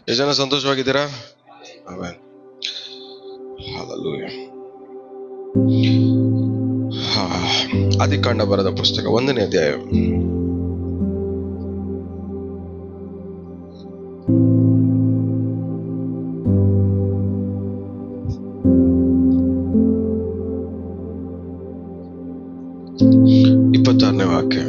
ಎಷ್ಟು ಜನ ಸಂತೋಷವಾಗಿದ್ದೀರಾ? Amen. Hallelujah. ಆದಿಕಾಂಡ ಬರೆದ ಪುಸ್ತಕ 1ನೇ ಅಧ್ಯಾಯ. ನೇ ವಾಕ್ಯ.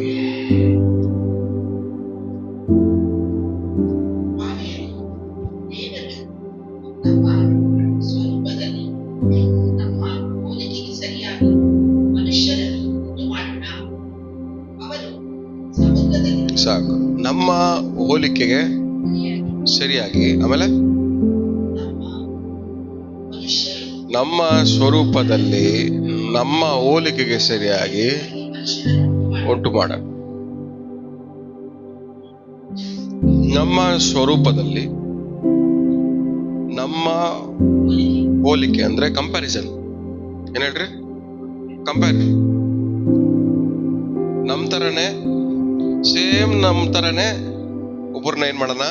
ಸಾಕು. ನಮ್ಮ ಹೋಲಿಕೆಗೆ ಸರಿಯಾಗಿ, ಆಮೇಲೆ ನಮ್ಮ ಸ್ವರೂಪದಲ್ಲಿ ನಮ್ಮ ಹೋಲಿಕೆಗೆ ಸರಿಯಾಗಿ ಉಂಟು ಮಾಡ. ನಮ್ಮ ಸ್ವರೂಪದಲ್ಲಿ ನಮ್ಮ ಹೋಲಿಕೆ ಅಂದ್ರೆ ಕಂಪ್ಯಾರಿಸನ್. ಏನ್ ಹೇಳ್ರಿ? ಕಂಪೇರ್. ನಮ್ ತರನೇ, ಸೇಮ್ ನಮ್ ತರನೇ ಒಬ್ಬರನ್ನ ಏನ್ ಮಾಡೋಣ.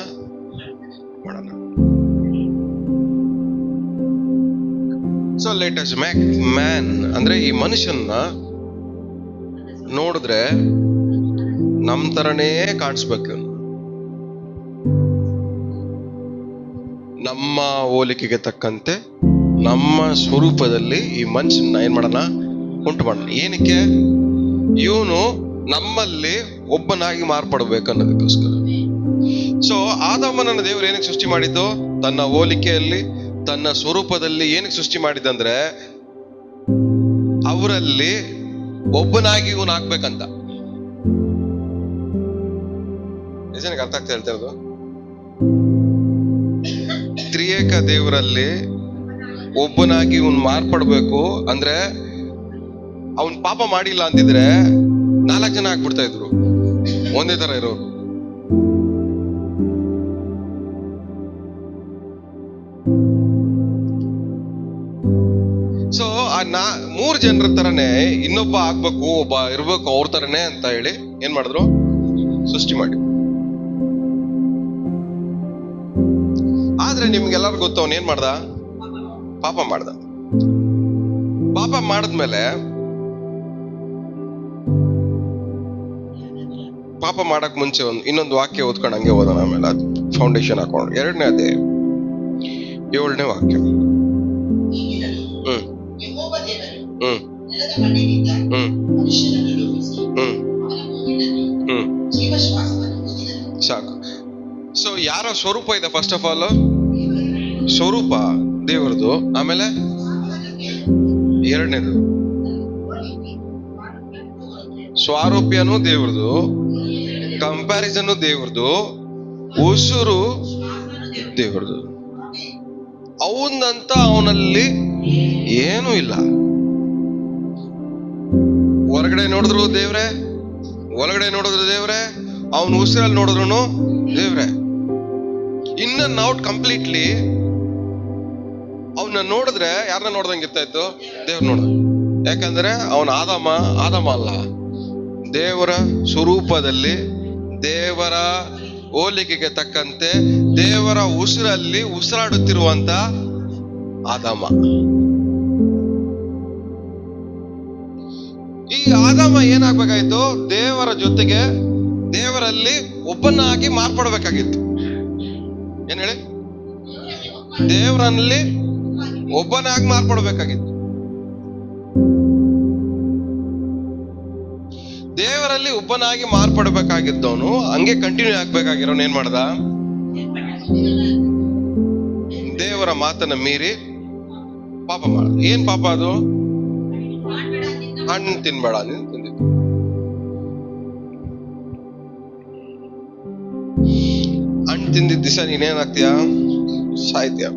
So let us make man ಅಂದ್ರೆ ಈ ಮನುಷ್ಯನ್ನ ನೋಡಿದ್ರೆ ನಮ್ ತರನೇ ಕಾಣಿಸ್ಬೇಕು. ನಮ್ಮ ಹೋಲಿಕೆಗೆ ತಕ್ಕಂತೆ ನಮ್ಮ ಸ್ವರೂಪದಲ್ಲಿ ಈ ಮನುಷ್ಯನ ಏನ್ ಮಾಡೋಣ, ಉಂಟು ಮಾಡೋಣ. ಏನಕ್ಕೆ? ಇವನು ನಮ್ಮಲ್ಲಿ ಒಬ್ಬನಾಗಿ ಮಾರ್ಪಡಬೇಕು ಅನ್ನೋದಕ್ಕೋಸ್ಕರ. ಸೊ ಆದಾಮನನ್ನ ದೇವರು ಏನಕ್ಕೆ ಸೃಷ್ಟಿ ಮಾಡಿದ್ದು? ತನ್ನ ಹೋಲಿಕೆಯಲ್ಲಿ, ತನ್ನ ಸ್ವರೂಪದಲ್ಲಿ ಏನಕ್ಕೆ ಸೃಷ್ಟಿ ಮಾಡಿದಂದ್ರೆ ಅವರಲ್ಲಿ ಒಬ್ಬನಾಗಿ ಇವನು ಆಗ್ಬೇಕಂತ. ಜನಕ್ಕೆ ಅರ್ಥ ಆಗ್ತಾ ಹೇಳ್ತಾ ಇರೋದು? ತ್ರಿಯೇಕ ದೇವರಲ್ಲಿ ಒಬ್ಬನಾಗಿ ಇವನ್ ಮಾರ್ಪಡ್ಬೇಕು ಅಂದ್ರೆ, ಅವನ್ ಪಾಪ ಮಾಡಿಲ್ಲ ಅಂತಿದ್ರೆ 4 ಜನ ಆಗ್ಬಿಡ್ತಾ ಇದ್ರು, ಒಂದೇ ತರ ಇರೋರು. ಸೊ ಆ 3 ಜನರ ತರನೇ ಇನ್ನೊಬ್ಬ ಆಗ್ಬೇಕು, ಒಬ್ಬ ಇರ್ಬೇಕು ಅವ್ರ ತರನೇ ಅಂತ ಹೇಳಿ ಏನ್ ಮಾಡಿದ್ರು? ಸೃಷ್ಟಿ ಮಾಡಿ. ಆದ್ರೆ ನಿಮ್ಗೆಲ್ಲರಿಗೂ ಗೊತ್ತು, ಅವನ್ ಏನ್ ಮಾಡ್ದ? ಪಾಪ ಮಾಡ್ದ. ಪಾಪ ಮಾಡಿದ್ಮೇಲೆ, ಪಾಪ ಮಾಡಕ್ ಮುಂಚೆ ಇನ್ನೊಂದು ವಾಕ್ಯ ಓದ್ಕೊಂಡು ಹಂಗೆ ಓದೋಣ, ಆಮೇಲೆ ಅದು ಫೌಂಡೇಶನ್ ಹಾಕೊಂಡು. 2ನೇ ಅಧ್ಯಾಯ 7ನೇ ವಾಕ್ಯ. ಸಾಕು. ಸೊ ಯಾರ ಸ್ವರೂಪ ಇದೆ? ಫಸ್ಟ್ ಆಫ್ ಆಲ್ ಸ್ವರೂಪ ದೇವರದು, ಆಮೇಲೆ 2ನೇದು ಸ್ವಾರೂಪ್ಯನೂ ದೇವ್ರದು, ಕಂಪ್ಯಾರಿಸನ್ ದೇವ್ರದು, ಉಸುರು ದೇವ್ರದು. ಅವನಂತ ಅವನಲ್ಲಿ ಏನೂ ಇಲ್ಲ. ಹೊರಗಡೆ ನೋಡಿದ್ರು ದೇವ್ರೆ, ಒಳಗಡೆ ನೋಡಿದ್ರು ದೇವ್ರೆ, ಅವನ ಉಸಿರಲ್ಲಿ ನೋಡಿದ್ರು ದೇವ್ರೆ. ಇನ್ ಅಂಡ್ ಔಟ್ ಕಂಪ್ಲೀಟ್ಲಿ ಅವನ್ನ ನೋಡಿದ್ರೆ ಯಾರನ್ನ ನೋಡ್ದಂಗೆ ಇರ್ತಾ ಇತ್ತು? ದೇವ್ರ ನೋಡ. ಯಾಕಂದ್ರೆ ಅವನ ಆದಾಮ ಅಲ್ಲ, ದೇವರ ಸ್ವರೂಪದಲ್ಲಿ, ದೇವರ ಹೋಲಿಕೆಗೆ ತಕ್ಕಂತೆ ದೇವರ ಉಸಿರಲ್ಲಿ ಉಸಿರಾಡುತ್ತಿರುವಂತ ಆದಾಮ. ಈ ಆದಾಮ ಏನಾಗ್ಬೇಕಾಗಿತ್ತು? ದೇವರ ಜೊತೆಗೆ, ದೇವರಲ್ಲಿ ಒಬ್ಬನಾಗಿ ಮಾರ್ಪಡಬೇಕಾಗಿತ್ತು. ಏನ್ ಹೇಳಿ? ದೇವರಲ್ಲಿ ಒಬ್ಬನಾಗಿ ಮಾರ್ಪಡಬೇಕಾಗಿತ್ತು. ದೇವರಲ್ಲಿ ಒಬ್ಬನಾಗಿ ಮಾರ್ಪಡಬೇಕಾಗಿದ್ದವನು ಹಂಗೆ ಕಂಟಿನ್ಯೂ ಆಗ್ಬೇಕಾಗಿರೋನು ಏನ್ ಮಾಡ್ದ? ದೇವರ ಮಾತನ್ನ ಮೀರಿ ಪಾಪ ಮಾಡ್ದ. ಏನ್ ಪಾಪ ಅದು? ಹಣ್ಣು ತಿನ್ಬೇಡ ನೀನು ತಿಂದಿದ್ದು. ಹಣ್ಣು ತಿಂದಿದ್ದ ದಿವಸ ನೀನೇನಾಗ್ತೀಯ? ಸಾಯ್ತೀಯ.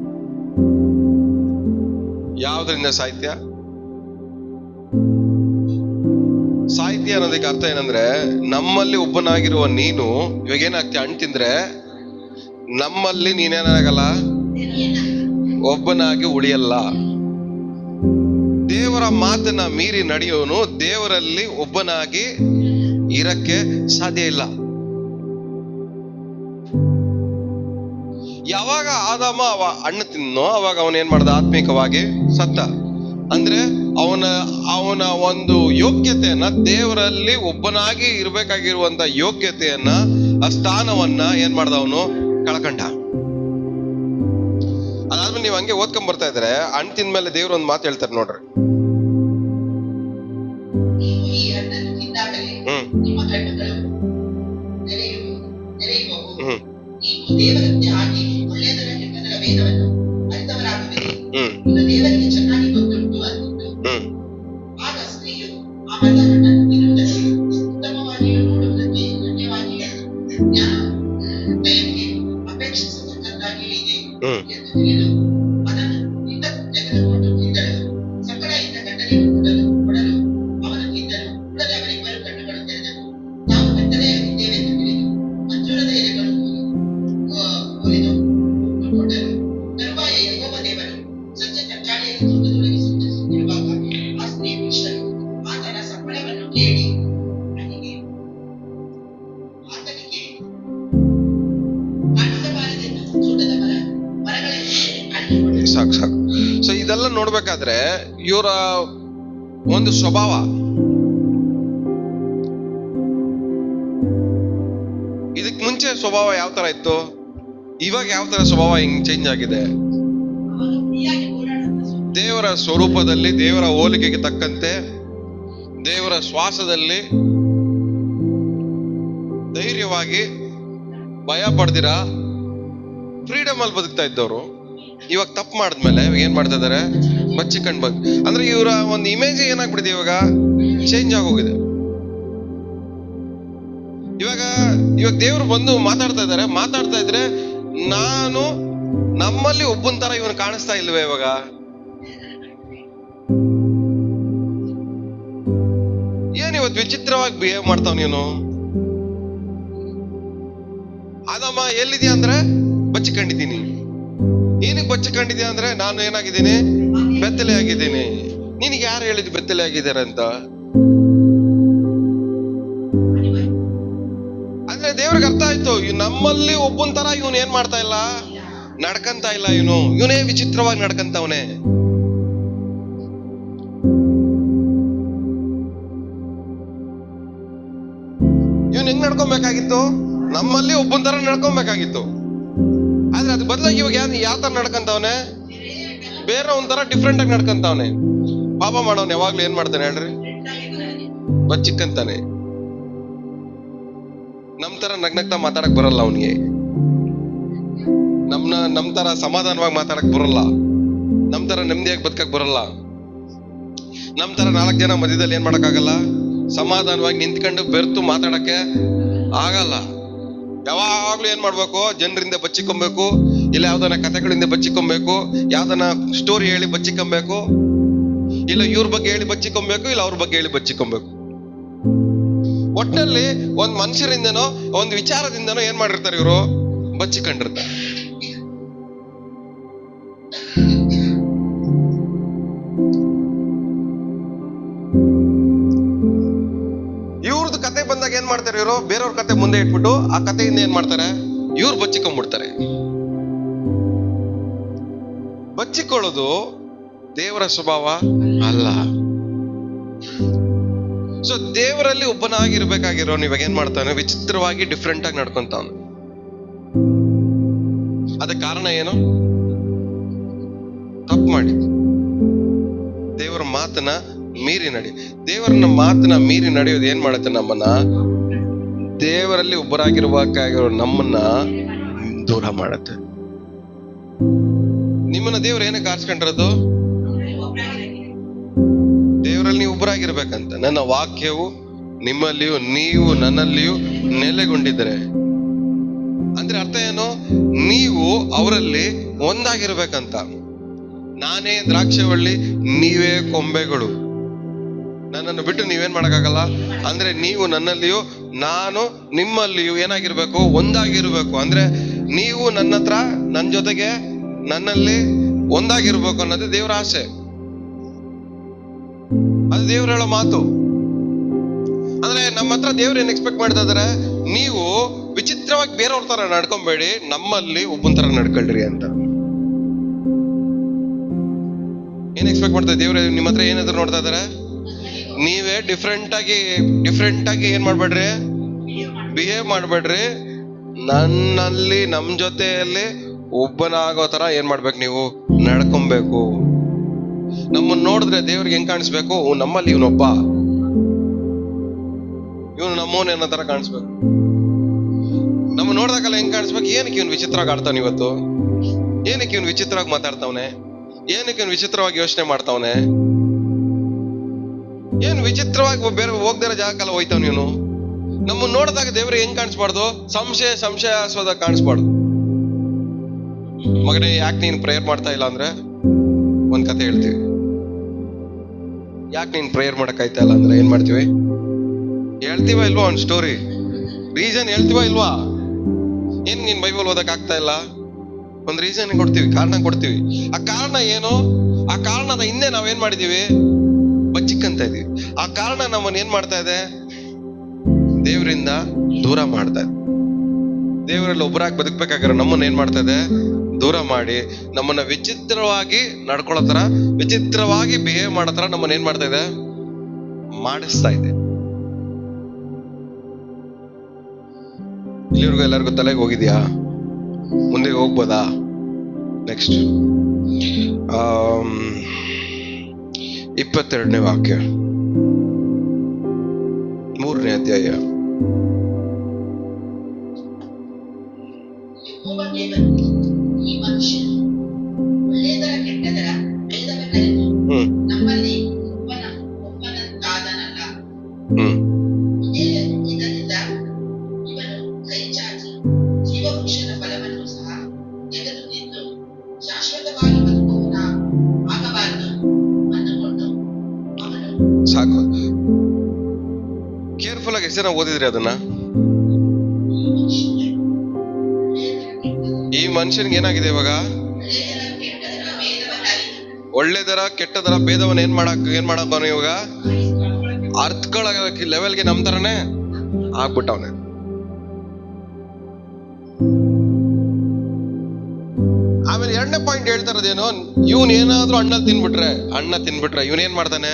ಯಾವ್ದ್ರಿಂದ ಸಾಯ್ತೀಯ? ಸಾಹಿತ್ಯ ಅನ್ನೋದಕ್ಕೆ ಅರ್ಥ ಏನಂದ್ರೆ, ನಮ್ಮಲ್ಲಿ ಒಬ್ಬನಾಗಿರುವ ನೀನು ಇವಾಗ ಏನಾಗ್ತೀಯ? ಹಣ್ಣು ತಿಂದ್ರೆ ನಮ್ಮಲ್ಲಿ ನೀನೇನಾಗಲ್ಲ, ಒಬ್ಬನಾಗಿ ಉಳಿಯಲ್ಲ. ದೇವರ ಮಾತನ್ನ ಮೀರಿ ನಡೆಯೋನು ದೇವರಲ್ಲಿ ಒಬ್ಬನಾಗಿ ಇರಕ್ಕೆ ಸಾಧ್ಯ ಇಲ್ಲ. ಯಾವಾಗ ಆದಾಮ ಹಣ್ಣು ತಿನ್ನೋ ಅವಾಗ ಅವನ ಏನ್ ಮಾಡ್ದ? ಆತ್ಮಿಕವಾಗಿ ಸತ್ತ. ಅಂದ್ರೆ ಅವನ ಒಂದು ಯೋಗ್ಯತೆಯನ್ನ, ದೇವರಲ್ಲಿ ಒಬ್ಬನಾಗಿ ಇರ್ಬೇಕಾಗಿರುವಂತ ಯೋಗ್ಯತೆಯನ್ನ, ಆ ಸ್ಥಾನವನ್ನ ಏನ್ ಮಾಡ್ದ? ಅವನು ಕಳ್ಕಂಡ. ಅದಾದ್ಮೇಲೆ ನೀವು ಹಂಗೆ ಓದ್ಕೊಂಡ್ ಬರ್ತಾ ಇದ್ರೆ ಹಣ್ಣು ತಿಂದ್ಮೇಲೆ ದೇವ್ರ ಒಂದ್ ಮಾತು ಹೇಳ್ತಾರೆ ನೋಡ್ರಿ. ದೇವರಿಗೆ ಚೆನ್ನಾಗಿ ಗೊತ್ತುಂಟು ಅಂದಿದ್ದು. ಆಗ ಸ್ತ್ರೀಯು ಆ ಮರದ ಹಣ್ಣನ್ನು ತಿನ್ನುವುದಕ್ಕೆ, ಉತ್ತಮವಾಗಿಯೂ ನೋಡುವುದಕ್ಕೆ ಗಣ್ಯವಾಗಿಯೂ ದಯಕ್ಕೆ ಅಪೇಕ್ಷಿಸತಕ್ಕದ್ದಾಗಿಯೂ ಇದೆ ಎಂದು ತಿಳಿದು ಅದನ್ನು ತೆಗೆದುಕೊಂಡು ತಿಂದಳು. ಸಕಲ ಇದ್ದ ಗಂಡನಿಗೆ ಕೊಡಲು ಅವನು ತಿಂದನು. ಕೂಡಲೇ ಅವರಿಬ್ಬರು ಕಣ್ಣುಗಳು ತೆರೆದವು. ನಾವು ಕತ್ತಲೆಯಾಗಿದ್ದೇವೆಂದು ತಿಳಿದು ಅಂಜೂರದ ಎಲೆಗಳು ಒಲಿದು ಕೊಟ್ಟರು. ತರುವಾಯ ಯೆಹೋವ ದೇವರು ಸಜ್ಜೆ ಕಚ್ಚಾಳಿಯಲ್ಲಿ ತೋಟದೊಳಗೆ ಸಂಚರಿಸುತ್ತಿರುವಾಗ ಆ ಸ್ತ್ರೀ ಪುರುಷರು ಆತನ ಸಪ್ಪಳವನ್ನು ಕೇಳಿ ಆತನಿಗೆ ಕಾಣಿಸಬಾರದೆಂದು ತೋಟದ ಮರಗಳಲ್ಲಿ ಸಾಕು. ಸೊ ಇದೆಲ್ಲ ನೋಡ್ಬೇಕಾದ್ರೆ ಇವರ ಒಂದು ಸ್ವಭಾವ, ಇದಕ್ ಮುಂಚೆ ಸ್ವಭಾವ ಯಾವ ತರ ಇತ್ತು, ಇವಾಗ ಯಾವ ತರ ಸ್ವಭಾವ ಹಿಂಗ್ ಚೇಂಜ್ ಆಗಿದೆ. ದೇವರ ಸ್ವರೂಪದಲ್ಲಿ, ದೇವರ ಹೋಲಿಕೆಗೆ ತಕ್ಕಂತೆ, ದೇವರ ಶ್ವಾಸದಲ್ಲಿ ಧೈರ್ಯವಾಗಿ ಭಯ ಪಡ್ದಿರ ಫ್ರೀಡಮ್ ಅಲ್ಲಿ ಬದುಕ್ತಾ ಇದ್ದವರು ಇವಾಗ ತಪ್ಪು ಮಾಡಿದ್ಮೇಲೆ ಏನ್ ಮಾಡ್ತಾ ಇದಾರೆ? ಬಚ್ಚಿಕೊಂಡ್ ಅಂದ್ರೆ ಇವರ ಒಂದು ಇಮೇಜ್ ಏನಾಗ್ಬಿಟ್ಟಿದೆ, ಇವಾಗ ಚೇಂಜ್ ಆಗೋಗಿದೆ. ಇವಾಗ ದೇವ್ರು ಬಂದು ಮಾತಾಡ್ತಾ ಇದ್ರೆ ನಾನು ನಮ್ಮಲ್ಲಿ ಒಬ್ಬನ ತರ ಇವನು ಕಾಣಿಸ್ತಾ ಇಲ್ವೇ? ಇವಾಗ ಏನ್ ಇವತ್ತು ವಿಚಿತ್ರವಾಗಿ ಬಿಹೇವ್ ಮಾಡ್ತಾವ್ ನೀನು? ಆದಮ್ಮ ಎಲ್ಲಿದ್ಯಾ ಅಂದ್ರೆ ಬಚ್ಚಿಕೊಂಡಿದ್ದೀನಿ. ಏನಕ್ಕೆ ಬಚ್ಚಿಕೊಂಡಿದ್ಯಾ ಅಂದ್ರೆ ನಾನು ಏನಾಗಿದ್ದೀನಿ? ಬೆತ್ತಲೆ ಆಗಿದ್ದೀನಿ. ನಿನಗೆ ಯಾರು ಹೇಳಿದ್ ಬೆತ್ತಲೆ ಆಗಿದ್ದಾರೆ ಅಂತ? ಅಂದ್ರೆ ದೇವ್ರಿಗೆ ಅರ್ಥ ಆಯ್ತು, ನಮ್ಮಲ್ಲಿ ಒಬ್ಬನ ತರ ಇವನು ಏನ್ ಮಾಡ್ತಾ ಇಲ್ಲ, ನಡ್ಕಂತ ಇಲ್ಲ. ಇವನೇ ವಿಚಿತ್ರವಾಗಿ ನಡ್ಕಂತವನೆ. ಇವನ್ ಹೆಂಗ್ ನಡ್ಕೊಬೇಕಾಗಿತ್ತು? ನಮ್ಮಲ್ಲಿ ಒಬ್ಬನ ತರ ನಡ್ಕೊಬೇಕಾಗಿತ್ತು. ಆದ್ರೆ ಅದು ಬದಲಾಗಿ ಇವಾಗ ಯಾವ ತರ ನಡ್ಕಂತವನೆ? ಬೇರೆ ಒಂಥರ ಡಿಫ್ರೆಂಟ್ ಆಗಿ ನಡ್ಕಂತವನೆ. ಪಾಪ ಮಾಡೋನ್ ಯಾವಾಗ್ಲೂ ಏನ್ ಮಾಡ್ತಾನೆ ಹೇಳ್ರಿ? ಬಚ್ಚಿಕ್ಕಂತಾನೆ. ನಮ್ ತರ ನಗ್ನಗ್ತಾ ಮಾತಾಡಕ್ ಬರಲ್ಲ ಅವನಿಗೆ. ನಮ್ ತರ ಸಮಾಧಾನವಾಗಿ ಮಾತಾಡಕ್ ಬರಲ್ಲ. ನಮ್ ತರ ನೆಮ್ಮದಿಯಾಗಿ ಬದುಕಕ್ ಬರಲ್ಲ. ನಮ್ ತರ 4 ಜನ ಮಧ್ಯದಲ್ಲಿ ಏನ್ ಮಾಡಕ್ ಆಗಲ್ಲ? ಸಮಾಧಾನವಾಗಿ ನಿಂತ್ಕೊಂಡು ಬೆರ್ತು ಮಾತಾಡಕ್ಕೆ ಆಗಲ್ಲ. ಯಾವಾಗ್ಲೂ ಏನ್ ಮಾಡ್ಬೇಕು? ಜನರಿಂದ ಬಚ್ಚಿಕೊಬೇಕು, ಇಲ್ಲ ಯಾವ್ದನ ಕಥೆಗಳಿಂದ ಬಚ್ಚಿಕೊಬೇಕು, ಯಾವ್ದನ ಸ್ಟೋರಿ ಹೇಳಿ ಬಚ್ಚಿಕೊಬೇಕು, ಇಲ್ಲ ಇವ್ರ ಬಗ್ಗೆ ಹೇಳಿ ಬಚ್ಚಿಕೊಬೇಕು, ಇಲ್ಲ ಅವ್ರ ಬಗ್ಗೆ ಹೇಳಿ ಬಚ್ಚಿಕೊಬೇಕು. ಒಟ್ಟಿನಲ್ಲಿ ಒಂದ್ ಮನುಷ್ಯರಿಂದನೋ ಒಂದ್ ವಿಚಾರದಿಂದನೋ ಏನ್ ಮಾಡಿರ್ತಾರೆ ಇವರು? ಬಚ್ಚಿಕೊಂಡಿರ್ತಾರೆ. ಇವ್ರದ್ದು ಕತೆ ಬಂದಾಗ ಏನ್ ಮಾಡ್ತಾರೆ ಇವರು? ಬೇರೆಯವ್ರ ಕತೆ ಮುಂದೆ ಇಟ್ಬಿಟ್ಟು ಆ ಕಥೆಯಿಂದ ಏನ್ ಮಾಡ್ತಾರೆ? ಇವ್ರು ಬಚ್ಚಿಕೊಂಡ್ಬಿಡ್ತಾರೆ. ಬಚ್ಚಿಕೊಳ್ಳೋದು ದೇವರ ಸ್ವಭಾವ ಅಲ್ಲ. ಸೊ ದೇವರಲ್ಲಿ ಒಬ್ಬನಾಗಿರ್ಬೇಕಾಗಿರೋ ಇವಾಗ ಏನ್ ಮಾಡ್ತಾನೆ? ವಿಚಿತ್ರವಾಗಿ ಡಿಫ್ರೆಂಟ್ ಆಗಿ ನಡ್ಕೊಂತಾವ. ಅದಕ್ಕೆ ಕಾರಣ ಏನು? ತಪ್ಪು ಮಾಡಿ ದೇವರ ಮಾತನ್ನ ಮೀರಿ ದೇವರನ್ನ ಮಾತನ್ನ ಮೀರಿ ನಡೆಯೋದು ಏನ್ ಮಾಡುತ್ತೆ? ನಮ್ಮನ್ನ, ದೇವರಲ್ಲಿ ಒಬ್ಬರಾಗಿರ್ಬೇಕಾಗಿರೋ ನಮ್ಮನ್ನ ದೂರ ಮಾಡುತ್ತೆ. ನಿಮ್ಮನ್ನ ದೇವ್ರ ಏನಕ್ಕೆ ಆರಿಸ್ಕೊಂಡಿರೋದು? ದೇವರಲ್ಲಿ ನೀವು ಒಬ್ಬರಾಗಿರ್ಬೇಕಂತ. ನನ್ನ ವಾಕ್ಯವು ನಿಮ್ಮಲ್ಲಿಯೂ ನೀವು ನನ್ನಲ್ಲಿಯೂ ನೆಲೆಗೊಂಡಿದ್ರೆ ಅಂದ್ರೆ ಅರ್ಥ ಏನು? ನೀವು ಅವರಲ್ಲಿ ಒಂದಾಗಿರ್ಬೇಕಂತ. ನಾನೇ ದ್ರಾಕ್ಷಿವಳ್ಳಿ, ನೀವೇ ಕೊಂಬೆಗಳು. ನನ್ನನ್ನು ಬಿಟ್ಟು ನೀವೇನ್ ಮಾಡಕ್ಕಾಗಲ್ಲ. ಅಂದ್ರೆ ನೀವು ನನ್ನಲ್ಲಿಯೂ ನಾನು ನಿಮ್ಮಲ್ಲಿಯೂ ಏನಾಗಿರ್ಬೇಕು? ಒಂದಾಗಿರ್ಬೇಕು. ಅಂದ್ರೆ ನೀವು ನನ್ನ ಹತ್ರ, ನನ್ನ ಜೊತೆಗೆ, ನನ್ನಲ್ಲಿ ಒಂದಾಗಿರ್ಬೇಕು ಅನ್ನೋದು ದೇವರ ಆಸೆ. ಅದು ದೇವ್ರ ಹೇಳೋ ಮಾತು. ಅಂದ್ರೆ ನಮ್ಮ ಹತ್ರ ದೇವ್ರ ಏನ್ ಎಕ್ಸ್ಪೆಕ್ಟ್ ಮಾಡ್ತಾ ಇದಾರೆ? ನೀವು ವಿಚಿತ್ರವಾಗಿ ಬೇರೆಯವ್ರ ತರ ನಡ್ಕೊಂಬೇಡಿ, ನಮ್ಮಲ್ಲಿ ಒಬ್ಬನ ತರ ನಡ್ಕೊಳ್ರಿ ಅಂತ. ಏನ್ ಎಕ್ಸ್ಪೆಕ್ಟ್ ಮಾಡ್ತಾರೆ ದೇವ್ರ? ನಿಮ್ಮ ಹತ್ರ ಏನಾದ್ರು ನೋಡ್ತಾ ಇದಾರೆ? ನೀವೇ ಡಿಫ್ರೆಂಟ್ ಆಗಿ ಏನ್ ಮಾಡ್ಬೇಡ್ರಿ, ಬಿಹೇವ್ ಮಾಡ್ಬೇಡ್ರಿ. ನನ್ನಲ್ಲಿ ನಮ್ ಜೊತೆಯಲ್ಲಿ ಒಬ್ಬನಾಗೋ ತರ ಏನ್ ಮಾಡ್ಬೇಕು, ನೀವು ನಡ್ಕೊಬೇಕು. ನಮ್ಮನ್ನ ನೋಡಿದ್ರೆ ದೇವ್ರಿಗೆ ಹೆಂಗ್ ಕಾಣಿಸ್ಬೇಕು? ನಮ್ಮಲ್ಲಿ ಇವನೊಬ್ಬ, ಇವನು ನಮ್ಮವನ್ ಅನ್ನೋ ತರ ಕಾಣಿಸ್ಬೇಕು. ನಮ್ಮ ನೋಡ್ದಾಗಲ್ಲ ಹೆಂಗ್ ಕಾಣಿಸ್ಬೇಕು? ಏನಕ್ಕೆ ಇವನು ವಿಚಿತ್ರವಾಗಿ ಆಡ್ತಾನೆ ಇವತ್ತು? ಏನಕ್ಕೆ ಇವನು ವಿಚಿತ್ರವಾಗಿ ಮಾತಾಡ್ತಾವನೆ? ಏನಕ್ಕೆ ಇವನು ವಿಚಿತ್ರವಾಗಿ ಯೋಚನೆ ಮಾಡ್ತಾವನೆ? ಏನು ವಿಚಿತ್ರವಾಗಿ ಬೇರೆ ಹೋಗ್ದಿರೋ ಜಾಗಕ್ಕೆಲ್ಲ ಹೋಯ್ತಾವ್ ನೀನು? ನಮ್ಮನ್ನ ನೋಡಿದಾಗ ದೇವ್ರ ಹೆಂಗ್ ಕಾಣಿಸ್ಬಾರ್ದು? ಸಂಶಯಾಸ್ಪದ ಕಾಣಿಸ್ಬಾರ್ದು. ಮಗನೇ, ಯಾಕೆ ನೀನ್ ಪ್ರೇಯರ್ ಮಾಡ್ತಾ ಇಲ್ಲ ಅಂದ್ರೆ ಒಂದ್ ಕತೆ ಹೇಳ್ತೀವಿ. ಯಾಕೆ ನೀನ್ ಪ್ರೇಯರ್ ಮಾಡಕ್ ಆಯ್ತಾ ಇಲ್ಲ ಅಂದ್ರೆ ಏನ್ ಮಾಡ್ತೀವಿ? ಹೇಳ್ತೀವ ಇಲ್ವಾ? ಒಂದ್ ಸ್ಟೋರಿ, ರೀಸನ್ ಹೇಳ್ತೀವ ಇಲ್ವಾ? ಏನ್ ನೀನ್ ಬೈಬಲ್ ಓದಕ್ ಆಗ್ತಾ ಇಲ್ಲ? ಒಂದ್ ರೀಸನ್ ಕೊಡ್ತೀವಿ, ಕಾರಣ ಕೊಡ್ತೀವಿ. ಆ ಕಾರಣ ಏನು? ಆ ಕಾರಣದ ಹಿಂದೆ ನಾವೇನ್ ಮಾಡಿದೀವಿ? ಬಚ್ಚಿಕ್ಕಂತ ಇದೀವಿ. ಆ ಕಾರಣ ನಮ್ಮನ್ನ ಏನ್ ಮಾಡ್ತಾ ಇದೆ? ದೇವರಿಂದ ದೂರ ಮಾಡ್ತಾ ಇದೆ. ದೇವರಲ್ಲಿ ಒಬ್ಬರಾಗಿ ಬದುಕ್ಬೇಕಾಗಿರೋ ನಮ್ಮನ್ನ ಏನ್ ಮಾಡ್ತಾ ಇದೆ? ದೂರ ಮಾಡಿ ನಮ್ಮನ್ನ ವಿಚಿತ್ರವಾಗಿ ನಡ್ಕೊಳ್ಳೋ ತರ, ವಿಚಿತ್ರವಾಗಿ ಬಿಹೇವ್ ಮಾಡೋ ತರ ನಮ್ಮನ್ನ ಏನ್ ಮಾಡ್ತಾ ಇದೆ? ಮಾಡಿಸ್ತಾ ಇದೆ. ಇಲ್ಲಿವರೆಗೂ ಎಲ್ಲರಿಗೂ ತಲೆಗೆ ಹೋಗಿದ್ಯಾ? ಮುಂದೆ ಹೋಗ್ಬೋದಾ? ನೆಕ್ಸ್ಟ್ 22ನೇ ವಾಕ್ಯ, 3ನೇ ಅಧ್ಯಾಯ. ಯೆಹೋವ ದೇವರು ಈ ಮನುಷ್ಯನು ಒಳ್ಳೆಯದರ ಕೆಟ್ಟದರ ಭೇದವನ್ನರಿತು ನಮ್ಮಲ್ಲಿ ಒಬ್ಬನಂತಾದನಲ್ಲ. ಇದರಿಂದ ಇವನು ಕೈ ಚಾಚಿ ಜೀವವೃಕ್ಷದ ಫಲವನ್ನು ಸಹ ತೆಗೆದು ತಿಂದು ಶಾಶ್ವತವಾಗಿ ಬದುಕುವವನ ಆಗಬಾರದು ಅಂದುಕೊಂಡು ಅವನು. ಸಾಕು, ಕೇರ್ಫುಲ್ ಆಗಿ ಎಷ್ಟು ಜನ ಓದಿದ್ರಿ ಅದನ್ನ? ಈ ಮನುಷ್ಯನ್ಗೆ ಏನಾಗಿದೆ ಇವಾಗ? ಒಳ್ಳೆದರ ಕೆಟ್ಟದರ ಭೇದವನ್ನ ಏನ್ ಮಾಡಕ್ ಇವಾಗ ಅರ್ಥಗಳ ಲೆವೆಲ್ಗೆ ನಮ್ ತರನೇ ಆಗ್ಬಿಟ್ಟವನೆ. ಆಮೇಲೆ 2ನೇ ಪಾಯಿಂಟ್ ಹೇಳ್ತಾ ಇರೋದೇನು? ಇವನ್ ಏನಾದ್ರೂ ಅಣ್ಣ ತಿನ್ಬಿಟ್ರೆ ಇವನ್ ಏನ್ ಮಾಡ್ತಾನೆ?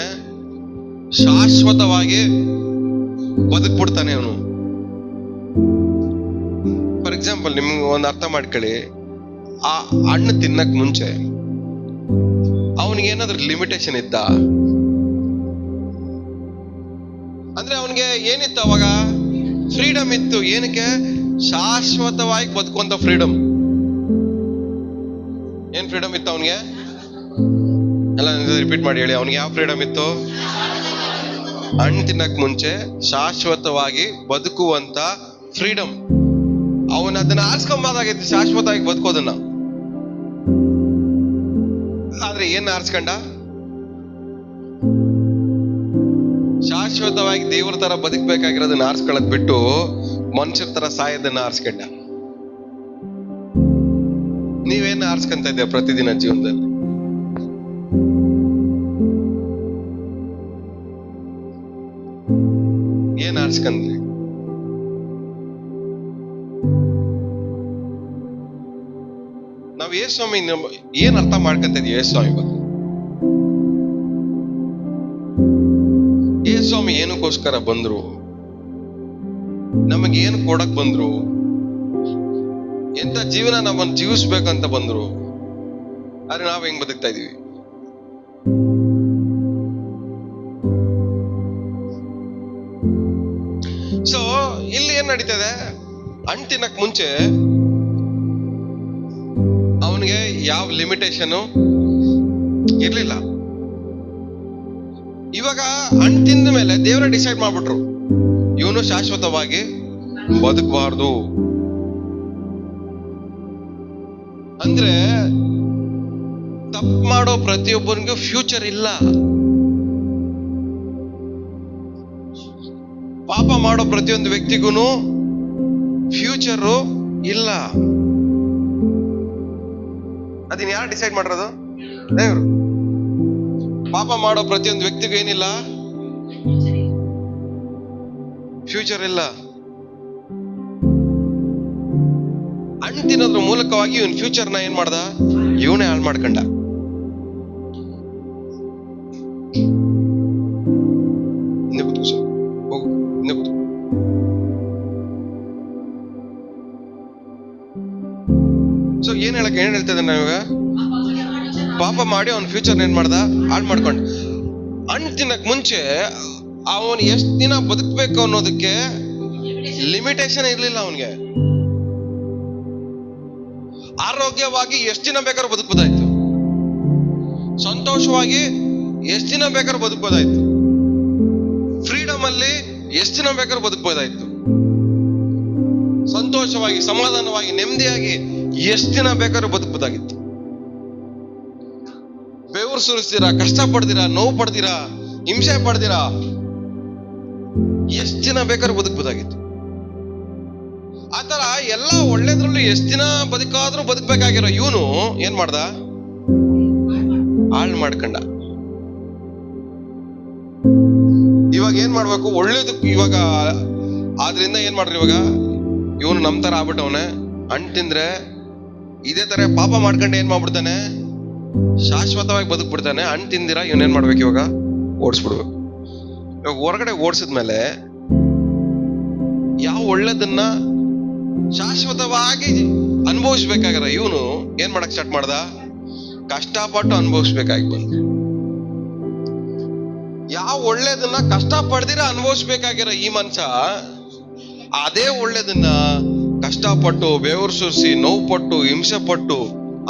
ಶಾಶ್ವತವಾಗಿ ಬದುಕ್ಬಿಡ್ತಾನೆ ಅವನು. ಫಾರ್ ಎಕ್ಸಾಂಪಲ್, ನಿಮ್ಗೆ ಒಂದು ಅರ್ಥ ಮಾಡ್ಕೊಳ್ಳಿ. ಆ ಹಣ್ಣು ತಿನ್ನಕ್ ಮುಂಚೆ ಅವನಿಗೆ ಏನಾದ್ರೂ ಲಿಮಿಟೇಷನ್ ಇತ್ತ? ಅಂದ್ರೆ ಅವನಿಗೆ ಏನಿತ್ತು ಅವಾಗ? ಫ್ರೀಡಮ್ ಇತ್ತು. ಏನಕ್ಕೆ? ಶಾಶ್ವತವಾಗಿ ಬದುಕುವಂತ ಫ್ರೀಡಮ್. ಏನ್ ಫ್ರೀಡಮ್ ಇತ್ತು ಅವನಿಗೆ? ಎಲ್ಲ ರಿಪೀಟ್ ಮಾಡಿ ಹೇಳಿ. ಅವನಿಗೆ ಯಾವ ಫ್ರೀಡಮ್ ಇತ್ತು? ಹಣ್ಣು ತಿನ್ನಕ್ ಮುಂಚೆ ಶಾಶ್ವತವಾಗಿ ಬದುಕುವಂತ ಫ್ರೀಡಮ್. ಅವನ ಅದನ್ನ ಆರಿಸ್ಕೊಂಬಾದಾಗಿತ್ತು, ಶಾಶ್ವತವಾಗಿ ಬದುಕೋದನ್ನ. ಆದ್ರೆ ಏನ್ ಆರಿಸ್ಕೊಂಡ? ಶಾಶ್ವತವಾಗಿ ದೇವ್ರ ತರ ಬದುಕಬೇಕಾಗಿರೋದನ್ನ ಆರಿಸ್ಕೊಳ್ಳೋದ್ ಬಿಟ್ಟು ಮನುಷ್ಯರ ತರ ಸಾಯೋದನ್ನ ಆರಿಸ್ಕೊಂಡ. ನೀವೇನ್ ಆರಿಸ್ಕೊಂತ ಇದ್ದೀಯ ಪ್ರತಿದಿನ ಜೀವನದಲ್ಲಿ? ಏನ್ ಆರಿಸ್ಕೊಂಡ್ರಿ? ನಾವ್ ಯೇಸ್ವಾಮಿ ಏನ್ ಅರ್ಥ ಮಾಡ್ಕೊಂತ ಇದೀವಿ? ಯೇಸ್ವಾಮಿ ಬಗ್ಗೆ ಯೇಸ್ವಾಮಿ ಏನಕ್ಕೋಸ್ಕರ ಬಂದ್ರು? ನಮಗೆ ಏನು ಕೊಡಕ್ ಬಂದ್ರು? ಎಂತ ಜೀವನ ನಮ್ಮನ್ನು ಜೀವಿಸ್ಬೇಕಂತ ಬಂದ್ರು? ಆದ್ರೆ ನಾವ್ ಹೆಂಗ್ ಬದುಕ್ತಾ ಇದೀವಿ? ಸೊ ಇಲ್ಲಿ ಏನ್ ನಡೀತದೆ? ಹಣ್ಣು ತಿನ್ನಕ್ ಮುಂಚೆ ಅವನಿಗೆ ಯಾವ ಲಿಮಿಟೇಷನ್ ಇರ್ಲಿಲ್ಲ. ಇವಾಗ ಹಣ್ಣು ತಿಂದ ಮೇಲೆ ದೇವರ ಡಿಸೈಡ್ ಮಾಡ್ಬಿಟ್ರು, ಇವನು ಶಾಶ್ವತವಾಗಿ ಬದುಕಬಾರ್ದು. ಅಂದ್ರೆ ತಪ್ಪು ಮಾಡೋ ಪ್ರತಿಯೊಬ್ಬನಿಗೂ ಫ್ಯೂಚರ್ ಇಲ್ಲ. ಪಾಪ ಮಾಡೋ ಪ್ರತಿಯೊಂದು ವ್ಯಕ್ತಿಗೂ ಫ್ಯೂಚರು ಇಲ್ಲ. ಅದನ್ನ ಯಾರು ಡಿಸೈಡ್ ಮಾಡಿರೋದು? ದೇವರು. ಪಾಪ ಮಾಡೋ ಪ್ರತಿಯೊಂದು ವ್ಯಕ್ತಿಗೂ ಏನಿಲ್ಲ? ಫ್ಯೂಚರ್ ಇಲ್ಲ. ತಿನ್ನೋದ್ರ ಮೂಲಕವಾಗಿ ಇವನ್ ಫ್ಯೂಚರ್ನ ಏನ್ ಮಾಡ್ದ, ಇವನೇ ಹಾಳು ಮಾಡ್ಕೊಂಡ. ಸೊ ಏನ್ ಹೇಳ್ತಾ ಇದ್ದಾನೆ ಇವಾಗ, ಪಾಪ ಮಾಡಿ ಅವನ್ ಫ್ಯೂಚರ್ ಏನ್ ಮಾಡ್ದ, ಹಾಳು ಮಾಡ್ಕೊಂಡ. ಹಣ್ಣು ತಿನ್ನಕ್ ಮುಂಚೆ ಅವನ್ ಎಷ್ಟ್ ದಿನ ಬದುಕ್ಬೇಕು ಅನ್ನೋದಕ್ಕೆ ಲಿಮಿಟೇಷನ್ ಇರ್ಲಿಲ್ಲ ಅವನ್ಗೆ. ಆರೋಗ್ಯವಾಗಿ ಎಷ್ಟ್ ದಿನ ಬೇಕಾದ್ರೂ ಬದುಕಬಹುದಾಯ್ತು, ಸಂತೋಷವಾಗಿ ಎಷ್ಟ್ ದಿನ ಬೇಕಾದ್ರೂ ಬದುಕಬಹುದಾಯ್ತು, ಫ್ರೀಡಮ್ ಅಲ್ಲಿ ಎಷ್ಟ್ ದಿನ ಬೇಕಾದ್ರೂ ಬದುಕಬಹುದಾಯ್ತು, ಸಂತೋಷವಾಗಿ ಸಮಾಧಾನವಾಗಿ ನೆಮ್ಮದಿಯಾಗಿ ಎಷ್ಟ್ ದಿನ ಬೇಕಾದ್ರೂ ಬದುಕಬಹುದಾಗಿತ್ತು. ಬೆವರು ಸುರಿಸ್ತೀರಾ, ಕಷ್ಟ ಪಡ್ತೀರಾ, ನೋವು ಪಡ್ತೀರಾ, ಹಿಂಸೆ ಪಡ್ತೀರಾ, ಎಷ್ಟ್ ದಿನ ಬೇಕಾದ್ರೂ ಬದುಕಬಹುದಾಗಿತ್ತು. ಆತರ ಎಲ್ಲ ಒಳ್ಳೇದ್ರಲ್ಲೂ ಎಷ್ಟ್ ದಿನ ಬದುಕಾದ್ರೂ ಬದುಕಬೇಕಾಗಿರೋ ಇವನು ಏನ್ ಮಾಡ್ದ, ಹಾಳು ಮಾಡ್ಕೊಂಡ. ಇವಾಗ ಏನ್ ಮಾಡ್ಬೇಕು, ಒಳ್ಳೇದು ಇವಾಗ ಆದ್ರಿಂದ ಏನ್ ಮಾಡ್ರಿ, ಇವಾಗ ಇವನು ನಮ್ ತರ ಆಗ್ಬಿಟ್ಟವನೆ. ಹಣ್ಣು ತಿಂದ್ರೆ ಇದೇ ತರ ಪಾಪ ಮಾಡ್ಕೊಂಡು ಏನ್ ಮಾಡ್ಬಿಡ್ತಾನೆ, ಶಾಶ್ವತವಾಗಿ ಬದುಕ್ಬಿಡ್ತಾನೆ. ಹಣ್ಣು ತಿಂದಿರ ಇವನ್ ಏನ್ ಮಾಡ್ಬೇಕು, ಇವಾಗ ಓಡಿಸ್ಬಿಡ್ಬೇಕು. ಇವಾಗ ಹೊರಗಡೆ ಓಡಿಸಿದ್ಮೇಲೆ ಯಾವ ಒಳ್ಳೇದನ್ನ ಶಾಶ್ವತವಾಗಿ ಅನುಭವಿಸ್ಬೇಕಾಗಿರ ಇವನು ಏನ್ ಮಾಡಕ್ ಸ್ಟಾರ್ಟ್ ಮಾಡ್ದ, ಕಷ್ಟಪಟ್ಟು ಅನುಭವಿಸ್ಬೇಕಾಗಿ ಬಂದ. ಯಾವ ಒಳ್ಳೇದನ್ನ ಕಷ್ಟ ಪಡ್ದಿರ ಅನುಭವಿಸ್ಬೇಕಾಗಿರೋ ಈ ಮನುಷ್ಯ ಅದೇ ಒಳ್ಳೇದನ್ನ ಕಷ್ಟಪಟ್ಟು ಬೆವರು ಸುರಿಸಿ ನೋವು ಪಟ್ಟು ಹಿಂಸೆ ಪಟ್ಟು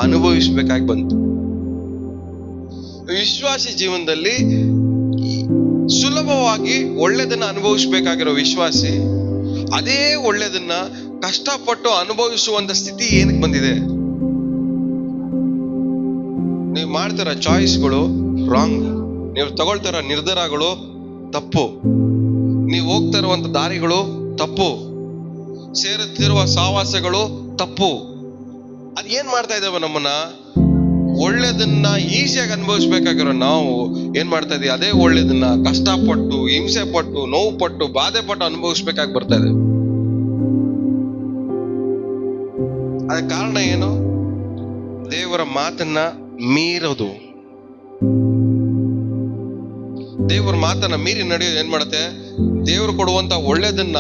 ಅನುಭವಿಸ್ಬೇಕಾಗಿ ಬಂತು. ವಿಶ್ವಾಸಿ ಜೀವನದಲ್ಲಿ ಸುಲಭವಾಗಿ ಒಳ್ಳೇದನ್ನ ಅನುಭವಿಸ್ಬೇಕಾಗಿರೋ ವಿಶ್ವಾಸಿ ಅದೇ ಒಳ್ಳೇದನ್ನ ಕಷ್ಟಪಟ್ಟು ಅನುಭವಿಸುವಂತ ಸ್ಥಿತಿ ಏನಕ್ಕೆ ಬಂದಿದೆ? ನೀವು ಮಾಡ್ತಿರೋ ಚಾಯ್ಸ್ಗಳು ರಾಂಗ್, ನೀವು ತಗೊಳ್ತಿರೋ ನಿರ್ಧಾರಗಳು ತಪ್ಪು, ನೀವು ಹೋಗ್ತಾ ಇರುವಂತ ದಾರಿಗಳು ತಪ್ಪು, ಸೇರುತ್ತಿರುವ ಸಹವಾಸಗಳು ತಪ್ಪು. ಅದ್ ಏನ್ ಮಾಡ್ತಾ ಇದ್ದಾವೆ, ನಮ್ಮನ್ನ ಒಳ್ಳೇದನ್ನ ಈಸಿಯಾಗಿ ಅನುಭವಿಸ್ಬೇಕಾಗಿರೋ ನಾವು ಏನ್ ಮಾಡ್ತಾ ಇದೀವಿ, ಅದೇ ಒಳ್ಳೇದನ್ನ ಕಷ್ಟಪಟ್ಟು ಹಿಂಸೆ ಪಟ್ಟು ನೋವು ಪಟ್ಟು ಬಾಧೆ ಪಟ್ಟು ಅನುಭವಿಸ್ಬೇಕಾಗಿ ಬರ್ತಾ ಇದೆ. ಅದಕ್ಕೆ ಕಾರಣ ಏನು? ದೇವರ ಮಾತನ್ನ ಮೀರೋದು. ದೇವರ ಮಾತನ್ನ ಮೀರಿ ನಡೆಯೋದು ಏನ್ ಮಾಡುತ್ತೆ, ದೇವ್ರು ಕೊಡುವಂತ ಒಳ್ಳೇದನ್ನ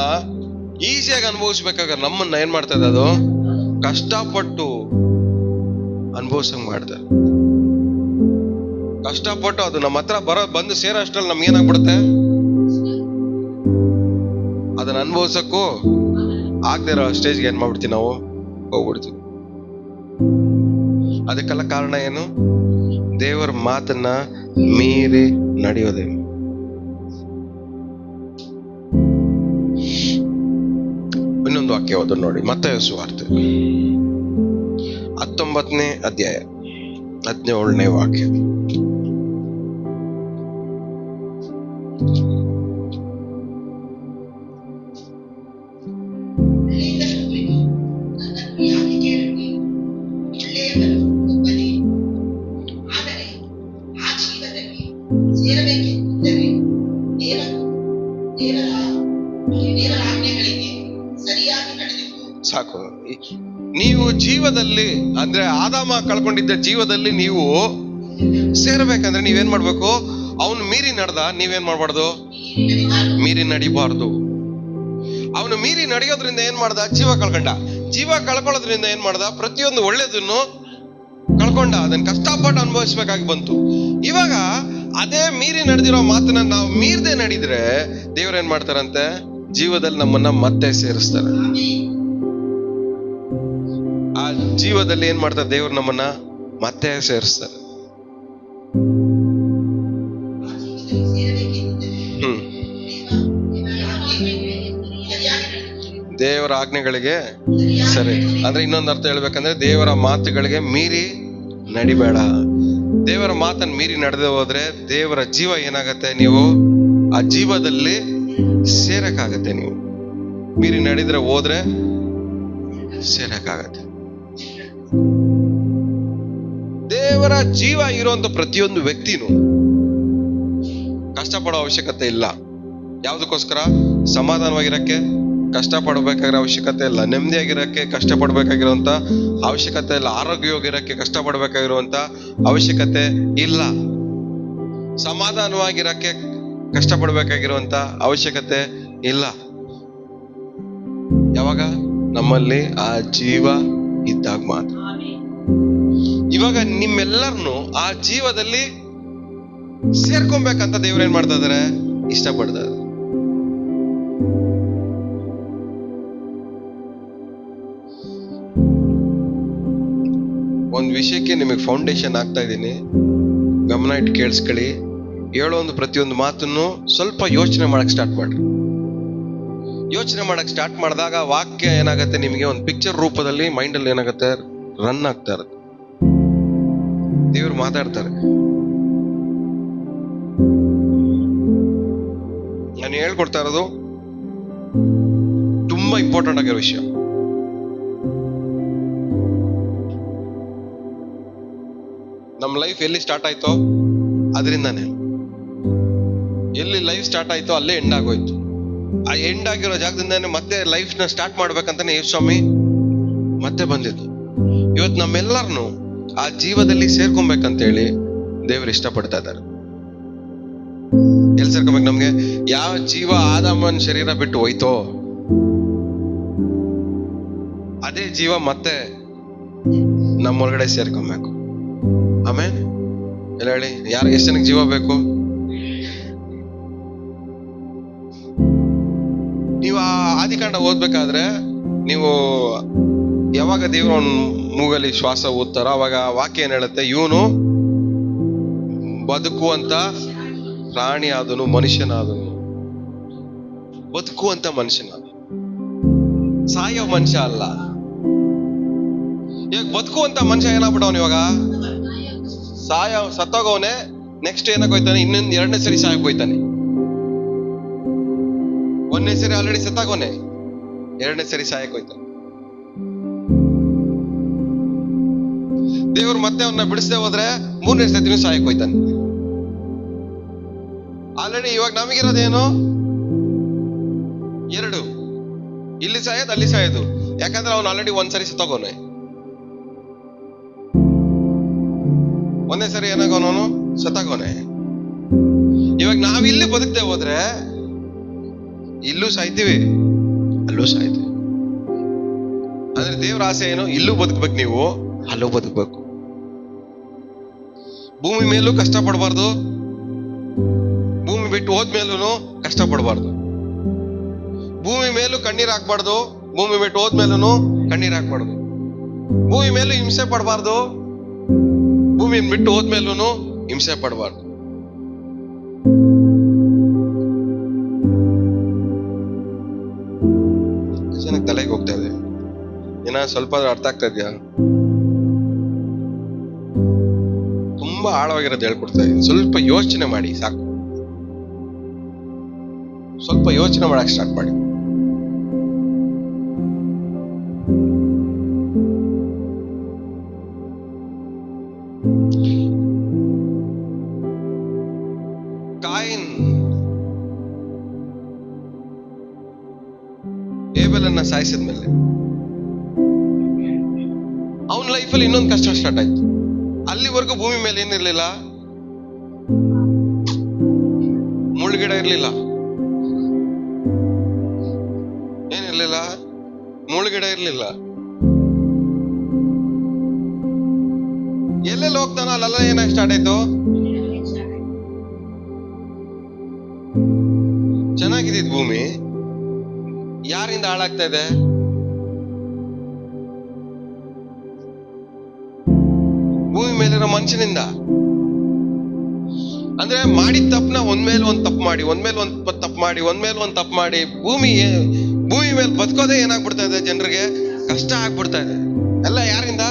ಈಸಿಯಾಗಿ ಅನುಭವಿಸ್ಬೇಕಾಗ ನಮ್ಮನ್ನ ಏನ್ ಮಾಡ್ತಾ ಇದೆ, ಅದು ಕಷ್ಟಪಟ್ಟು ಅನುಭವಿಸಂಗ್ ಮಾಡ್ತಾರೆ. ಕಷ್ಟಪಟ್ಟು ಅದು ನಮ್ಮ ಹತ್ರ ಬಂದು ಸೇರೋ ಅಷ್ಟ್ರಲ್ಲಿ ನಮ್ಗೆ ಏನಾಗ್ಬಿಡುತ್ತೆ, ಅದನ್ನ ಅನುಭವಿಸಕ್ಕೂ ಆಗದೆ ಇರೋ ಸ್ಟೇಜ್ಗೆ ಏನ್ ಮಾಡ್ಬಿಡ್ತೀವಿ, ನಾವು ಹೋಗ್ಬಿಡ್ತೀವಿ. ಅದಕ್ಕೆಲ್ಲ ಕಾರಣ ಏನು? ದೇವರ ಮಾತನ್ನ ಮೀರಿ ನಡೆಯೋದೇ. ಇನ್ನೊಂದು ವಾಕ್ಯ ಓದೋಣ ನೋಡಿ, ಮತ್ತಾಯ ಸುವಾರ್ತೆ 19ನೇ ಅಧ್ಯಾಯ 17ನೇ ವಾಕ್ಯ. ಸಾಕು. ನೀವು ಜೀವದಲ್ಲಿ ಅಂದ್ರೆ ಆದಾಮ ಕಳ್ಕೊಂಡಿದ್ದ ಜೀವದಲ್ಲಿ ನೀವು ಸೇರಬೇಕಂದ್ರೆ ನೀವೇನ್ ಮಾಡ್ಬೇಕು, ಅವನು ಮೀರಿ ನಡೆದ, ನೀವೇನ್ ಮಾಡ್ಬಾರ್ದು, ಮೀರಿ ನಡಿಬಾರ್ದು. ಅವನು ಮೀರಿ ನಡೆಯೋದ್ರಿಂದ ಏನ್ ಮಾಡ್ದ, ಜೀವ ಕಳ್ಕೊಂಡ. ಜೀವ ಕಳ್ಕೊಳ್ಳೋದ್ರಿಂದ ಏನ್ ಮಾಡ್ದ, ಪ್ರತಿಯೊಂದು ಒಳ್ಳೇದನ್ನು ಕಳ್ಕೊಂಡ. ಅದನ್ನ ಕಷ್ಟಪಟ್ಟು ಅನುಭವಿಸ್ಬೇಕಾಗಿ ಬಂತು. ಇವಾಗ ಅದೇ ಮೀರಿ ನಡೆದಿರೋ ಮಾತನ್ನ ನಾವು ಮೀರದೆ ನಡೆದ್ರೆ ದೇವ್ರ ಏನ್ ಮಾಡ್ತಾರಂತೆ, ಜೀವದಲ್ಲಿ ನಮ್ಮನ್ನ ಮತ್ತೆ ಸೇರಿಸ್ತಾರೆ. ಆ ಜೀವದಲ್ಲಿ ಏನ್ ಮಾಡ್ತಾರೆ, ದೇವ್ರು ನಮ್ಮನ್ನ ಮತ್ತೆ ಸೇರಿಸ್ತಾರೆ. ದೇವರ ಆಜ್ಞೆಗಳಿಗೆ ಸರಿ ಅಂದ್ರೆ ಇನ್ನೊಂದು ಅರ್ಥ ಹೇಳ್ಬೇಕಂದ್ರೆ ದೇವರ ಮಾತುಗಳಿಗೆ ಮೀರಿ ನಡಿಬೇಡ. ದೇವರ ಮಾತನ್ನು ಮೀರಿ ನಡೆದೇ ಹೋದ್ರೆ ದೇವರ ಜೀವ ಏನಾಗತ್ತೆ, ನೀವು ಆ ಜೀವದಲ್ಲಿ ಸೇರಕ್ಕಾಗತ್ತೆ. ನೀವು ಮೀರಿ ನಡೆದ್ರೆ ಹೋದ್ರೆ ಸೇರಕ್ಕಾಗತ್ತೆ. ದೇವರ ಜೀವ ಇರುವಂತ ಪ್ರತಿಯೊಂದು ವ್ಯಕ್ತಿನೂ ಕಷ್ಟಪಡೋ ಅವಶ್ಯಕತೆ ಇಲ್ಲ. ಯಾವುದಕ್ಕೋಸ್ಕರ? ಸಮಾಧಾನವಾಗಿರಕ್ಕೆ, ಕಷ್ಟ ಪಡ್ಬೇಕಾಗಿರೋ ಅವಶ್ಯಕತೆ ಇಲ್ಲ. ನೆಮ್ಮದಿಯಾಗಿರೋಕ್ಕೆ ಕಷ್ಟ ಪಡ್ಬೇಕಾಗಿರುವಂತ ಅವಶ್ಯಕತೆ ಇಲ್ಲ. ಆರೋಗ್ಯವಾಗಿರೋಕ್ಕೆ ಕಷ್ಟ ಪಡ್ಬೇಕಾಗಿರುವಂತ ಅವಶ್ಯಕತೆ ಇಲ್ಲ. ಸಮಾಧಾನವಾಗಿರಕ್ಕೆ ಕಷ್ಟ ಪಡ್ಬೇಕಾಗಿರುವಂತ ಅವಶ್ಯಕತೆ ಇಲ್ಲ. ಯಾವಾಗ? ನಮ್ಮಲ್ಲಿ ಆ ಜೀವ ಇದ್ದಾಗ ಮಾತ್ರ. ಇವಾಗ ನಿಮ್ಮೆಲ್ಲರನ್ನು ಆ ಜೀವದಲ್ಲಿ ಸೇರ್ಕೊಬೇಕಂತ ದೇವ್ರು ಏನ್ ಮಾಡ್ತಾ ಇದಾರೆ? ಇಷ್ಟಪಡ್ತಾರೆ. ಒಂದ್ ವಿಷಯಕ್ಕೆ ನಿಮಗೆ ಫೌಂಡೇಶನ್ ಆಗ್ತಾ ಇದ್ದೀನಿ, ಗಮನ ಇಟ್ಟು ಕೇಳಿಸ್ಕೊಳ್ಳಿ. ಹೇಳೋ ಒಂದು ಪ್ರತಿಯೊಂದು ಮಾತನ್ನು ಸ್ವಲ್ಪ ಯೋಚನೆ ಮಾಡಕ್ ಸ್ಟಾರ್ಟ್ ಮಾಡ್ರಿ. ಯೋಚನೆ ಮಾಡಕ್ ಸ್ಟಾರ್ಟ್ ಮಾಡಿದಾಗ ವಾಕ್ಯ ಏನಾಗತ್ತೆ, ನಿಮಗೆ ಒಂದು ಪಿಕ್ಚರ್ ರೂಪದಲ್ಲಿ ಮೈಂಡ್ ಅಲ್ಲಿ ಏನಾಗತ್ತೆ, ರನ್ ಆಗ್ತಾ ಇರುತ್ತೆ. ದೇವ್ರು ಮಾತಾಡ್ತಾರೆ. ನಾನು ಹೇಳ್ಕೊಡ್ತಾ ಇರೋದು ತುಂಬಾ ಇಂಪಾರ್ಟೆಂಟ್ ಆಗಿರೋ ವಿಷಯ. ನಮ್ಮ ಲೈಫ್ ಎಲ್ಲಿ ಸ್ಟಾರ್ಟ್ ಆಯ್ತೋ ಅದರಿಂದಾನೆ. ಎಲ್ಲಿ ಲೈಫ್ ಸ್ಟಾರ್ಟ್ ಆಯ್ತೋ ಅಲ್ಲೇ ಎಂಡ್ ಆಗೋಯ್ತು. ಆ ಎಂಡ್ ಆಗಿರೋ ಜಾಗದಿಂದಾನೆ ಮತ್ತೆ ಲೈಫ್ ನ ಸ್ಟಾರ್ಟ್ ಮಾಡ್ಬೇಕಂತಾನೆ ಯೇಸು ಸ್ವಾಮಿ ಮತ್ತೆ ಬಂದಿದ್ದು. ಇವತ್ತು ನಮ್ಮೆಲ್ಲರನ್ನು ಆ ಜೀವದಲ್ಲಿ ಸೇರ್ಕೊಬೇಕಂತ ಹೇಳಿ ದೇವರು ಇಷ್ಟಪಡ್ತಾ ಇದ್ದಾರೆ. ಎಲ್ಲಿ ಸೇರ್ಕೊಬೇಕು? ನಮ್ಗೆ ಯಾವ ಜೀವ ಆದಾಮನ ಶರೀರ ಬಿಟ್ಟು ಹೋಯ್ತೋ ಅದೇ ಜೀವ ಮತ್ತೆ ನಮ್ಮೊಳಗಡೆ ಸೇರ್ಕೊಬೇಕು. ಆಮೇಲೆ ಎಲ್ಲ ಹೇಳಿ, ಯಾರು ಎಷ್ಟು ಜನಕ್ಕೆ ಜೀವ ಬೇಕು? ನೀವು ಆ ಆದಿಕಾಂಡ ಓದ್ಬೇಕಾದ್ರೆ ನೀವು ಯಾವಾಗ ದೇವ್ರ ಮೂಗಲ್ಲಿ ಶ್ವಾಸ ಊದ್ತಾರೋ ಅವಾಗ ವಾಕ್ಯ ಏನ್ ಹೇಳುತ್ತೆ? ಇವನು ಬದುಕುವಂತ ಪ್ರಾಣಿ ಆದನು, ಮನುಷ್ಯನಾದನು. ಬದುಕುವಂತ ಮನುಷ್ಯನಾದ, ಸಾಯೋ ಮನುಷ್ಯ ಅಲ್ಲ. ಇವಾಗ ಬದುಕುವಂತ ಮನುಷ್ಯ ಏನಾಗ್ಬಿಟ್ಟವನು? ಇವಾಗ ಸತ್ತೋಗವನೆ. ನೆಕ್ಸ್ಟ್ ಏನಕ್ಕೆ ಹೋಯ್ತಾನೆ? ಇನ್ನೊಂದು 2ನೇ ಸರಿ ಸಾಯಕ್ ಹೋಯ್ತಾನೆ. 1ನೇ ಸರಿ ಆಲ್ರೆಡಿ ಸತ್ತಾಗೋನೆ, 2ನೇ ಸರಿ ಸಾಯಕ್ ಹೋಯ್ತಾನೆ. ದೇವ್ರು ಮತ್ತೆ ಅವನ್ನ ಬಿಡಿಸದೆ ಹೋದ್ರೆ 3ನೇ ಸತಿನೂ ಸಾಯಕ್ ಹೋಯ್ತಾನೆ. ಆಲ್ರೆಡಿ ಇವಾಗ ನಮಗಿರೋದೇನು? 2. ಇಲ್ಲಿ ಸಾಯೋದು, ಅಲ್ಲಿ ಸಾಯೋದು. ಯಾಕಂದ್ರೆ ಅವನು ಆಲ್ರೆಡಿ 1 ಸರಿ ಸತ್ತೋಗೋನೆ. 1ನೇ ಸರಿ ಏನಾಗೋನು? ಸತ್ತಾಗೋನೆ. ಇವಾಗ ನಾವಿಲ್ಲಿ ಬದುಕದೆ ಹೋದ್ರೆ ಇಲ್ಲೂ ಸಾಯ್ತೀವಿ, ಅಲ್ಲೂ ಸಾಯ್ತೀವಿ. ಅಂದ್ರೆ ದೇವ್ರ ಆಸೆ ಏನು? ಇಲ್ಲೂ ಬದುಕ್ಬೇಕು, ನೀವು ಅಲ್ಲೂ ಬದುಕ್ಬೇಕು. ಭೂಮಿ ಮೇಲೂ ಕಷ್ಟ ಪಡಬಾರ್ದು, ಭೂಮಿ ಬಿಟ್ಟು ಹೋದ್ಮೇಲೂ ಕಷ್ಟ ಪಡಬಾರ್ದು. ಭೂಮಿ ಮೇಲೂ ಕಣ್ಣೀರ್ ಹಾಕ್ಬಾರ್ದು, ಭೂಮಿ ಬಿಟ್ಟು ಹೋದ್ಮೇಲೂ ಕಣ್ಣೀರ್ ಹಾಕ್ಬಾರ್ದು. ಭೂಮಿ ಮೇಲೂ ಹಿಂಸೆ ಪಡಬಾರ್ದು, ಭೂಮಿ ಬಿಟ್ಟು ಹೋದ್ಮೇಲೂ ಹಿಂಸೆ ಪಡಬಾರ್ದು. ಜನಕ್ಕೆ ತಲೆಗೆ ಹೋಗ್ತಾ ಇದೆ. ಏನ ಸ್ವಲ್ಪ ಅರ್ಥ ಆಗ್ತಾ ಇದೆಯಾ? ತುಂಬಾ ಆಳವಾಗಿರೋದು ಹೇಳ್ಕೊಡ್ತಾ ಇದ್ದೀನಿ. ಸ್ವಲ್ಪ ಯೋಚನೆ ಮಾಡಿ ಸಾಕು. ಸ್ವಲ್ಪ ಯೋಚನೆ ಮಾಡಕ್ ಸ್ಟಾರ್ಟ್ ಮಾಡಿ. ಕಾಯಿನ್ ಏಬೆಲನ್ನ ಸಾಯಿಸಿದ್ಮೇಲೆ ಅವನ ಲೈಫಲ್ಲಿ ಇನ್ನೊಂದು ಕಷ್ಟ ಸ್ಟಾರ್ಟ್ ಆಯ್ತು. ಅಲ್ಲಿವರೆಗೂ ಭೂಮಿ ಮೇಲೆ ಏನಿರ್ಲಿಲ್ಲ, ಮುಳ್ಳುಗಿಡ ಇರ್ಲಿಲ್ಲ. ಏನಿರ್ಲಿಲ್ಲ? ಮುಳ್ಳುಗಿಡ ಇರ್ಲಿಲ್ಲ. ಎಲ್ಲೆಲ್ಲಿ ಹೋಗ್ತಾನೋ ಅಲ್ಲೆಲ್ಲ ಏನಾಗಿ ಸ್ಟಾರ್ಟ್ ಆಯ್ತು? ಚೆನ್ನಾಗಿದ್ದಿದ್ ಭೂಮಿ ಯಾರಿಂದ ಹಾಳಾಗ್ತಾ ಇದೆ? ಭೂಮಿ ಮೇಲಿರೋ ಮನುಷ್ಯನಿಂದ. ಅಂದ್ರೆ ಮಾಡಿದ ತಪ್ಪನ ಒಂದ್ಮೇಲೆ ಒಂದ್ ತಪ್ಪು ಮಾಡಿ, ಒಂದ್ಮೇಲೆ ಒಂದ್ ತಪ್ಪು ಮಾಡಿ, ಒಂದ್ಮೇಲೆ ಒಂದ್ ತಪ್ಪು ಮಾಡಿ ಭೂಮಿ ಮೇಲೆ ಬದುಕೋದೇ ಏನಾಗ್ಬಿಡ್ತಾ ಇದೆ? ಜನರಿಗೆ ಕಷ್ಟ ಆಗ್ಬಿಡ್ತಾ ಇದೆ. ಎಲ್ಲ ಯಾರಿಂದ?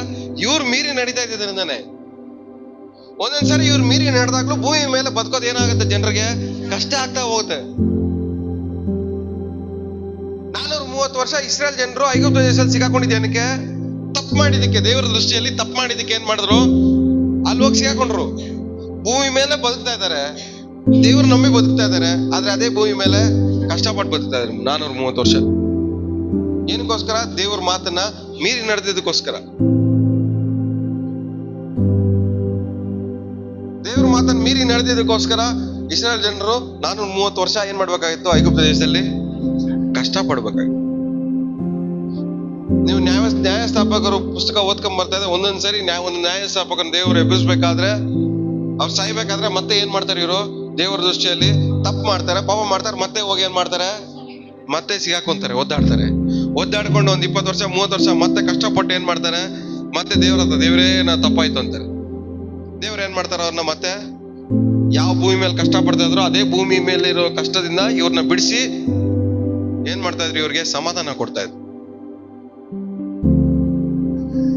ಇವ್ರು ಮೀರಿ ನಡೀತಾ ಇದ್ದಿದ್ರಿಂದಾನೆ. ಒಂದೊಂದ್ಸರಿ ಇವ್ರು ಮೀರಿ ನಡೆದಾಗ್ಲೂ ಭೂಮಿ ಮೇಲೆ ಬದುಕೋದು ಏನಾಗುತ್ತೆ? ಜನರಿಗೆ ಕಷ್ಟ ಆಗ್ತಾ ಹೋಗುತ್ತೆ. 430 ವರ್ಷ ಇಸ್ರೇಲ್ ಜನರು ಐಗುಪ್ತ ದೇಶದಲ್ಲಿ ಸಿಗಾಕೊಂಡಿದ್ದೇನಕ್ಕೆ? ತಪ್ಪು ಮಾಡಿದಕ್ಕೆ. ದೇವರ ದೃಷ್ಟಿಯಲ್ಲಿ ತಪ್ಪು ಮಾಡಿದಕ್ಕೆ ಏನ್ ಮಾಡಿದ್ರು? ಅಲ್ಲಿ ಹೋಗಿ ಸಿಗಾಕೊಂಡ್ರು. ಭೂಮಿ ಮೇಲೆ ಬದುಕ್ತಾ ಇದ್ದಾರೆ, ದೇವ್ರು ನಂಬಿ ಬದುಕ್ತಾ ಇದ್ದಾರೆ. ಆದ್ರೆ ಅದೇ ಭೂಮಿ ಮೇಲೆ ಕಷ್ಟಪಟ್ಟು ಬದುಕ್ತಾ ಇದ್ದಾರೆ 430 ವರ್ಷ. ಏನಕ್ಕೋಸ್ಕರ? ದೇವ್ರ ಮಾತನ್ನ ಮೀರಿ ನಡೆದಿದ್ದಕ್ಕೋಸ್ಕರ. ದೇವ್ರ ಮಾತನ್ನ ಮೀರಿ ನಡೆದಿದ್ದಕ್ಕೋಸ್ಕರ ಇಸ್ರಾಯೇಲ್ ಜನರು 430 ವರ್ಷ ಏನ್ ಮಾಡ್ಬೇಕಾಗಿತ್ತು? ಐಗುಪ್ತ ದೇಶದಲ್ಲಿ ಕಷ್ಟ ಪಡ್ಬೇಕಾಗಿತ್ತು. ನೀವು ನ್ಯಾಯಸ್ಥಾಪಕರು ಪುಸ್ತಕ ಓದ್ಕೊಂಡ್ ಬರ್ತಾ ಇದೆ. ಒಂದೊಂದ್ಸರಿ ಒಂದು ನ್ಯಾಯಸ್ಥಾಪಕನ ದೇವ್ರು ಎಬ್ಬಿಸ್ಬೇಕಾದ್ರೆ, ಅವ್ರು ಸಾಯ್ಬೇಕಾದ್ರೆ ಮತ್ತೆ ಏನ್ ಮಾಡ್ತಾರೆ ಇವರು? ದೇವರ ದೃಷ್ಟಿಯಲ್ಲಿ ತಪ್ಪು ಮಾಡ್ತಾರೆ, ಪಾಪ ಮಾಡ್ತಾರೆ, ಮತ್ತೆ ಹೋಗಿ ಏನ್ ಮಾಡ್ತಾರೆ? ಮತ್ತೆ ಸಿಗಾಕೊಂತಾರೆ, ಒದ್ದಾಡ್ಕೊಂಡು ಒಂದ್ 20 ವರ್ಷ 30 ವರ್ಷ ಮತ್ತೆ ಕಷ್ಟಪಟ್ಟು ಏನ್ ಮಾಡ್ತಾರೆ? ಮತ್ತೆ ದೇವ್ರ ಹತ್ರ, ದೇವ್ರೇ ನಾ ತಪ್ಪಾಯ್ತು ಅಂತಾರೆ. ದೇವ್ರ ಏನ್ ಮಾಡ್ತಾರೆ? ಅವ್ರನ್ನ ಮತ್ತೆ ಯಾವ ಭೂಮಿ ಮೇಲೆ ಕಷ್ಟ ಪಡ್ತಾ ಇದ್ರು ಅದೇ ಭೂಮಿ ಮೇಲೆ ಇರೋ ಕಷ್ಟದಿಂದ ಇವ್ರನ್ನ ಬಿಡಿಸಿ ಏನ್ ಮಾಡ್ತಾ ಇದ್ರು? ಇವ್ರಿಗೆ ಸಮಾಧಾನ ಕೊಡ್ತಾ ಇದ್ರು.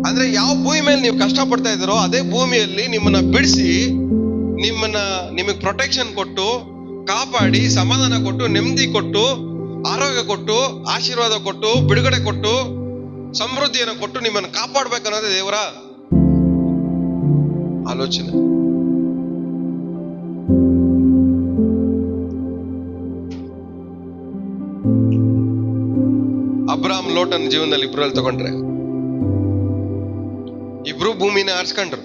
ಅಂದ್ರೆ ಯಾವ ಭೂಮಿ ಮೇಲೆ ನೀವು ಕಷ್ಟ ಪಡ್ತಾ ಇದ್ರೋ ಅದೇ ಭೂಮಿಯಲ್ಲಿ ನಿಮ್ಮನ್ನ ಬಿಡಿಸಿ, ನಿಮಗ್ ಪ್ರೊಟೆಕ್ಷನ್ ಕೊಟ್ಟು, ಕಾಪಾಡಿ, ಸಮಾಧಾನ ಕೊಟ್ಟು, ನೆಮ್ಮದಿ ಕೊಟ್ಟು, ಆರೋಗ್ಯ ಕೊಟ್ಟು, ಆಶೀರ್ವಾದ ಕೊಟ್ಟು, ಬಿಡುಗಡೆ ಕೊಟ್ಟು, ಸಮೃದ್ಧಿಯನ್ನು ಕೊಟ್ಟು ನಿಮ್ಮನ್ನು ಕಾಪಾಡ್ಬೇಕನ್ನೋದೇ ದೇವರ ಆಲೋಚನೆ. ಅಬ್ರಾಮ್ ಲೋಟನ್ ಜೀವನದಲ್ಲಿ ಇಬ್ರಲ್ಲಿ ತಗೊಂಡ್ರೆ, ಇಬ್ರು ಭೂಮಿನ ಆರಿಸ್ಕೊಂಡ್ರು.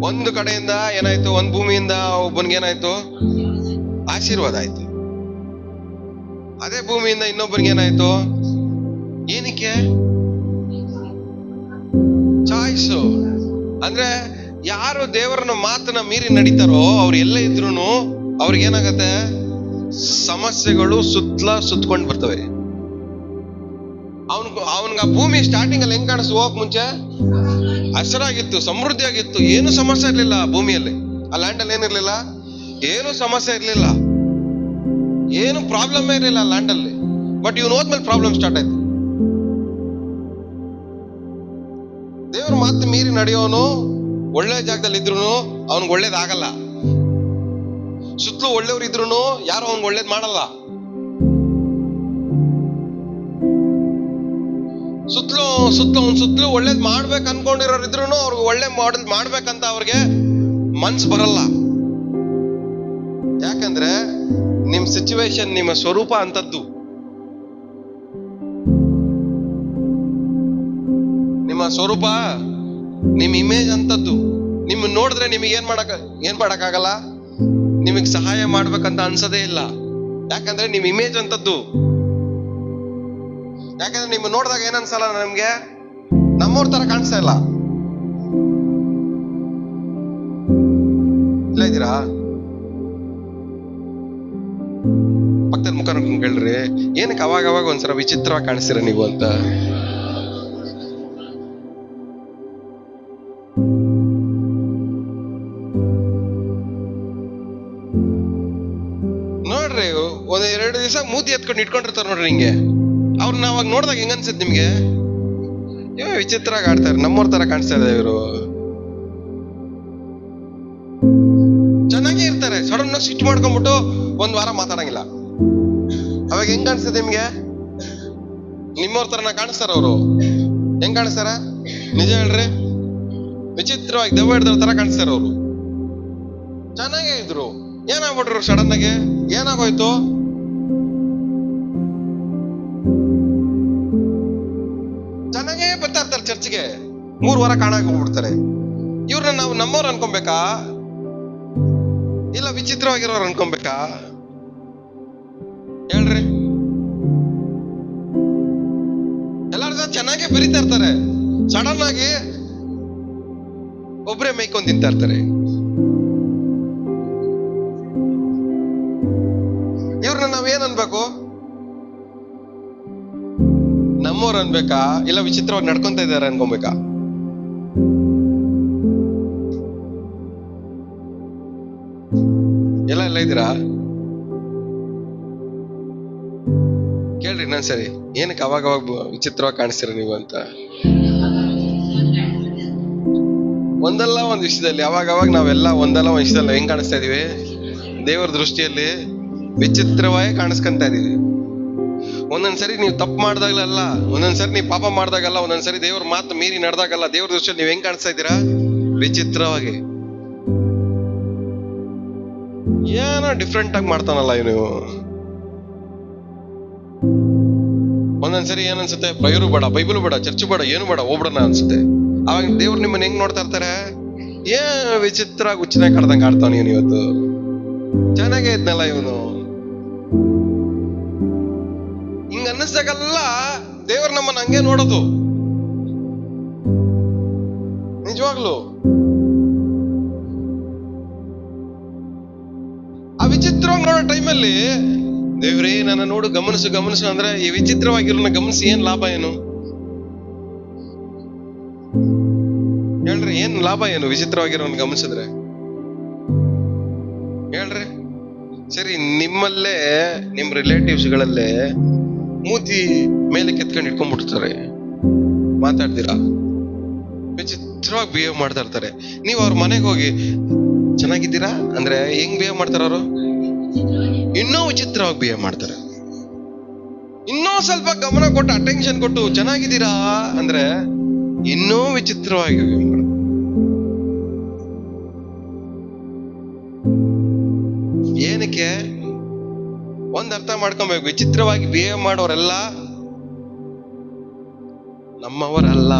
ಒಂದು ಕಡೆಯಿಂದ ಏನಾಯ್ತು? ಒಂದ್ ಭೂಮಿಯಿಂದ ಒಬ್ಬನಿಗೆ ಏನಾಯ್ತು? ಆಶೀರ್ವಾದ ಆಯ್ತು. ಅದೇ ಭೂಮಿಯಿಂದ ಇನ್ನೊಬ್ಬನಿಗೆ ಏನಾಯ್ತು? ಏನಕ್ಕೆ? ಚಾಯ್ಸು. ಅಂದ್ರೆ ಯಾರು ದೇವರನ್ನ ಮಾತನ್ನ ಮೀರಿ ನಡೀತಾರೋ ಅವ್ರು ಎಲ್ಲ ಇದ್ರು ಅವ್ರಿಗೇನಾಗತ್ತೆ? ಸಮಸ್ಯೆಗಳು ಸುತ್ಕೊಂಡು ಬರ್ತವೆ. ಅವನ್ಗ ಭೂಮಿ ಸ್ಟಾರ್ಟಿಂಗ್ ಅಲ್ಲಿ ಹೆಂಗ್ ಕಾಣಿಸ್ತು? ಹೋಗಕ್ ಮುಂಚೆ ಹಸಿರಾಗಿತ್ತು, ಸಮೃದ್ಧಿ ಆಗಿತ್ತು, ಏನು ಸಮಸ್ಯೆ ಇರ್ಲಿಲ್ಲ ಭೂಮಿಯಲ್ಲಿ. ಆ ಲ್ಯಾಂಡ್ ಅಲ್ಲಿ ಏನಿರ್ಲಿಲ್ಲ, ಏನು ಸಮಸ್ಯೆ ಇರ್ಲಿಲ್ಲ, ಏನು ಪ್ರಾಬ್ಲಮ್ ಇರಲಿಲ್ಲ ಲ್ಯಾಂಡ್ ಅಲ್ಲಿ. ಬಟ್ ಇವ್ನು ಹೋದ್ಮೇಲೆ ಪ್ರಾಬ್ಲಮ್ ಸ್ಟಾರ್ಟ್ ಆಯ್ತು. ದೇವ್ರ ಮಾತು ಮೀರಿ ನಡೆಯೋನು ಒಳ್ಳೆ ಜಾಗದಲ್ಲಿ ಇದ್ರು ಅವನ್ಗೆ ಒಳ್ಳೇದಾಗಲ್ಲ. ಸುತ್ತಲೂ ಒಳ್ಳೆಯವ್ರು ಇದ್ರು ಯಾರು ಅವ್ನಿಗೆ ಒಳ್ಳೇದ್ ಮಾಡಲ್ಲ. ಸುತ್ತಲೂ ಒಳ್ಳೇದ್ ಮಾಡ್ಬೇಕು ಅನ್ಕೊಂಡಿರೋರು ಇದ್ರು ಅವ್ರಿಗೆ ಒಳ್ಳೆ ಮಾಡ್ಬೇಕಂತ ಅವ್ರಿಗೆ ಮನ್ಸು ಬರಲ್ಲ. ಯಾಕಂದ್ರೆ ನಿಮ್ ಸಿಚುವೇಶನ್, ನಿಮ್ಮ ಸ್ವರೂಪ ಅಂತದ್ದು. ನಿಮ್ಮ ಸ್ವರೂಪ, ನಿಮ್ ಇಮೇಜ್ ಅಂತದ್ದು. ನಿಮ್ ನೋಡಿದ್ರೆ ನಿಮಗೆ ಏನ್ ಮಾಡಕ್ಕಾಗಲ್ಲ, ನಿಮಗ್ ಸಹಾಯ ಮಾಡ್ಬೇಕಂತ ಅನ್ಸದೇ ಇಲ್ಲ. ಯಾಕಂದ್ರೆ ನಿಮ್ ಇಮೇಜ್ ಅಂತದ್ದು. ಯಾಕಂದ್ರೆ ನಿಮ್ ನೋಡಿದಾಗ ಏನ್ ಅನ್ಸಲ್ಲ, ನಮ್ಗೆ ನಮ್ಮವ್ರ ತರ ಕಾಣಿಸ್ತಾ ಇಲ್ಲ. ಇಲ್ಲ ಇದ್ದೀರಾ? ಪಕ್ಕದ ಮುಖ ನೋಡ್ಕೊಂಡು ಕೇಳ್ರಿ, ಏನಕ್ಕೆ ಅವಾಗ ಒಂದ್ಸಲ ವಿಚಿತ್ರವಾಗಿ ಕಾಣಿಸ್ತೀರ ನೀವು ಅಂತ. ನೋಡ್ರಿ, ಒಂದ್ 2 ದಿವಸ ಮೂತಿ ಎತ್ಕೊಂಡು ಇಟ್ಕೊಂಡಿರ್ತಾರ ನೋಡ್ರಿ ಹಿಂಗೆ. ಅವ್ರನ್ನ ಅವಾಗ ನೋಡಿದಾಗ ಹೆಂಗ ಅನ್ಸುತ್ತೆ ನಿಮ್ಗೆ? ವಿಚಿತ್ರವಾಗಿ ಆಡ್ತಾರೆ, ನಮ್ಮವ್ರ ತರ ಕಾಣಿಸ್ತಾ ಇದೆ ಇವರು. ಚೆನ್ನಾಗೇ ಇರ್ತಾರೆ, ಸಡನ್ ಆಗಿ ಸ್ವಿಚ್ ಮಾಡ್ಕೊಂಡ್ಬಿಟ್ಟು 1 ವಾರ ಮಾತಾಡಂಗಿಲ್ಲ. ಅವಾಗ ಹೆಂಗ್ ಕಾಣಿಸ್ತದೆ ನಿಮ್ಗೆ? ನಿಮ್ಮವ್ರ ತರನ ಕಾಣಿಸ್ತಾರ ಅವರು? ಹೆಂಗ್ ಕಾಣಿಸ್ತಾರ? ನಿಜ ಹೇಳ್ರಿ, ವಿಚಿತ್ರವಾಗಿ ದೆವ್ವ ಹಿಡ್ದವ್ರ ತರ ಕಾಣಿಸ್ತಾರ ಅವರು. ಚೆನ್ನಾಗೇ ಇದ್ರು, ಏನಾಗ್ಬಿಟ್ರು ಸಡನ್ ಆಗಿ? ಏನಾಗೋಯ್ತು? ಚೆನ್ನಾಗೇ ಬರ್ತಾ ಇರ್ತಾರೆ ಚರ್ಚ್ಗೆ, 3 ವಾರ ಕಾಣಾಕ್ ಹೋಗ್ಬಿಡ್ತಾರೆ. ಇವ್ರನ್ನ ನಾವು ನಮ್ಮವ್ರು ಅನ್ಕೊಬೇಕಾ, ಇಲ್ಲ ವಿಚಿತ್ರವಾಗಿರೋರು ಅನ್ಕೊಬೇಕಾ? ಹೇಳ್ರಿ. ಎಲ್ಲಾರು ಚೆನ್ನಾಗೇ ಬೆರಿತಾ ಇರ್ತಾರೆ, ಸಡನ್ ಆಗಿ ಒಬ್ರೇ ಮೈಕೊಂಡ್ ತಿಂತಾ ಇರ್ತಾರೆ. ಇವ್ರನ್ನ ನಾವೇನ್ ಅನ್ಬೇಕು? ನಮ್ಮವ್ರು ಅನ್ಬೇಕಾ, ಇಲ್ಲ ವಿಚಿತ್ರವಾಗಿ ನಡ್ಕೊಂತ ಇದ್ದಾರೆ ಅನ್ಕೊಬೇಕಾ? ಎಲ್ಲ ಇದ್ದೀರಾ? ಕೇಳ್ರಿ ಇನ್ನೊಂದ್ಸರಿ, ಏನಕ್ಕೆ ಅವಾಗ ವಿಚಿತ್ರವಾಗಿ ಕಾಣಿಸ್ತೀರ ನೀವು ಅಂತ. ಒಂದಲ್ಲ ಒಂದ್ ವಿಷಯದಲ್ಲಿ ಅವಾಗ ನಾವೆಲ್ಲ ಒಂದಲ್ಲ ಒಂದ್ ವಿಷಯದಲ್ಲಿ ಹೆಂಗ್ ಕಾಣಿಸ್ತಾ ಇದೀವಿ? ದೇವರ ದೃಷ್ಟಿಯಲ್ಲಿ ವಿಚಿತ್ರವಾಗಿ ಕಾಣಿಸ್ಕೊಂತ ಇದೀವಿ. ಒಂದೊಂದ್ಸರಿ ನೀವು ತಪ್ಪು ಮಾಡ್ದಾಗಲ್ಲ, ಒಂದೊಂದ್ಸರಿ ನೀವು ಪಾಪ ಮಾಡ್ದಾಗಲ್ಲ, ಒಂದೊಂದ್ಸರಿ ದೇವ್ರ ಮಾತು ಮೀರಿ ನಡೆದಾಗಲ್ಲ, ದೇವ್ರ ದೃಷ್ಟಿಯಲ್ಲಿ ನೀವ್ ಹೆಂಗ್ ಕಾಣಿಸ್ತಾ ಇದ್ದೀರಾ? ವಿಚಿತ್ರವಾಗಿ. ಏನೋ ಡಿಫ್ರೆಂಟ್ ಆಗಿ ಮಾಡ್ತಾನಲ್ಲ ಇವನು. ಒಂದೊಂದ್ಸರಿ ಏನನ್ಸುತ್ತೆ, ಬೈರು ಬೇಡ, ಬೈಬಲ್ ಬೇಡ, ಚರ್ಚ್ ಬೇಡ, ಏನು ಬೇಡ, ಹೋಗ್ಬಿಡೋಣ ಅನ್ಸುತ್ತೆ. ಅವಾಗ ದೇವ್ರು ನಿಮ್ಮನ್ನ ಹೆಂಗ್ ನೋಡ್ತಾ ಇರ್ತಾರೆ? ಏನ್ ವಿಚಿತ್ರ ಹುಚ್ಚನಾಗಿ ಕಡ್ದಂಗ್ ಆಡ್ತಾವ ನೀನು, ಇವತ್ತು ಚೆನ್ನಾಗೇ ಇದ್ನಲ್ಲ ಇವನು. ಹಿಂಗ ಅನ್ನಿಸ್ದಾಗಲ್ಲ ದೇವ್ರು ನಮ್ಮನ್ನ ಹಂಗೆ ನೋಡೋದು. ನಿಜವಾಗ್ಲು ಆ ವಿಚಿತ್ರವಾಗಿ ನೋಡೋ ಟೈಮಲ್ಲಿ ದೇವ್ರೇ ನನ್ನ ನೋಡು, ಗಮನಿಸು ಗಮನಿಸು ಅಂದ್ರೆ, ಈ ವಿಚಿತ್ರವಾಗಿರೋನ ಗಮನಿಸಿ ಏನ್ ಲಾಭ ಏನು ಹೇಳ್ರಿ? ಏನ್ ಲಾಭ ಏನು ವಿಚಿತ್ರವಾಗಿರೋನ್ ಗಮನಿಸಿದ್ರೆ? ಹೇಳ್ರಿ. ಸರಿ, ನಿಮ್ಮಲ್ಲೇ ನಿಮ್ ರಿಲೇಟಿವ್ಸ್ ಗಳಲ್ಲೇ ಮೂತಿ ಮೇಲೆ ಕೆತ್ಕೊಂಡು ಇಟ್ಕೊಂಡ್ಬಿಡ್ತಾರೆ, ಮಾತಾಡ್ತೀರಾ, ವಿಚಿತ್ರವಾಗಿ ಬಿಹೇವ್ ಮಾಡ್ತಾ ಇರ್ತಾರೆ. ನೀವು ಅವ್ರ ಮನೆಗೆ ಹೋಗಿ ಚೆನ್ನಾಗಿದ್ದೀರಾ ಅಂದ್ರೆ ಹೆಂಗ್ ಬಿಹೇವ್ ಮಾಡ್ತಾರ ಅವರು? ಇನ್ನೂ ವಿಚಿತ್ರವಾಗಿ ಬಿಹೇವ್ ಮಾಡ್ತಾರೆ. ಇನ್ನೂ ಸ್ವಲ್ಪ ಗಮನ ಕೊಟ್ಟು ಅಟೆನ್ಷನ್ ಕೊಟ್ಟು ಚೆನ್ನಾಗಿದ್ದೀರಾ ಅಂದ್ರೆ ಇನ್ನೂ ವಿಚಿತ್ರವಾಗಿ ಬಿಹೇವ್ ಮಾಡ್ತಾರೆ. ಏನಕ್ಕೆ? ಒಂದ್ ಅರ್ಥ ಮಾಡ್ಕೊಬೇಕು, ವಿಚಿತ್ರವಾಗಿ ಬಿಹೇವ್ ಮಾಡೋರೆಲ್ಲ ನಮ್ಮವರಲ್ಲ.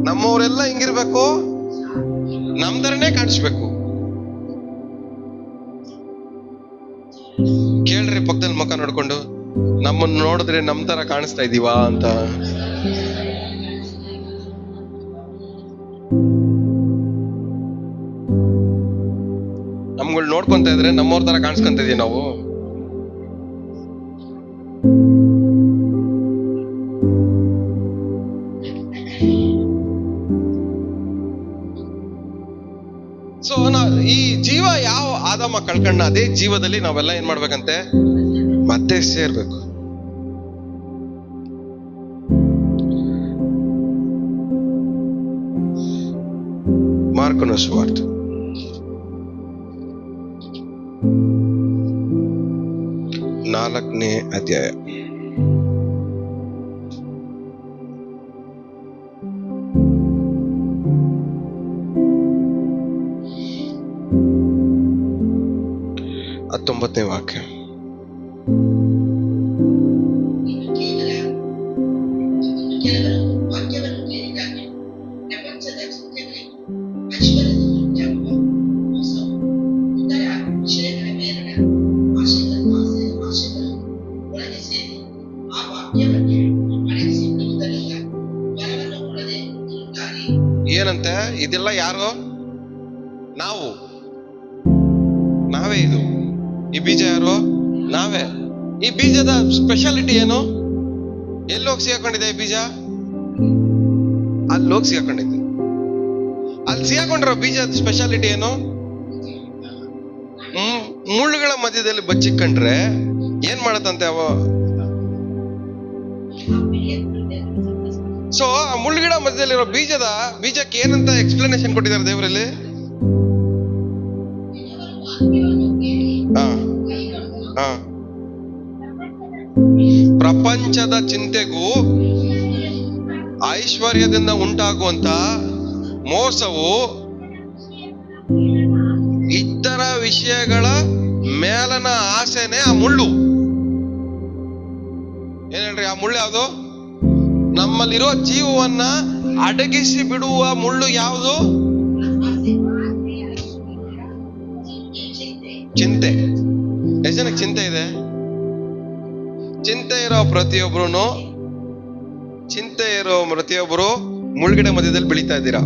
ನಮ್ಮವರೆಲ್ಲ ಹಿಂಗಿರ್ಬೇಕು, ನಮ್ ತರನೇ ಕಾಣಿಸ್ಬೇಕು. ಕೇಳ್ರಿ ಪಕ್ಕದಲ್ಲಿ ಮುಖ ನೋಡ್ಕೊಂಡು, ನಮ್ಮನ್ನ ನೋಡಿದ್ರೆ ನಮ್ ತರ ಕಾಣಿಸ್ತಾ ಇದೀವಾ ಅಂತ. ನಮ್ಗಳು ನೋಡ್ಕೊಂತ ಇದ್ರೆ ನಮ್ಮವ್ರ ತರ ಕಾಣಿಸ್ಕೊಂತ ಇದೀವಿ ನಾವು. ಸೊ ಈ ಜೀವ ಯಾವ ಆದಾಮ ಕಳ್ಕಂಡ, ಅದೇ ಜೀವದಲ್ಲಿ ನಾವೆಲ್ಲ ಏನ್ ಮಾಡ್ಬೇಕಂತೆ? ಮತ್ತೆ ಸೇರ್ಬೇಕು. ಮಾರ್ಕನ ಸುವಾರ್ತೆ 4ನೇ ಅಧ್ಯಾಯ. ಹತ್ತೊಂಬತ್ತನೇ ವಾಕ್ಯ. ಏನಂತೆ? ಇದೆಲ್ಲ ಯಾರು? ನಾವು, ನಾವೇ. ಇದು ಈ ಬೀಜ ಯಾರು? ನಾವೇ. ಈ ಬೀಜದ ಸ್ಪೆಷಾಲಿಟಿ ಏನು? ಎಲ್ಲೋಗಿ ಸಿಗಾಕೊಂಡಿದೆ ಈ ಬೀಜ? ಅಲ್ಲೋಗಿ ಸಿಗಾಕೊಂಡಿದೆ. ಅಲ್ಲಿ ಸಿಗಾಕೊಂಡಿರೋ ಬೀಜದ ಸ್ಪೆಷಾಲಿಟಿ ಏನು? ಮುಳ್ಳುಗಳ ಮಧ್ಯದಲ್ಲಿ ಬಚ್ಚಿಕೊಂಡ್ರೆ ಏನ್ ಮಾಡತ್ತಂತೆ ಅವ? ಸೊ ಆ ಮುಳ್ಳುಗಿಡ ಮಧ್ಯದಲ್ಲಿರೋ ಬೀಜಕ್ಕೆ ಏನಂತ ಎಕ್ಸ್ಪ್ಲನೇಷನ್ ಕೊಟ್ಟಿದ್ದಾರೆ ದೇವರಲ್ಲಿ? ಪ್ರಪಂಚದ ಚಿಂತೆಗೂ ಐಶ್ವರ್ಯದಿಂದ ಉಂಟಾಗುವಂತ ಮೋಸವು ಇತರ ವಿಷಯಗಳ ಮೇಲನ ಆಸೆನೆ ಆ ಮುಳ್ಳು. ಏನ್ ಹೇಳ್ರಿ? ಆ ಮುಳ್ಳು ಯಾವುದು? ನಮ್ಮಲ್ಲಿರೋ ಜೀವವನ್ನ ಅಡಗಿಸಿ ಬಿಡುವ ಮುಳ್ಳು ಯಾವುದು? ಚಿಂತೆ. ಎಷ್ಟು ಜನಕ್ಕೆ ಚಿಂತೆ ಇದೆ? ಚಿಂತೆ ಇರೋ ಪ್ರತಿಯೊಬ್ಬರು ಮುಳ್ಳುಗಿಡ ಮಧ್ಯದಲ್ಲಿ ಬೆಳೀತಾ ಇದ್ದೀರಾ.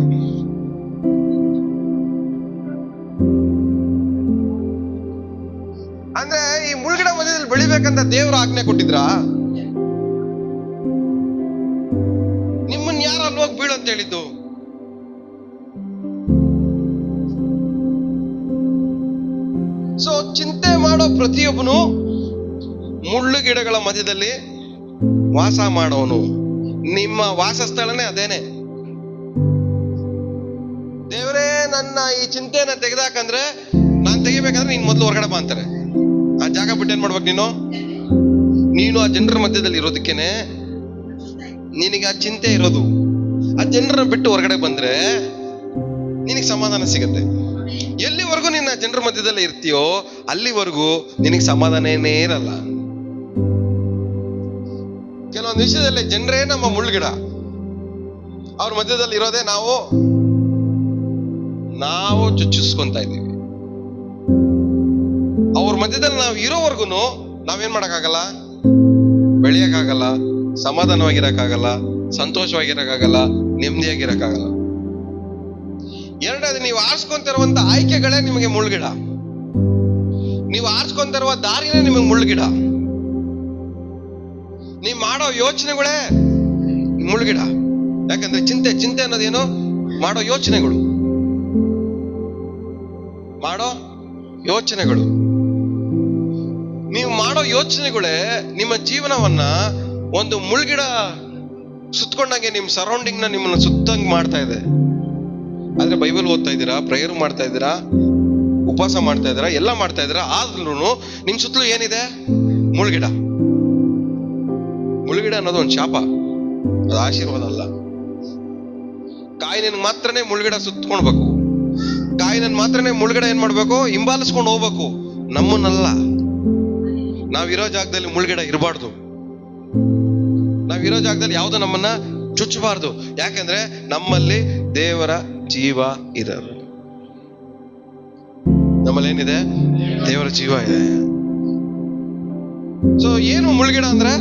ಅಂದ್ರೆ ಈ ಮುಳ್ಳುಗಿಡ ಮಧ್ಯದಲ್ಲಿ ಬೆಳಿಬೇಕಂತ ದೇವರು ಆಜ್ಞೆ ಕೊಟ್ಟಿದ್ರಾ? ನಿಮ್ಮನ್ನ ಯಾರು ಅಲ್ಲಿ ಹೋಗಿ ಬೀಳು ಅಂತ ಹೇಳಿದ್ದು? ಸೊ ಚಿಂತೆ ಮಾಡೋ ಪ್ರತಿಯೊಬ್ಬನು ಮುಳ್ಳು ಗಿಡಗಳ ಮಧ್ಯದಲ್ಲಿ ವಾಸ ಮಾಡೋನು. ನಿಮ್ಮ ವಾಸಸ್ಥಳನೇ ಅದೇನೆ. ದೇವರೇ ನನ್ನ ಈ ಚಿಂತೆನ ತೆಗೆದಾಕಂದ್ರೆ, ನಾನ್ ತೆಗಿಬೇಕಂದ್ರೆ ನೀನ್ ಮೊದಲು ಹೊರಗಡೆ ಬಾ ಅಂತಾರೆ. ಆ ಜಾಗ ಬಿಟ್ಟು ಏನ್ ಮಾಡ್ಬೇಕು ನೀನು? ಆ ಜನರ ಮಧ್ಯದಲ್ಲಿ ಇರೋದಕ್ಕೇನೆ ನಿನಗೆ ಆ ಚಿಂತೆ ಇರೋದು. ಆ ಜನರನ್ನ ಬಿಟ್ಟು ಹೊರಗಡೆ ಬಂದ್ರೆ ನಿನಗೆ ಸಮಾಧಾನ ಸಿಗುತ್ತೆ. ಎಲ್ಲಿವರೆಗೂ ನಿನ್ನ ಜನರ ಮಧ್ಯದಲ್ಲಿ ಇರ್ತೀಯೋ ಅಲ್ಲಿವರೆಗೂ ನಿನಗೆ ಸಮಾಧಾನನೇ ಇರಲ್ಲ. ಕೆಲವೊಂದು ವಿಷಯದಲ್ಲಿ ಜನರೇ ನಮ್ಮ ಮುಳ್ಳುಗಿಡ. ಅವ್ರ ಮಧ್ಯದಲ್ಲಿ ಇರೋದೇ ನಾವು ಚುಚ್ಚಿಸ್ಕೊಂತ ಇದ್ದೀವಿ. ಅವ್ರ ಮಧ್ಯದಲ್ಲಿ ನಾವು ಇರೋವರೆಗೂ ನಾವೇನ್ ಮಾಡಕ್ಕಾಗಲ್ಲ, ಬೆಳೆಯಕ್ಕಾಗಲ್ಲ, ಸಮಾಧಾನವಾಗಿರಕ್ಕಾಗಲ್ಲ, ಸಂತೋಷವಾಗಿರಕ್ಕಾಗಲ್ಲ, ನೆಮ್ಮದಿಯಾಗಿರಕ್ಕಾಗಲ್ಲ. ಎರಡನೇದು, ನೀವು ಆರಿಸ್ಕೊಂತಿರುವಂತ ಆಯ್ಕೆಗಳೇ ನಿಮಗೆ ಮುಳ್ಳುಗಿಡ. ನೀವು ಆರಿಸ್ಕೊಂತಿರುವ ದಾರಿನೇ ನಿಮಗೆ ಮುಳ್ಳುಗಿಡ. ನೀವು ಮಾಡೋ ಯೋಚನೆಗಳೇ ಮುಳ್ಳುಗಿಡ. ಯಾಕಂದ್ರೆ ಚಿಂತೆ ಅನ್ನೋದೇನು? ಮಾಡೋ ಯೋಚನೆಗಳು. ನೀವು ಮಾಡೋ ಯೋಚನೆಗಳೇ ನಿಮ್ಮ ಜೀವನವನ್ನ ಒಂದು ಮುಳ್ಳುಗಿಡ ಸುತ್ತಕೊಂಡಂಗೆ ನಿಮ್ಮ ಸರೌಂಡಿಂಗ್ ನ ನಿಮ್ಮನ್ನ ಸುತ್ತಂಗ್ ಮಾಡ್ತಾ ಇದೆ. ಆದ್ರೆ ಬೈಬಲ್ ಓದ್ತಾ ಇದ್ದೀರಾ, ಪ್ರೇಯರ್ ಮಾಡ್ತಾ ಇದ್ದೀರಾ, ಉಪವಾಸ ಮಾಡ್ತಾ ಇದ್ದೀರಾ, ಎಲ್ಲ ಮಾಡ್ತಾ ಇದ್ದೀರಾ, ಆದ್ರೂ ನಿಮ್ ಸುತ್ತಲೂ ಏನಿದೆ? ಮುಳ್ಳುಗಿಡ. ಮುಳ್ಳುಗಿಡ ಅನ್ನೋದು ಒಂದು ಶಾಪ, ಅದು ಆಶೀರ್ವಾದ ಅಲ್ಲ. ಕಾಯಿನ ಮಾತ್ರನೇ ಮುಳ್ಳುಗಿಡ ಸುತ್ತಕೊಳ್ಬೇಕು. ಕಾಯಿನ ಮಾತ್ರನೇ ಮುಳ್ಳುಗಿಡ ಏನ್ ಮಾಡ್ಬೇಕು? ಹಿಂಬಾಲಿಸ್ಕೊಂಡು ಹೋಗ್ಬೇಕು, ನಮ್ಮನ್ನಲ್ಲ. ನಾವಿರೋ ಜಾಗದಲ್ಲಿ ಮುಳ್ಳುಗಿಡ ಇರಬಾರ್ದು. ನಾವಿರೋ ಜಾಗದಲ್ಲಿ ಯಾವ್ದು ನಮ್ಮನ್ನ ಚುಚ್ಚಬಾರ್ದು. ಯಾಕಂದ್ರೆ ನಮ್ಮಲ್ಲಿ ದೇವರ ಜೀವ ಇದೆ. ನಮ್ಮಲ್ಲಿ ಏನಿದೆ? ದೇವರ ಜೀವ ಇದೆ. ಸೊ ಏನು ಮುಳ್ಳುಗಿಡ ಅಂದ್ರೆ?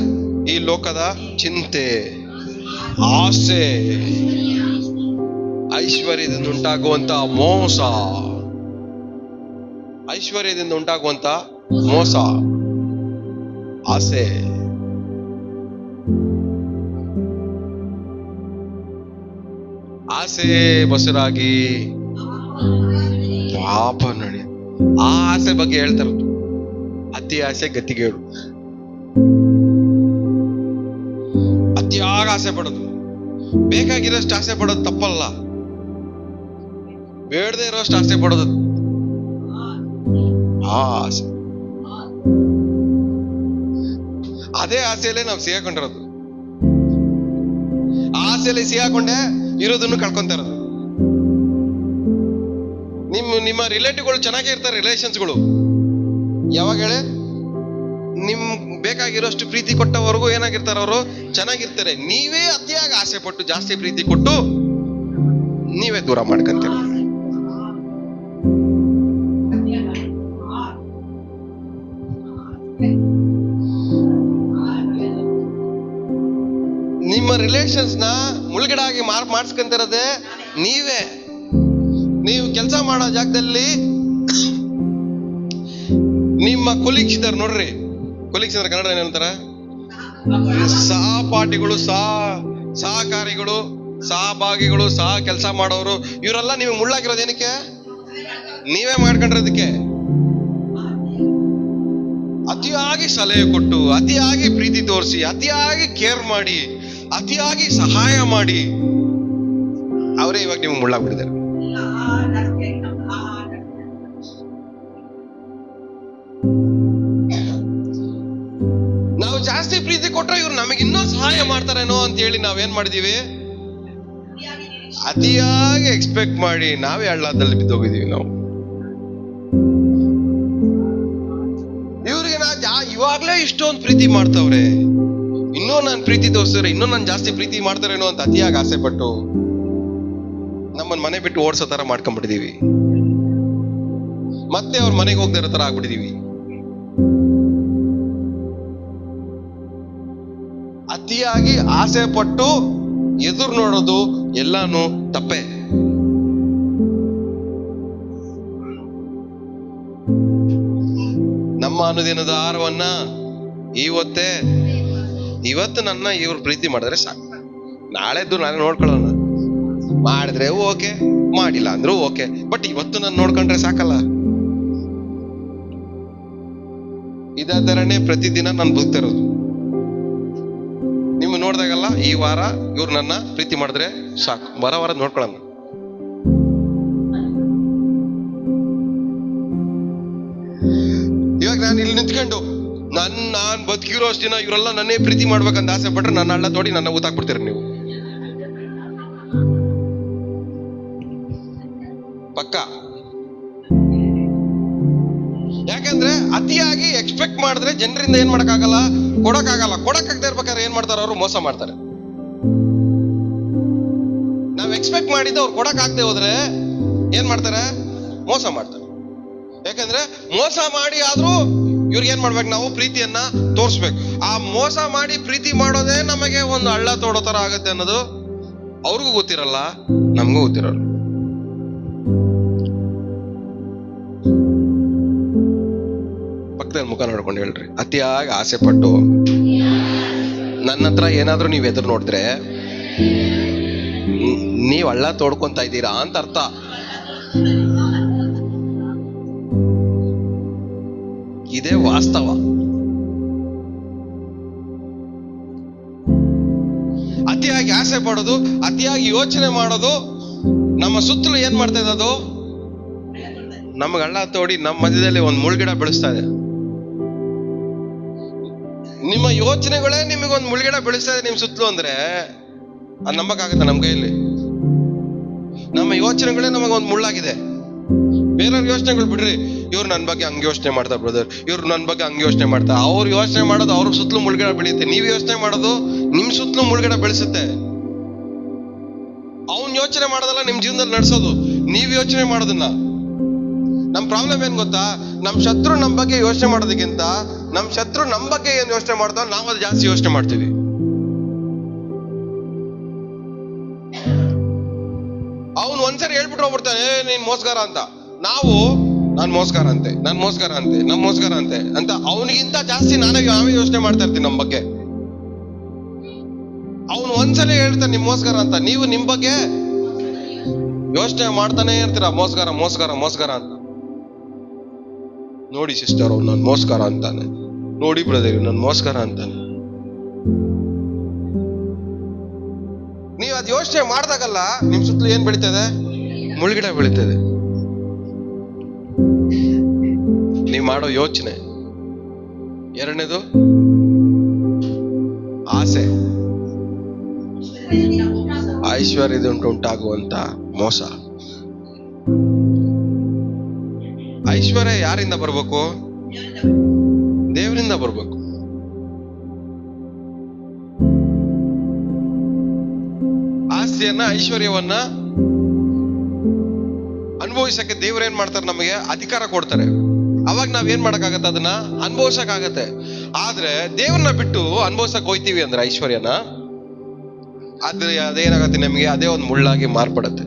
ಈ ಲೋಕದ ಚಿಂತೆ, ಆಸೆ, ಐಶ್ವರ್ಯದಿಂದ ಉಂಟಾಗುವಂತ ಮೋಸ, ಆಸೆ. ಆಸೆ ಬಸರಾಗಿ ಪಾಪ ನಡಿ. ಆ ಆಸೆ ಬಗ್ಗೆ ಹೇಳ್ತಾರ, ಅತಿ ಆಸೆ ಗತಿಗೇಡು. ಅತಿಯಾಗ ಆಸೆ ಪಡೋದು, ಬೇಕಾಗಿರೋಷ್ಟು ಆಸೆ ಪಡೋದು ತಪ್ಪಲ್ಲ, ಬೇಡದೆ ಇರೋಷ್ಟು ಆಸೆ ಪಡೋದು ಆ ಆಸೆ. ಅದೇ ಆಸೆಯಲ್ಲೇ ನಾವು ಸಿಗಾಕೊಂಡಿರೋದು. ಆಸೆಯಲ್ಲಿ ಸಿಗಾಕೊಂಡೆ ಇರೋದನ್ನು ಕಳ್ಕೊಂತ ಇರೋದು. ನಿಮ್ಮ ರಿಲೇಟಿವ್ಗಳು ಚೆನ್ನಾಗೇ ಇರ್ತಾರೆ, ರಿಲೇಷನ್ಸ್ಗಳು. ಯಾವಾಗ ಹೇಳಿ? ನಿಮ್ ಬೇಕಾಗಿರೋಷ್ಟು ಪ್ರೀತಿ ಕೊಟ್ಟವರೆಗೂ ಏನಾಗಿರ್ತಾರೆ? ಅವರು ಚೆನ್ನಾಗಿರ್ತಾರೆ. ನೀವೇ ಅತಿಯಾಗಿ ಆಸೆ ಪಟ್ಟು ಜಾಸ್ತಿ ಪ್ರೀತಿ ಕೊಟ್ಟು ನೀವೇ ದೂರ ಮಾಡ್ಕೊಂತೀರ. ನಿಮ್ಮ ರಿಲೇಷನ್ಸ್ ನ ಮುಳುಗಡೆ ಆಗಿ ಮಾಡಿಸ್ಕೊಂತಿರೋದೇ ನೀವೇ. ನೀವು ಕೆಲಸ ಮಾಡೋ ಜಾಗದಲ್ಲಿ ನಿಮ್ಮ ಕೊಲೀಗ್ಸ್ ಇದ್ದಾರೆ ನೋಡ್ರಿ. ಕೊಲೀಗ್ಸ್ ಅಂದ್ರೆ ಕನ್ನಡ ಏನಂತಾರ? ಸಹಪಾಠಿಗಳು, ಸಹಕಾರಿಗಳು, ಸಹಭಾಗಿಗಳು, ಸಹ ಕೆಲಸ ಮಾಡೋರು. ಇವರೆಲ್ಲ ನೀವು ಮುಳ್ಳಾಗಿರೋದು ಏನಕ್ಕೆ? ನೀವೇ ಮಾಡ್ಕೊಂಡಿರೋದಕ್ಕೆ. ಅತಿಯಾಗಿ ಸಲಹೆ ಕೊಟ್ಟು, ಅತಿಯಾಗಿ ಪ್ರೀತಿ ತೋರಿಸಿ, ಅತಿಯಾಗಿ ಕೇರ್ ಮಾಡಿ, ಅತಿಯಾಗಿ ಸಹಾಯ ಮಾಡಿ ಅವರೇ ಇವಾಗ ನಿಮ್ಗೆ ಮುಳ್ಳಾಗ್ಬಿಟ್ಟಿದ್ದಾರೆ. ನಾವು ಜಾಸ್ತಿ ಪ್ರೀತಿ ಕೊಟ್ರೆ ಇವ್ರು ನಮಗೆ ಇನ್ನೂ ಸಹಾಯ ಮಾಡ್ತಾರೇನೋ ಅಂತ ಹೇಳಿ ನಾವೇನ್ ಮಾಡಿದೀವಿ? ಅತಿಯಾಗಿ ಎಕ್ಸ್ಪೆಕ್ಟ್ ಮಾಡಿ ನಾವೇ ಹಳ್ಳದಲ್ಲಿ ಬಿದ್ದೋಗಿದೀವಿ. ನಾವು ಇವ್ರಿಗೆ ಇವಾಗ್ಲೇ ಇಷ್ಟೊಂದು ಪ್ರೀತಿ ಮಾಡ್ತಾವ್ರೆ, ಇನ್ನೂ ನಾನು ಪ್ರೀತಿ ತೋರಿಸಿದ್ರೆ ಇನ್ನೂ ನಾನು ಜಾಸ್ತಿ ಪ್ರೀತಿ ಮಾಡ್ತಾರೇನೋ ಅಂತ ಅತಿಯಾಗಿ ಆಸೆ ಪಟ್ಟು ನಮ್ಮನ್ನ ಮನೆ ಬಿಟ್ಟು ಓಡಿಸೋ ತರ ಮಾಡ್ಕೊಂಡ್ಬಿಟ್ಟಿದೀವಿ. ಮತ್ತೆ ಅವ್ರ ಮನೆಗೆ ಹೋಗದೆ ಇರೋ ತರ ಆಗ್ಬಿಟ್ಟಿದೀವಿ. ಅತಿಯಾಗಿ ಆಸೆ ಪಟ್ಟು ಎದುರು ನೋಡೋದು ಎಲ್ಲಾನು ತಪ್ಪೆ. ನಮ್ಮ ಅನುದಿನದ ಆಹಾರವನ್ನ ಇವತ್ತು ನನ್ನ ಇವ್ರು ಪ್ರೀತಿ ಮಾಡಿದ್ರೆ ಸಾಕು, ನಾಳೆದ್ದು ನಾನೇ ನೋಡ್ಕೊಳ್ಳೋಣ. ಮಾಡಿದ್ರೆ ಓಕೆ, ಮಾಡಿಲ್ಲ ಅಂದ್ರೂ ಓಕೆ, ಬಟ್ ಇವತ್ತು ನಾನು ನೋಡ್ಕೊಂಡ್ರೆ ಸಾಕಲ್ಲ. ಇದೇ ತರನೇ ಪ್ರತಿದಿನ ನಾನು ಬದುಕ್ತಿರೋದು. ನೀವು ನೋಡ್ದಾಗಲ್ಲ ಈ ವಾರ ಇವ್ರು ನನ್ನ ಪ್ರೀತಿ ಮಾಡಿದ್ರೆ ಸಾಕು, ವಾರ ನೋಡ್ಕೊಳ್ಳೋಣ. ಇವಾಗ ನಾನು ಇಲ್ಲಿ ನಿಂತ್ಕೊಂಡು ನಾನ್ ಬದುಕಿರೋ ಅಷ್ಟು ದಿನ ಇವರೆಲ್ಲ ನನ್ನೇ ಪ್ರೀತಿ ಮಾಡ್ಬೇಕಂತ ಆಸೆ ಪಟ್ರೆ ನನ್ನ ಹಳ್ಳ ತೋಡಿ ನನ್ನ ಊತಾಕ್ಬಿಡ್ತೀರ ನೀವು. ಯಾಕಂದ್ರೆ ಅತಿಯಾಗಿ ಎಕ್ಸ್ಪೆಕ್ಟ್ ಮಾಡಿದ್ರೆ ಜನರಿಂದ ಏನ್ ಮಾಡಕ್ಕಾಗಲ್ಲ, ಕೊಡಕ್ಕಾಗದೆ ಇರ್ಬೇಕಾದ್ರೆ ಏನ್ ಮಾಡ್ತಾರೆ ಅವರು? ಮೋಸ ಮಾಡ್ತಾರೆ. ನಾವ್ ಎಕ್ಸ್ಪೆಕ್ಟ್ ಮಾಡಿದ್ದು ಅವ್ರು ಕೊಡಕ್ಕಾಗದೆ ಹೋದ್ರೆ ಏನ್ ಮಾಡ್ತಾರೆ? ಮೋಸ ಮಾಡ್ತಾರೆ. ಯಾಕಂದ್ರೆ ಮೋಸ ಮಾಡಿ ಆದ್ರೂ ಇವ್ರಿಗೆ ಏನ್ ಮಾಡ್ಬೇಕು? ನಾವು ಪ್ರೀತಿಯನ್ನ ತೋರಿಸ್ಬೇಕು. ಆ ಮೋಸ ಮಾಡಿ ಪ್ರೀತಿ ಮಾಡೋದೇ ನಮಗೆ ಒಂದು ಹಳ್ಳ ತೋಡೋ ತರ ಆಗತ್ತೆ ಅನ್ನೋದು ಅವ್ರಿಗೂ ಗೊತ್ತಿರಲ್ಲ, ನಮಗೂ ಗೊತ್ತಿರಲ್ಲ. ಪಕ್ಕದಲ್ಲಿ ಮುಖ ನೋಡ್ಕೊಂಡು ಹೇಳ್ರಿ, ಅತಿಯಾಗಿ ಆಸೆ ಪಟ್ಟು ನನ್ನ ಹತ್ರ ಏನಾದ್ರೂ ನೀವ್ ಎದುರು ನೋಡಿದ್ರೆ ನೀವ್ ಹಳ್ಳ ತೋಡ್ಕೊಂತ ಇದ್ದೀರಾ ಅಂತ ಅರ್ಥ. ಇದೇ ವಾಸ್ತವ. ಅತಿಯಾಗಿ ಆಸೆ ಪಡೋದು, ಅತಿಯಾಗಿ ಯೋಚನೆ ಮಾಡೋದು ನಮ್ಮ ಸುತ್ತಲೂ ಏನ್ ಮಾಡ್ತಾ ಇದೆ? ಅದು ನಮ್ಗೆ ಹಳ್ಳ ತೋಡಿ ನಮ್ಮ ಮಧ್ಯದಲ್ಲಿ ಒಂದು ಮುಳ್ಗಿಡ ಬೆಳೆಸ್ತಾ ಇದೆ. ನಿಮ್ಮ ಯೋಚನೆಗಳೇ ನಿಮಗೊಂದು ಮುಳ್ಗಿಡ ಬೆಳೆಸ್ತಾ ಇದೆ ನಿಮ್ ಸುತ್ತಲೂ ಅಂದ್ರೆ ಅದು ನಂಬಕ್ಕಾಗತ್ತ? ನಮ್ ಕೈಯಲ್ಲಿ ನಮ್ಮ ಯೋಚನೆಗಳೇ ನಮಗೊಂದು ಮುಳ್ಳಾಗಿದೆ. ಬೇರೆಯವ್ರ ಯೋಚನೆಗಳು ಬಿಡ್ರಿ, ಇವ್ರು ನನ್ನ ಬಗ್ಗೆ ಹಂಗೆ ಯೋಚನೆ ಮಾಡ್ತಾರೆ ಬ್ರದರ್, ಇವ್ರು ನನ್ನ ಬಗ್ಗೆ ಹಂಗೆ ಯೋಚನೆ ಮಾಡ್ತಾರೆ. ಅವ್ರು ಯೋಚನೆ ಮಾಡೋದು ಅವ್ರ ಸುತ್ತಲೂ ಮುಳ್ಗಿಡ ಬೆಳೆಯುತ್ತೆ. ನೀವ್ ಯೋಚನೆ ಮಾಡೋದು ನಿಮ್ ಸುತ್ತಲೂ ಮುಳ್ಗಿಡ ಬೆಳೆಸುತ್ತೆ. ಅವ್ನ್ ಯೋಚನೆ ಮಾಡೋದಲ್ಲ ನಿಮ್ ಜೀವನದಲ್ಲಿ ನಡೆಸೋದು, ನೀವ್ ಯೋಚನೆ ಮಾಡೋದನ್ನ. ನಮ್ ಪ್ರಾಬ್ಲಮ್ ಏನ್ ಗೊತ್ತಾ? ನಮ್ ಶತ್ರು ನಮ್ ಬಗ್ಗೆ ಯೋಚನೆ ಮಾಡೋದಕ್ಕಿಂತ ನಮ್ ಶತ್ರು ನಮ್ ಬಗ್ಗೆ ಏನ್ ಯೋಚನೆ ಮಾಡ್ತಾವ ನಾವು ಅದು ಜಾಸ್ತಿ ಯೋಚನೆ ಮಾಡ್ತೀವಿ. ಅವ್ನು ಒಂದ್ಸರಿ ಹೇಳ್ಬಿಟ್ಟು ಹೋಗ್ಬಿಡ್ತಾನೆ, ನೀನ್ ಮೋಸ್ಗಾರ ಅಂತ. ನಾವು ನಾನ್ ಮೋಸ್ಗಾರ ಅಂತೆ, ನಾನ್ ಮೋಸ್ಗಾರ ಅಂತೆ, ನಮ್ ಮೋಸ್ಗಾರ ಅಂತೆ ಅಂತ ಅವನಿಗಿಂತ ಜಾಸ್ತಿ ನಾವೇ ಯೋಚನೆ ಮಾಡ್ತಾ ಇರ್ತೀವಿ ನಮ್ ಬಗ್ಗೆ. ಅವನು ಒಂದ್ಸಲ ಹೇಳ್ತಾನೆ ನಿಮ್ ಮೋಸ್ಗಾರ ಅಂತ, ನೀವು ನಿಮ್ ಬಗ್ಗೆ ಯೋಚನೆ ಮಾಡ್ತಾನೆ ಇರ್ತೀರ, ಮೋಸ್ಗಾರ ಮೋಸ್ಗಾರ ಮೋಸ್ಗಾರ ಅಂತ. ನೋಡಿ ಸಿಸ್ಟರ್, ಅವ್ನು ನನ್ ಮೋಸ್ಗಾರ ಅಂತಾನೆ, ನೋಡಿ ಬ್ರದರ್ ನನ್ ಮೋಸ್ಗಾರ ಅಂತಾನೆ. ನೀವ್ ಅದ್ ಯೋಚನೆ ಮಾಡ್ದಾಗಲ್ಲ ನಿಮ್ ಸುತ್ತಲೂ ಏನ್ ಬೆಳೀತದೆ? ಮುಳ್ಗಿಡ ಬೆಳೀತದೆ. ನೀವ್ ಮಾಡೋ ಯೋಚನೆ. ಎರಡನೇದು ಆಸೆ, ಐಶ್ವರ್ಯದುಂಟುಂಟಾಗುವಂತ ಮೋಸ. ಐಶ್ವರ್ಯ ಯಾರಿಂದ ಬರ್ಬೇಕು? ದೇವರಿಂದ ಬರ್ಬೇಕು. ಆಸ್ತಿಯನ್ನ, ಐಶ್ವರ್ಯವನ್ನ ಅನುಭವಿಸಕ್ಕೆ ದೇವ್ರೇನ್ ಮಾಡ್ತಾರೆ? ನಮಗೆ ಅಧಿಕಾರ ಕೊಡ್ತಾರೆ. ಅವಾಗ ನಾವ್ ಏನ್ ಮಾಡಕ್ಕಾಗತ್ತೆ? ಅದನ್ನ ಅನುಭವಿಸಕ್ಕಾಗತ್ತೆ. ಆದ್ರೆ ದೇವ್ರನ್ನ ಬಿಟ್ಟು ಅನುಭವಿಸಕ್ ಹೋಯ್ತೀವಿ ಅಂದ್ರೆ ಐಶ್ವರ್ಯನ, ಆದ್ರೆ ಅದೇನಾಗತ್ತೆ? ನಮಗೆ ಅದೇ ಒಂದು ಮುಳ್ಳಾಗಿ ಮಾರ್ಪಡತ್ತೆ.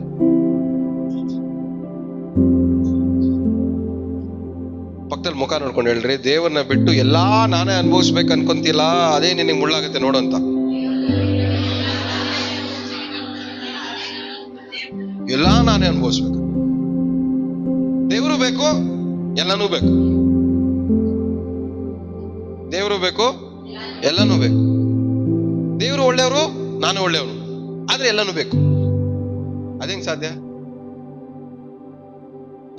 ಪಕ್ಕದಲ್ಲಿ ಮುಖ ನೋಡ್ಕೊಂಡು ಹೇಳ್ರಿ, ದೇವ್ರನ್ನ ಬಿಟ್ಟು ಎಲ್ಲಾ ನಾನೇ ಅನುಭವಿಸ್ಬೇಕು ಅನ್ಕೊಂತಿಲ್ಲ, ಅದೇ ನಿನಗೆ ಮುಳ್ಳಾಗತ್ತೆ ನೋಡು ಅಂತ. ಎಲ್ಲಾ ನಾನೇ ಅನುಭವಿಸ್ಬೇಕು. ದೇವರು ಬೇಕು, ಎಲ್ಲನೂ ಬೇಕು. ದೇವರು ಬೇಕು, ಎಲ್ಲನೂ ಬೇಕು. ದೇವರು ಒಳ್ಳೆಯವರು, ನಾನು ಒಳ್ಳೆಯವನು, ಆದ್ರೆ ಎಲ್ಲನೂ ಬೇಕು. ಅದೇಂಗ್ ಸಾಧ್ಯ?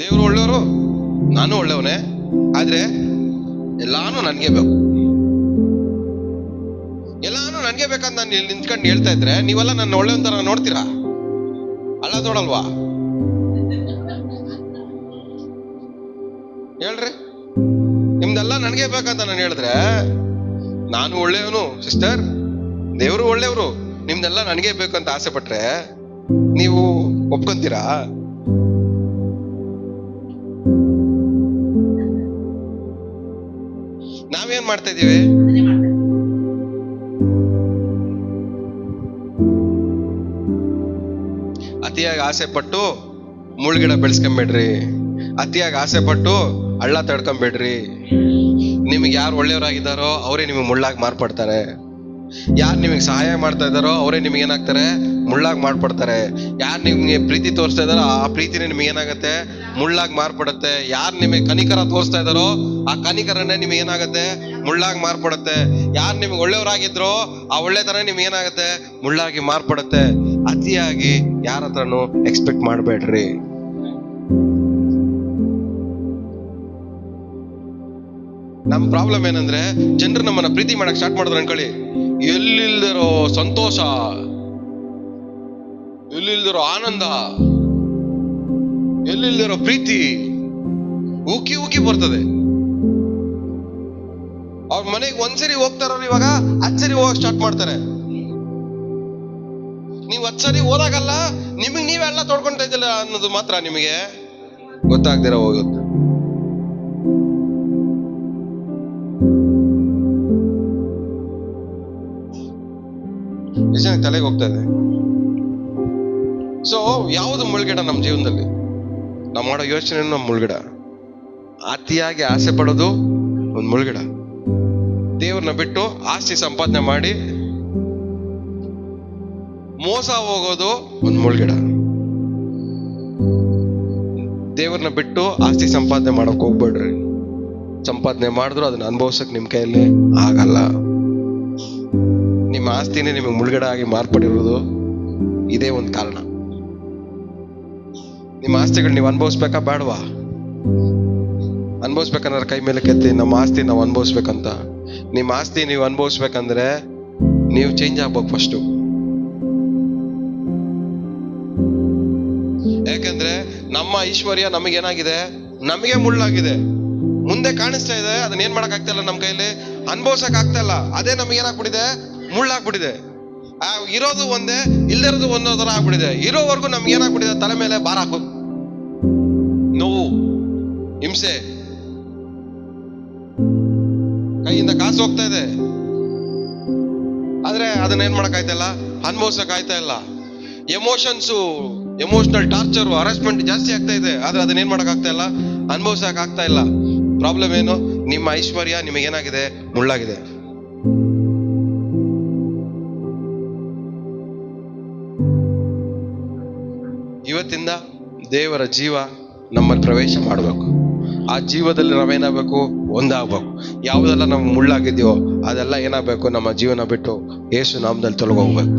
ದೇವರು ಒಳ್ಳೆಯವರು, ನಾನು ಒಳ್ಳೆಯವನೇ, ಆದ್ರೆ ಎಲ್ಲಾನು ನನ್ಗೆ ಬೇಕು. ಎಲ್ಲಾನು ನನ್ಗೆ ಬೇಕಂತ ನಾನು ನಿಂತ್ಕೊಂಡು ಹೇಳ್ತಾ ಇದ್ರೆ ನೀವೆಲ್ಲ ನನ್ನ ಒಳ್ಳೆಯವಂತರ ನೋಡ್ತೀರಾ? ಅಲ್ಲ ನೋಡಲ್ವಾ? ಹೇಳ್ರಿ, ನಿಮ್ದೆಲ್ಲ ನನ್ಗೆ ಬೇಕಂತ ನಾನು ಹೇಳಿದ್ರೆ, ನಾನು ಒಳ್ಳೆಯವನು ಸಿಸ್ಟರ್, ದೇವರು ಒಳ್ಳೆಯವರು, ನಿಮ್ದೆಲ್ಲ ನನಗೆ ಬೇಕಂತ ಆಸೆ ಪಟ್ರೆ ನೀವು ಒಪ್ಕೊಂತೀರಾ? ನಾವೇನ್ ಮಾಡ್ತಾ ಇದೀವಿ? ಅತಿಯಾಗಿ ಆಸೆ ಪಟ್ಟು ಮುಳ್ಗಿಡ ಬೆಳೆಸ್ಕೊಂಬೇಡ್ರಿ. ಅತಿಯಾಗಿ ಆಸೆ ಪಟ್ಟು ಹಳ್ಳ ತಡ್ಕೊಂಬೇಡ್ರಿ. ನಿಮಗೆ ಯಾರು ಒಳ್ಳೆಯವರಾಗಿದ್ದಾರೋ ಅವರೇ ನಿಮಗೆ ಮುಳ್ಳಾಗಿ ಮಾರ್ಪಡ್ತಾರೆ. ಯಾರು ನಿಮಗೆ ಸಹಾಯ ಮಾಡ್ತಾ ಇದ್ದಾರೋ ಅವರೇ ನಿಮ್ಗೆ ಏನಾಗ್ತಾರೆ? ಮುಳ್ಳಾಗಿ ಮಾರ್ಪಡ್ತಾರೆ. ಯಾರು ನಿಮ್ಗೆ ಪ್ರೀತಿ ತೋರಿಸ್ತಾ ಇದಾರೋ ಆ ಪ್ರೀತಿನೇ ನಿಮ್ಗೆ ಏನಾಗತ್ತೆ? ಮುಳ್ಳಾಗಿ ಮಾರ್ಪಡುತ್ತೆ. ಯಾರು ನಿಮಗೆ ಕನಿಕರ ತೋರಿಸ್ತಾ ಇದಾರೋ ಆ ಕನಿಕರನೇ ನಿಮ್ಗೆ ಏನಾಗತ್ತೆ? ಮುಳ್ಳಾಗಿ ಮಾರ್ಪಡುತ್ತೆ. ಯಾರು ನಿಮ್ಗೆ ಒಳ್ಳೆಯವರಾಗಿದ್ರೋ ಆ ಒಳ್ಳೆತನ ನಿಮ್ಗೆ ಏನಾಗತ್ತೆ? ಮುಳ್ಳಾಗಿ ಮಾರ್ಪಡುತ್ತೆ. ಅತಿಯಾಗಿ ಯಾರ ಹತ್ರನೂ ಎಕ್ಸ್ಪೆಕ್ಟ್ ಮಾಡಬೇಡ್ರಿ. ನಮ್ ಪ್ರಾಬ್ಲಮ್ ಏನಂದ್ರೆ, ಜನರು ನಮ್ಮನ್ನ ಪ್ರೀತಿ ಮಾಡಕ್ ಸ್ಟಾರ್ಟ್ ಮಾಡಿದ್ರು ಅನ್ಕೊಳ್ಳಿ, ಎಲ್ಲಿಲ್ದಿರೋ ಸಂತೋಷ, ಎಲ್ಲಿಲ್ದಿರೋ ಆನಂದ, ಎಲ್ಲಿಲ್ದಿರೋ ಪ್ರೀತಿ ಉಕ್ಕಿ ಉಕ್ಕಿ ಬರ್ತದೆ. ಅವ್ರ ಮನೆಗೆ ಒಂದ್ಸರಿ ಹೋಗ್ತಾರ ಇವಾಗ 10 ಸರಿ ಹೋಗಕ್ ಸ್ಟಾರ್ಟ್ ಮಾಡ್ತಾರೆ. ನೀವು 10 ಸರಿ ಹೋದಾಗಲ್ಲ ನಿಮಗೆ ನೀವೆಲ್ಲ ತೊಡ್ಕೊಂತ ಇದ್ದಿಲ್ಲ ಅನ್ನೋದು ಮಾತ್ರ ನಿಮಗೆ ಗೊತ್ತಾಗ್ದಿರ ಹೋಗುತ್ತೆ. ತಲೆಗೆ ಹೋಗ್ತಾ ಇದೆ. ಸೊ ಯಾವುದು ಮುಳ್ಗಿಡ ನಮ್ಮ ಜೀವನದಲ್ಲಿ? ನಾವು ಮಾಡೋ ಯೋಚನೆ ನಮ್ಮ ಮುಳ್ಗಿಡ. ಅತಿಯಾಗಿ ಆಸೆ ಪಡೋದು ಒಂದು ಮುಳ್ಗಿಡ. ದೇವ್ರನ್ನ ಬಿಟ್ಟು ಆಸ್ತಿ ಸಂಪಾದನೆ ಮಾಡಿ ಮೋಸ ಹೋಗೋದು ಒಂದು ಮುಳ್ಗಿಡ. ದೇವ್ರನ್ನ ಬಿಟ್ಟು ಆಸ್ತಿ ಸಂಪಾದನೆ ಮಾಡಕ್ ಹೋಗ್ಬೇಡ್ರಿ. ಸಂಪಾದನೆ ಮಾಡಿದ್ರು ಅದನ್ನ ಅನುಭವಿಸಕ್ ನಿಮ್ ಕೈಯಲ್ಲಿ ಆಗಲ್ಲ. ನಿಮ್ಮ ಆಸ್ತಿನೇ ನಿಮಗೆ ಮುಳ್ಗಡೆ ಆಗಿ ಮಾರ್ಪಡಿರೋದು ಇದೇ ಒಂದು ಕಾರಣ. ನಿಮ್ಮ ಆಸ್ತಿಗಳು ನೀವು ಅನುಭವಿಸ್ಬೇಕಾ ಬೇಡವಾ? ಅನುಭವಿಸ್ಬೇಕಂದ್ರೆ ಕೈ ಮೇಲೆ ಕೆತ್ತಿ ನಮ್ಮ ಆಸ್ತಿ ನಾವು ಅನುಭವಿಸ್ಬೇಕಂತ. ನಿಮ್ಮ ಆಸ್ತಿ ನೀವು ಅನುಭವಿಸ್ಬೇಕಂದ್ರೆ ನೀವು ಚೇಂಜ್ ಆಗ್ಬೇಕು ಫಸ್ಟು. ಯಾಕಂದ್ರೆ ನಮ್ಮ ಐಶ್ವರ್ಯ ನಮಗೇನಾಗಿದೆ, ನಮಗೆ ಮುಳ್ಳಾಗಿದೆ. ಮುಂದೆ ಕಾಣಿಸ್ತಾ ಇದೆ, ಅದನ್ನ ಏನ್ ಮಾಡಕ್ ಆಗ್ತಾ ಇಲ್ಲ, ನಮ್ಮ ಕೈಲಿ ಅನುಭವಿಸಕ್ ಆಗ್ತಾ ಇಲ್ಲ. ಅದೇ ನಮಗೆ ಏನಾಗ್ಬಿಟ್ಟಿದೆ, ಮುಳ್ಳಾಗ್ಬಿಟ್ಟಿದೆ. ಇರೋದು ಒಂದೇ, ಇಲ್ಲದಿರೋದು ಒಂದೋ ತರ ಆಗ್ಬಿಟ್ಟಿದೆ. ಇರೋವರೆಗೂ ನಮ್ಗೆ ಏನಾಗ್ಬಿಟ್ಟಿದೆ, ತಲೆ ಮೇಲೆ ಭಾರ ಹಾಕೋ, ನೋವು, ಹಿಂಸೆ, ಕೈಯಿಂದ ಕಾಸು ಹೋಗ್ತಾ ಇದೆ. ಆದ್ರೆ ಅದನ್ನ ಏನ್ ಮಾಡಕ್ ಆಯ್ತಾ ಇಲ್ಲ, ಅನುಭವಿಸಕ್ ಆಯ್ತಾ ಇಲ್ಲ. ಎಮೋಷನಲ್ ಟಾರ್ಚರ್, ಹರಾಸ್ಮೆಂಟ್ ಜಾಸ್ತಿ ಆಗ್ತಾ ಇದೆ. ಆದ್ರೆ ಅದನ್ನ ಏನ್ ಮಾಡಕ್ ಆಗ್ತಾ ಇಲ್ಲ, ಅನುಭವಿಸಕ್ ಆಗ್ತಾ ಇಲ್ಲ. ಪ್ರಾಬ್ಲಮ್ ಏನು? ನಿಮ್ಮ ಐಶ್ವರ್ಯ ನಿಮಗೇನಾಗಿದೆ, ಮುಳ್ಳಾಗಿದೆ. ಇವತ್ತಿಂದ ದೇವರ ಜೀವ ನಮ್ಮಲ್ಲಿ ಪ್ರವೇಶ ಮಾಡಬೇಕು. ಆ ಜೀವದಲ್ಲಿ ನಾವೇನಾಗಬೇಕು, ಒಂದಾಗಬೇಕು. ಯಾವುದೆಲ್ಲ ನಾವು ಮುಳ್ಳಾಗಿದ್ಯೋ ಅದೆಲ್ಲ ಏನಾಗಬೇಕು, ನಮ್ಮ ಜೀವನ ಬಿಟ್ಟು ಯೇಸು ನಾಮದಲ್ಲಿ ತೊಲಗೋಗ್ಬೇಕು.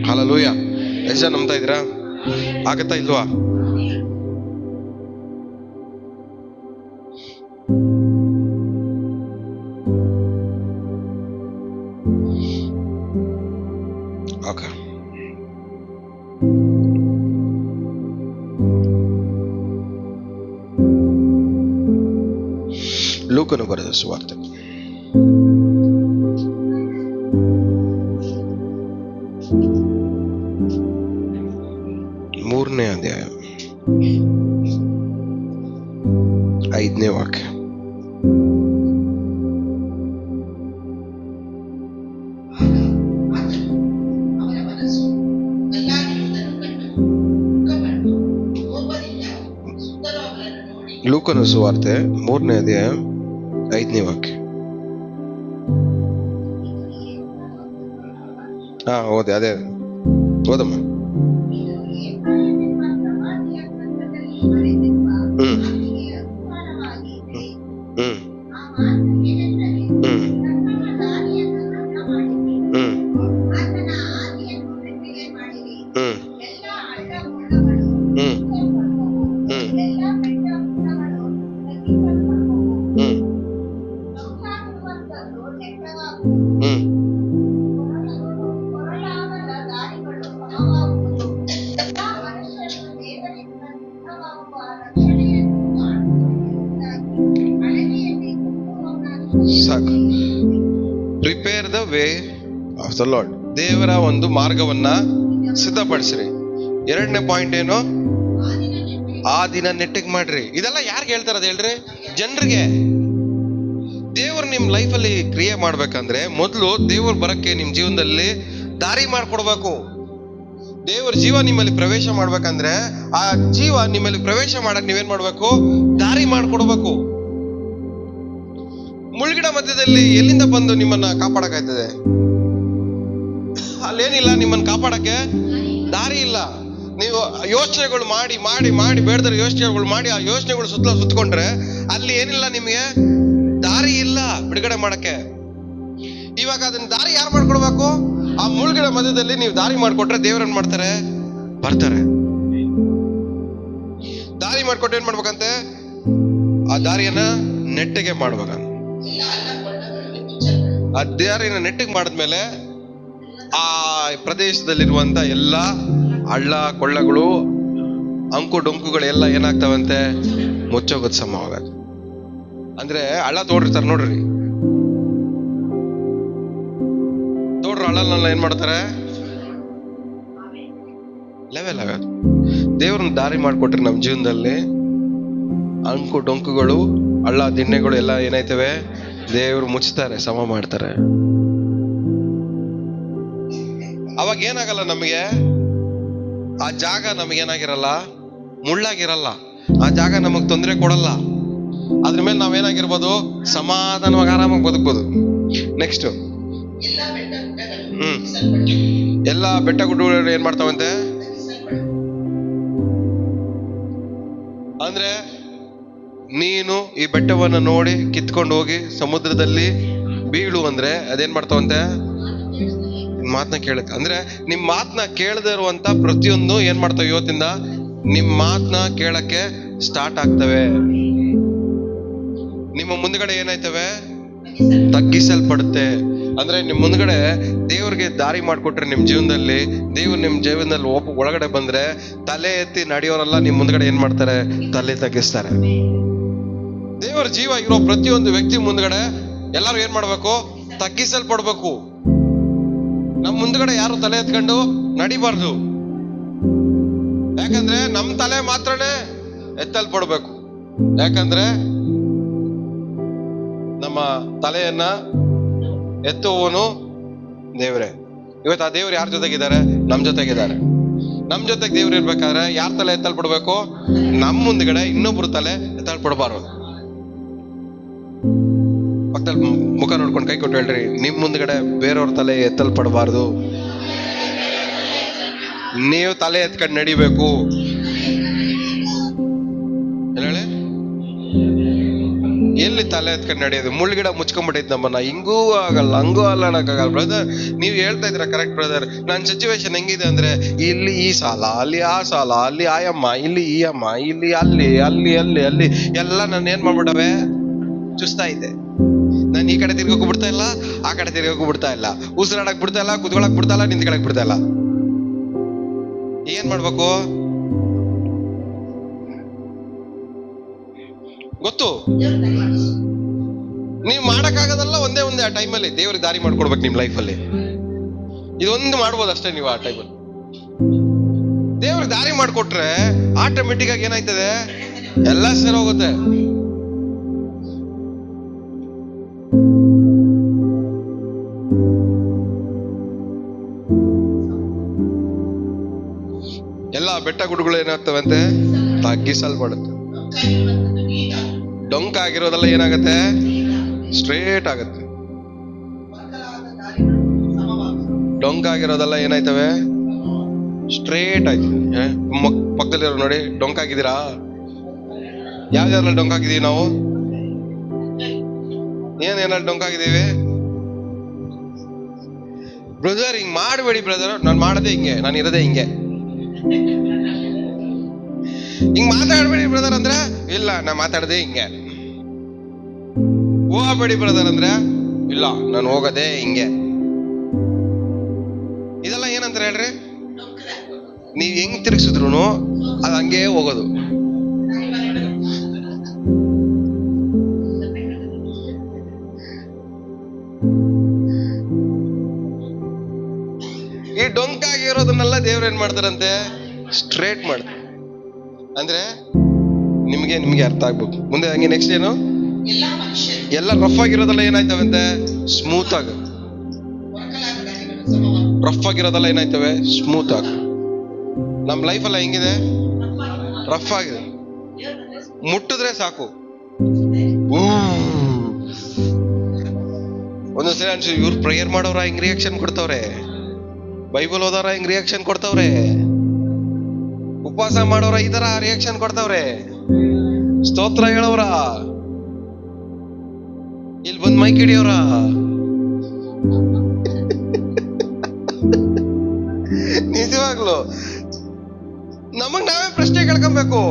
ಹಲ್ಲೆಲೂಯಾ. ಎಷ್ಟು ಜನ ನಂಬ್ತಾ ಇದ್ದೀರಾ? ಆಗತ್ತಾ ಇಲ್ವಾ? ಓಕೆ. ಲೂಕನು ಬರೆದ ಸುವಾರ್ತೆ 3ನೇ ಅಧ್ಯಾಯ 5ನೇ ವಾಕ್ಯ. ಲೂಕನ ಸುವಾರ್ತೆ 3ನೇ ಅಧ್ಯಾಯ 5ನೇ ವಾಕ್ಯ. ಓದೆ, ಅದೇ ಓದಮ್ಮ. ಸಾಕು. Prepare the way of the lord. ದೇವರ ಒಂದು ಮಾರ್ಗವನ್ನ ಸಿದ್ಧಪಡಿಸ್ರಿ. 2ನೇ ಪಾಯಿಂಟ್ ಏನು? ಆ ದಿನ ನೆಟ್ಟಿಗೆ ಮಾಡ್ರಿ. ಇದೆಲ್ಲ ಯಾರಿಗೆ ಹೇಳ್ತಾರದು ಹೇಳ್ರಿ? ಜನರಿಗೆ. ದೇವ್ರು ನಿಮ್ ಲೈಫಲ್ಲಿ ಕ್ರಿಯೆ ಮಾಡ್ಬೇಕಂದ್ರೆ ಮೊದಲು ದೇವ್ರು ಬರಕ್ಕೆ ನಿಮ್ ಜೀವನದಲ್ಲಿ ದಾರಿ ಮಾಡ್ಕೊಡ್ಬೇಕು. ದೇವ್ರ ಜೀವ ನಿಮ್ಮಲ್ಲಿ ಪ್ರವೇಶ ಮಾಡ್ಬೇಕಂದ್ರೆ ಆ ಜೀವ ನಿಮ್ಮಲ್ಲಿ ಪ್ರವೇಶ ಮಾಡಕ್ ನೀವೇನ್ ಮಾಡ್ಬೇಕು? ದಾರಿ ಮಾಡ್ಕೊಡ್ಬೇಕು. ಮುಳ್ಗಿಡ ಮಧ್ಯದಲ್ಲಿ ಎಲ್ಲಿಂದ ಬಂದು ನಿಮ್ಮನ್ನ ಕಾಪಾಡಕ್ಕಾಯ್ತದೆ? ಅಲ್ಲೇನಿಲ್ಲ, ನಿಮ್ಮನ್ನ ಕಾಪಾಡಕ್ಕೆ ದಾರಿ ಇಲ್ಲ. ನೀವು ಯೋಚನೆಗಳು ಮಾಡಿ ಮಾಡಿ ಮಾಡಿ ಬೇಡದ್ರೆ ಯೋಚನೆಗಳು ಮಾಡಿ ಆ ಯೋಚನೆಗಳು ಸುತ್ತಕೊಂಡ್ರೆ ಅಲ್ಲಿ ಏನಿಲ್ಲ, ನಿಮಗೆ ದಾರಿ ಇಲ್ಲ ಬಿಡುಗಡೆ ಮಾಡಕ್ಕೆ. ಇವಾಗ ಅದನ್ನ ದಾರಿ ಯಾರು ಮಾಡ್ಕೊಡ್ಬೇಕು? ಆ ಮುಳ್ಗಿಡ ಮಧ್ಯದಲ್ಲಿ ನೀವು ದಾರಿ ಮಾಡ್ಕೊಟ್ರೆ ದೇವ್ರನ್ ಮಾಡ್ತಾರೆ, ಬರ್ತಾರೆ. ದಾರಿ ಮಾಡ್ಕೊಟ್ರೆ ಏನ್ ಮಾಡ್ಬೇಕಂತೆ? ಆ ದಾರಿಯನ್ನ ನೆಟ್ಟಿಗೆ ಮಾಡ್ಬೇಕಂತ. ಆ ದಾರಿನ ನೆಟ್ಟಿಗೆ ಮಾಡಿದ್ಮೇಲೆ ಆ ಪ್ರದೇಶದಲ್ಲಿರುವಂತ ಎಲ್ಲ ಹಳ್ಳ ಕೊಳ್ಳಗಳು, ಅಂಕು ಡೊಂಕುಗಳು ಎಲ್ಲ ಏನಾಗ್ತಾವಂತೆ? ಮುಚ್ಚೋಗೋದ್ ಸಮವಾಗತ್ತೆ. ಅಂದ್ರೆ ಹಳ್ಳ ತೋಡಿರ್ತಾರೆ ನೋಡ್ರಿ, ಅಳಲ್ನೆಲ್ಲ ಏನ್ ಮಾಡ್ತಾರೆ? ಲೆವೆಲ್ ಆಗೋದು. ದೇವ್ರನ್ನ ದಾರಿ ಮಾಡ್ಕೊಟ್ರೆ ನಮ್ಮ ಜೀವನದಲ್ಲಿ ಅಂಕು ಡೊಂಕುಗಳು, ಹಳ್ಳ ದಿಣ್ಣೆಗಳು ಎಲ್ಲ ಏನಾಯ್ತವೆ? ದೇವ್ರು ಮುಚ್ತಾರೆ, ಸಮ ಮಾಡ್ತಾರೆ. ಅವಾಗ ಏನಾಗಲ್ಲ ನಮಗೆ, ಆ ಜಾಗ ನಮಗೇನಾಗಿರಲ್ಲ, ಮುಳ್ಳಾಗಿರಲ್ಲ. ಆ ಜಾಗ ನಮಗ್ ತೊಂದರೆ ಕೊಡಲ್ಲ. ಅದ್ರ ಮೇಲೆ ನಾವೇನಾಗಿರ್ಬೋದು? ಸಮಾಧಾನವಾಗಿ ಆರಾಮಾಗಿ ಬದುಕ್ಬೋದು. ನೆಕ್ಸ್ಟ್, ಎಲ್ಲ ಬೆಟ್ಟ ಗುಡ್ಡಗಳು ಏನ್ ಮಾಡ್ತಾವಂತೆ ಅಂದ್ರೆ, ನೀನು ಈ ಬೆಟ್ಟವನ್ನ ನೋಡಿ ಕಿತ್ಕೊಂಡು ಹೋಗಿ ಸಮುದ್ರದಲ್ಲಿ ಬೀಳು ಅಂದ್ರೆ ಅದೇನ್ ಮಾಡ್ತಾವಂತೆ? ಮಾತನ್ನ ಕೇಳುತ್ತೆ. ಅಂದ್ರೆ ನಿಮ್ ಮಾತನ್ನ ಕೇಳದೇ ಇರುವಂತ ಪ್ರತಿಯೊಂದು ಏನ್ ಮಾಡ್ತಾವೆ? ಇವತ್ತಿಂದ ನಿಮ್ ಮಾತನ್ನ ಕೇಳಕ್ಕೆ ಸ್ಟಾರ್ಟ್ ಆಗ್ತವೆ. ನಿಮ್ಮ ಮುಂದ್ಗಡೆ ಏನಾಯ್ತವೆ? ತಗ್ಗಿಸಲ್ಪಡುತ್ತೆ. ಅಂದ್ರೆ ನಿಮ್ ಮುಂದ್ಗಡೆ ದೇವ್ರಿಗೆ ದಾರಿ ಮಾಡ್ಕೊಟ್ರೆ ನಿಮ್ ಜೀವನದಲ್ಲಿ, ದೇವ್ರು ನಿಮ್ ಜೀವನದಲ್ಲಿ ಒಳಗಡೆ ಬಂದ್ರೆ ತಲೆ ಎತ್ತಿ ನಡೆಯೋರೆಲ್ಲ ನಿಮ್ ಮುಂದ್ಗಡೆ ಏನ್ ಮಾಡ್ತಾರೆ? ತಲೆ ತಗ್ಗಿಸ್ತಾರೆ. ದೇವರ ಜೀವ ಇರೋ ಪ್ರತಿಯೊಂದು ವ್ಯಕ್ತಿ ಮುಂದ್ಗಡೆ ಎಲ್ಲರೂ ಏನ್ ಮಾಡ್ಬೇಕು? ತಗ್ಗಿಸಲ್ಪಡ್ಬೇಕು. ನಮ್ ಮುಂದ್ಗಡೆ ಯಾರು ತಲೆ ಎತ್ಕೊಂಡು ನಡಿಬಾರ್ದು. ಯಾಕಂದ್ರೆ ನಮ್ ತಲೆ ಮಾತ್ರನೇ ಎತ್ತಲ್ಪಡ್ಬೇಕು. ಯಾಕಂದ್ರೆ ನಮ್ಮ ತಲೆಯನ್ನ ಎತ್ತುವವನು ದೇವ್ರೆ. ಇವತ್ತು ಆ ದೇವ್ರು ಯಾರ ಜೊತೆಗಿದ್ದಾರೆ? ನಮ್ ಜೊತೆಗಿದ್ದಾರೆ. ನಮ್ ಜೊತೆಗೆ ದೇವ್ರು ಇರ್ಬೇಕಾದ್ರೆ ಯಾರ ತಲೆ ಎತ್ತಲ್ಪಡ್ಬೇಕು? ನಮ್ ಮುಂದ್ಗಡೆ ಇನ್ನೊಬ್ರು ತಲೆ ಎತ್ತಲ್ಪಡ್ಬಾರ್ದು. ಪಕ್ಕದಲ್ಲಿ ಮುಖ ನೋಡ್ಕೊಂಡು ಕೈ ಕೊಟ್ಟು ಹೇಳ್ರಿ, ನಿಮ್ ಮುಂದ್ಗಡೆ ಬೇರೆಯವ್ರ ತಲೆ ಎತ್ತಲ್ಪಡಬಾರ್ದು. ನೀವು ತಲೆ ಎತ್ಕೊಂಡು ನಡಿಬೇಕು. ಹೇಳಿ, ಎಲ್ಲಿ ತಲೆ ಎತ್ಕೊಂಡು ನಡೆಯೋದು? ಮುಳ್ಳುಗಿಡ ಮುಚ್ಕೊಂಡ್ಬಿಟ್ಟೈತೆ ನಮ್ಮನ್ನ. ಹಿಂಗೂ ಆಗಲ್ಲ, ಹಂಗೂ ಅಲ್ಲಾಡಕ್ಕಾಗಲ್ಲ. ಬ್ರದರ್, ನೀವು ಹೇಳ್ತಾ ಇದ್ರ ಕರೆಕ್ಟ್ ಬ್ರದರ್. ನನ್ನ ಸಿಚುವೇಶನ್ ಹೆಂಗಿದೆ ಅಂದ್ರೆ, ಇಲ್ಲಿ ಈ ಸಾಲ, ಅಲ್ಲಿ ಆ ಸಾಲ, ಅಲ್ಲಿ ಆಯಮ್ಮ, ಇಲ್ಲಿ ಈ ಅಮ್ಮ, ಇಲ್ಲಿ ಅಲ್ಲಿ ಅಲ್ಲಿ ಅಲ್ಲಿ ಅಲ್ಲಿ ಎಲ್ಲ ನಾನು ಏನ್ ಮಾಡ್ಬಿಟ್ಟವೆ? ಚುಸ್ತಾ ಇದ್ದೆ. ನಾನು ಈ ಕಡೆ ತಿರ್ಗೋಕು ಬಿಡ್ತಾ ಇಲ್ಲ, ಆ ಕಡೆ ತಿರ್ಗೋಕು ಬಿಡ್ತಾ ಇಲ್ಲ, ಉಸಿರಾಡಕ್ ಬಿಡ್ತಾ ಇಲ್ಲ, ಕುತ್ಕೊಳಕ್ ಬಿಡ್ತಾ ಇಲ್ಲ, ನಿಂತ್ಕೊಳಕ್ ಬಿಡ್ತಾ ಇಲ್ಲ. ಏನ್ ಮಾಡ್ಬೇಕು ಗೊತ್ತು? ನೀವ್ ಮಾಡಕ್ಕಾಗದಲ್ಲ. ಒಂದೇ ಆ ಟೈಮಲ್ಲಿ ದೇವ್ರಿಗೆ ದಾರಿ ಮಾಡ್ಕೊಡ್ಬೇಕು ನಿಮ್ ಲೈಫಲ್ಲಿ. ಇದೊಂದು ಮಾಡ್ಬೋದು ಅಷ್ಟೇ ನೀವು ಆ ಟೈಮಲ್ಲಿ. ದೇವ್ರಿಗೆ ದಾರಿ ಮಾಡ್ಕೊಟ್ರೆ ಆಟೋಮೆಟಿಕ್ ಆಗಿ ಏನಾಯ್ತದೆ? ಎಲ್ಲ ಸರಿ ಹೋಗುತ್ತೆ. ಎಲ್ಲ ಬೆಟ್ಟ ಗುಡ್ಡಗಳು ಏನಾಗ್ತವಂತೆ? ತಗ್ಗಿಸಲ್ಪಡುತ್ತೆ. ಡೊಂಕ ಆಗಿರೋದೆಲ್ಲ ಏನಾಗತ್ತೆ? ಸ್ಟ್ರೇಟ್ ಆಗತ್ತೆ. ಡೊಂಕ ಆಗಿರೋದೆಲ್ಲ ಏನಾಯ್ತವೆ? ಸ್ಟ್ರೇಟ್ ಆಯ್ತು. ಪಕ್ಕದಲ್ಲಿರೋ ನೋಡಿ, ಡೊಂಕ ಆಗಿದ್ದೀರಾ? ಯಾವ್ದ್ಯಾವ್ದ್ರಲ್ಲಿ ಡೊಂಕ ಆಗಿದೀವಿ ನಾವು? ಏನೇನಲ್ಲಿ ಡೊಂಕ ಆಗಿದ್ದೀವಿ? ಬ್ರದರ್ ಹಿಂಗ್ ಮಾಡಬೇಡಿ ಬ್ರದರ್, ನಾನು ಮಾಡದೆ ಹಿಂಗೆ, ನಾನು ಇರೋದೇ ಹಿಂಗೆ. ಹಿಂಗ್ ಮಾತಾಡ್ಬೇಡಿ ಬ್ರದರ್ ಅಂದ್ರೆ, ಇಲ್ಲ ನಾ ಮಾತಾಡದೆ ಹಿಂಗೆ. ಹೋಗಬೇಡಿ ಬ್ರದರ್ ಅಂದ್ರೆ, ಇಲ್ಲ ನಾನು ಹೋಗದೆ ಹಿಂಗೆ. ಇದೆಲ್ಲ ಏನಂತ ಹೇಳ್ರಿ? ನೀವ್ ಹೆಂಗ್ ತಿರ್ಗಿಸಿದ್ರು ಅದು ಹಂಗೆ ಹೋಗೋದು. ಈ ಡೊಂಕಾಗಿರೋದನ್ನೆಲ್ಲ ದೇವ್ರ ಏನ್ ಮಾಡ್ತಾರಂತೆ? ಸ್ಟ್ರೇಟ್ ಮಾಡ್ತಾರೆ. ಅಂದ್ರೆ ನಿಮ್ಗೆ ಅರ್ಥ ಆಗ್ಬೇಕು ಮುಂದೆ. ಹಂಗೆ ನೆಕ್ಸ್ಟ್ ಏನು? ಎಲ್ಲ ರಫ್ ಆಗಿರೋದೆಲ್ಲ ಏನಾಯ್ತವಂತೆ? ಸ್ಮೂತ್ ಆಗ. ರಫ್ ಆಗಿರೋದೆಲ್ಲ ಏನಾಯ್ತವೆ? ಸ್ಮೂತ್ ಆಗ. ನಮ್ ಲೈಫ್ ಎಲ್ಲ ಹೆಂಗಿದೆ? ರಫ್ ಆಗಿದೆ. ಮುಟ್ಟಿದ್ರೆ ಸಾಕು. ಒಂದೊಂದ್ಸರಿ ಅನ್ಸಿ, ಇವ್ರು ಪ್ರೇಯರ್ ಮಾಡೋರ ಹಿಂಗ್ ರಿಯಾಕ್ಷನ್ ಕೊಡ್ತವ್ರೆ, ಬೈಬಲ್ ಓದೋರ ಹಿಂಗ್ ರಿಯಾಕ್ಷನ್ ಕೊಡ್ತವ್ರೆ, ಉಪವಾಸ ಮಾಡೋರ ಈ ತರ ರಿಯಾಕ್ಷನ್ ಕೊಡ್ತವ್ರೆ, ಸ್ತೋತ್ರ ಹೇಳೋರ ಇಲ್ಲಿ ಬಂದ್ ಮೈಕ್ ಹಿಡಿಯೋರ. ನಿಜವಾಗ್ಲು ನಮಗ್ ನಾವೇ ಪ್ರಶ್ನೆ ಕೇಳ್ಕೊಬೇಕು.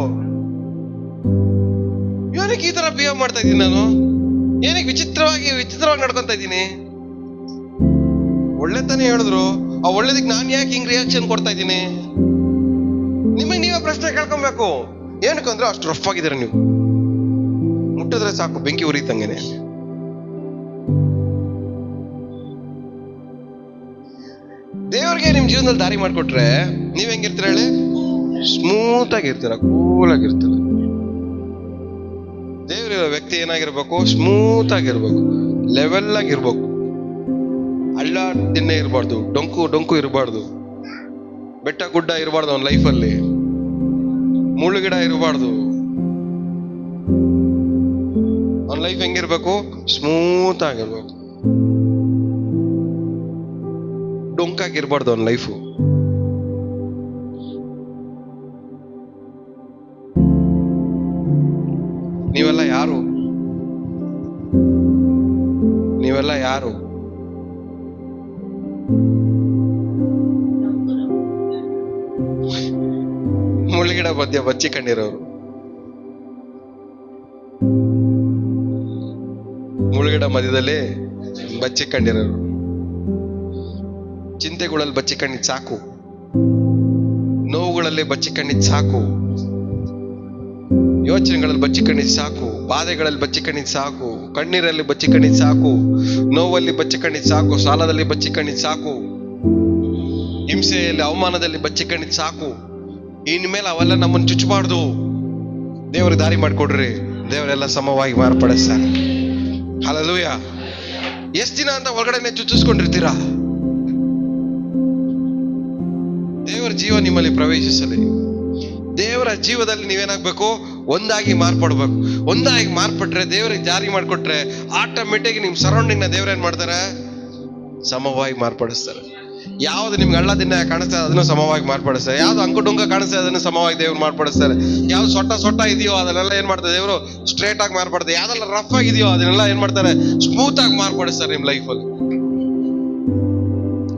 ಏನಕ್ಕೆ ಈ ತರ ಬಿಹೇವ್ ಮಾಡ್ತಾ ಇದ್ದೀನಿ ನಾನು? ಏನಕ್ಕೆ ವಿಚಿತ್ರವಾಗಿ ನಡ್ಕೊಂತ ಇದ್ದೀನಿ? ಒಳ್ಳೆ ತಾನೇ ಹೇಳಿದ್ರು, ಆ ಒಳ್ಳೇದಕ್ಕೆ ನಾನ್ ಯಾಕೆ ಹಿಂಗ್ ರಿಯಾಕ್ಷನ್ ಕೊಡ್ತಾ ಇದ್ದೀನಿ? ನಿಮಗೆ ನೀವೇ ಪ್ರಶ್ನೆ ಕೇಳ್ಕೊಬೇಕು. ಏನಕ್ಕಂದ್ರೆ ಅಷ್ಟು ರಫ್ ಆಗಿದ್ದೀರ ನೀವು. ಮುಟ್ಟಿದ್ರೆ ಸಾಕು ಬೆಂಕಿ ಉರಿತಂಗೆನೆ. ಜೀವನದಲ್ಲಿ ದಾರಿ ಮಾಡ್ಕೊಟ್ರೆ ನೀವ್ ಹೆಂಗಿರ್ತೀರ ಹೇಳಿ? Smooth ಆಗಿರ್ತೀರ, cool ಆಗಿರ್ತೀರ. ದೇವರಿರೋ ವ್ಯಕ್ತಿ ಏನಾಗಿರ್ಬೇಕು? ಸ್ಮೂತ್ ಆಗಿರ್ಬೇಕು, ಲೆವೆಲ್ ಆಗಿರ್ಬೇಕು. ಹಳ್ಳ ದಿನ್ನೆ ಇರಬಾರ್ದು, ಡೊಂಕು ಇರಬಾರ್ದು, ಬೆಟ್ಟ ಗುಡ್ಡ ಇರಬಾರ್ದು ಅವನ ಲೈಫಲ್ಲಿ, ಮುಳ್ಳುಗಿಡ ಇರಬಾರ್ದು. ಅವನ ಲೈಫ್ ಹೆಂಗಿರ್ಬೇಕು? ಸ್ಮೂತ್ ಆಗಿರ್ಬೇಕು, ಡೊಂಕಾಗಿರ್ಬಾರ್ದು ಅವನ ಲೈಫು. ನೀವೆಲ್ಲ ಯಾರು? ನೀವೆಲ್ಲ ಯಾರು? ಮುಳ್ಳುಗಿಡ ಮಧ್ಯ ಬಚ್ಚಿಕೊಂಡಿರೋರು, ಮುಳ್ಳುಗಿಡ ಮಧ್ಯದಲ್ಲಿ ಬಚ್ಚಿಕೊಂಡಿರೋರು, ಚಿಂತೆಗಳಲ್ಲಿ ಬಚ್ಚಿಕೊಂಡಿದ್ ಸಾಕು, ನೋವುಗಳಲ್ಲಿ ಬಚ್ಚಿಕೊಂಡಿದ್ ಸಾಕು, ಯೋಚನೆಗಳಲ್ಲಿ ಬಚ್ಚಿಕೊಂಡಿದ್ ಸಾಕು, ಬಾಧೆಗಳಲ್ಲಿ ಬಚ್ಚಿಕೊಂಡಿದ್ ಸಾಕು, ಕಣ್ಣೀರಲ್ಲಿ ಬಚ್ಚಿಕೊಂಡಿದ್ ಸಾಕು, ನೋವಲ್ಲಿ ಬಚ್ಚಿಕೊಂಡಿದ್ ಸಾಕು, ಸಾಲದಲ್ಲಿ ಬಚ್ಚಿಕೊಂಡಿದ್ ಸಾಕು, ಹಿಂಸೆಯಲ್ಲಿ ಅವಮಾನದಲ್ಲಿ ಬಚ್ಚಿಕೊಂಡಿದ್ ಸಾಕು. ಇನ್ಮೇಲೆ ಅವೆಲ್ಲ ನಮ್ಮನ್ನು ಚುಚ್ಚಬಾರ್ದು. ದೇವ್ರಿಗೆ ದಾರಿ ಮಾಡಿಕೊಡ್ರಿ, ದೇವರೆಲ್ಲ ಸಮವಾಗಿ ಮಾರ್ಪಡಿಸ್ತಾರೆ. ಹಲ್ಲೆಲೂಯಾ. ಎಷ್ಟ್ ದಿನ ಅಂತ ಹೊರಗಡೆನೆ ಚುಚ್ಚಿಸ್ಕೊಂಡಿರ್ತೀರಾ? ದೇವರ ಜೀವ ನಿಮ್ಮಲ್ಲಿ ಪ್ರವೇಶಿಸಲಿ. ದೇವರ ಜೀವದಲ್ಲಿ ನೀವೇನಾಗ್ಬೇಕು? ಒಂದಾಗಿ ಮಾರ್ಪಡ್ಬೇಕು. ಒಂದಾಗಿ ಮಾರ್ಪಟ್ರೆ, ದೇವರಿಗೆ ಜಾರಿ ಮಾಡಿಕೊಟ್ರೆ, ಆಟೋಮೆಟಿಕ್ ನಿಮ್ ಸರೌಂಡಿಂಗ್ ನ ದೇವ್ರ ಏನ್ ಮಾಡ್ತಾರೆ? ಸಮವಾಗಿ ಮಾರ್ಪಡಿಸ್ತಾರೆ. ಯಾವ್ದು ನಿಮ್ಗೆ ಹಳ್ಳ ದಿನ ಕಾಣಿಸ್ತದೆ ಅದನ್ನು ಸಮವಾಗಿ ಮಾರ್ಪಡಿಸ್ತಾರೆ. ಯಾವ್ದು ಅಂಕುಡುಂಕ ಕಾಣಿಸ್ತದೆ ಅದನ್ನು ಸಮವಾಗಿ ದೇವ್ರು ಮಾರ್ಪಡಿಸ್ತಾರೆ. ಯಾವ್ದು ಸೊಟ್ಟ ಇದೆಯೋ ಅದನ್ನೆಲ್ಲ ಏನ್ ಮಾಡ್ತಾರೆ ದೇವರು? ಸ್ಟ್ರೇಟ್ ಆಗಿ ಮಾರ್ಪಡ್ತಾರೆ. ಯಾವ್ದೆಲ್ಲ ರಫ್ ಆಗಿದೆಯೋ ಅದನ್ನೆಲ್ಲ ಏನ್ ಮಾಡ್ತಾರೆ? ಸ್ಮೂತ್ ಆಗಿ ಮಾರ್ಪಡಿಸ್ತಾರೆ ನಿಮ್ ಲೈಫಲ್ಲಿ.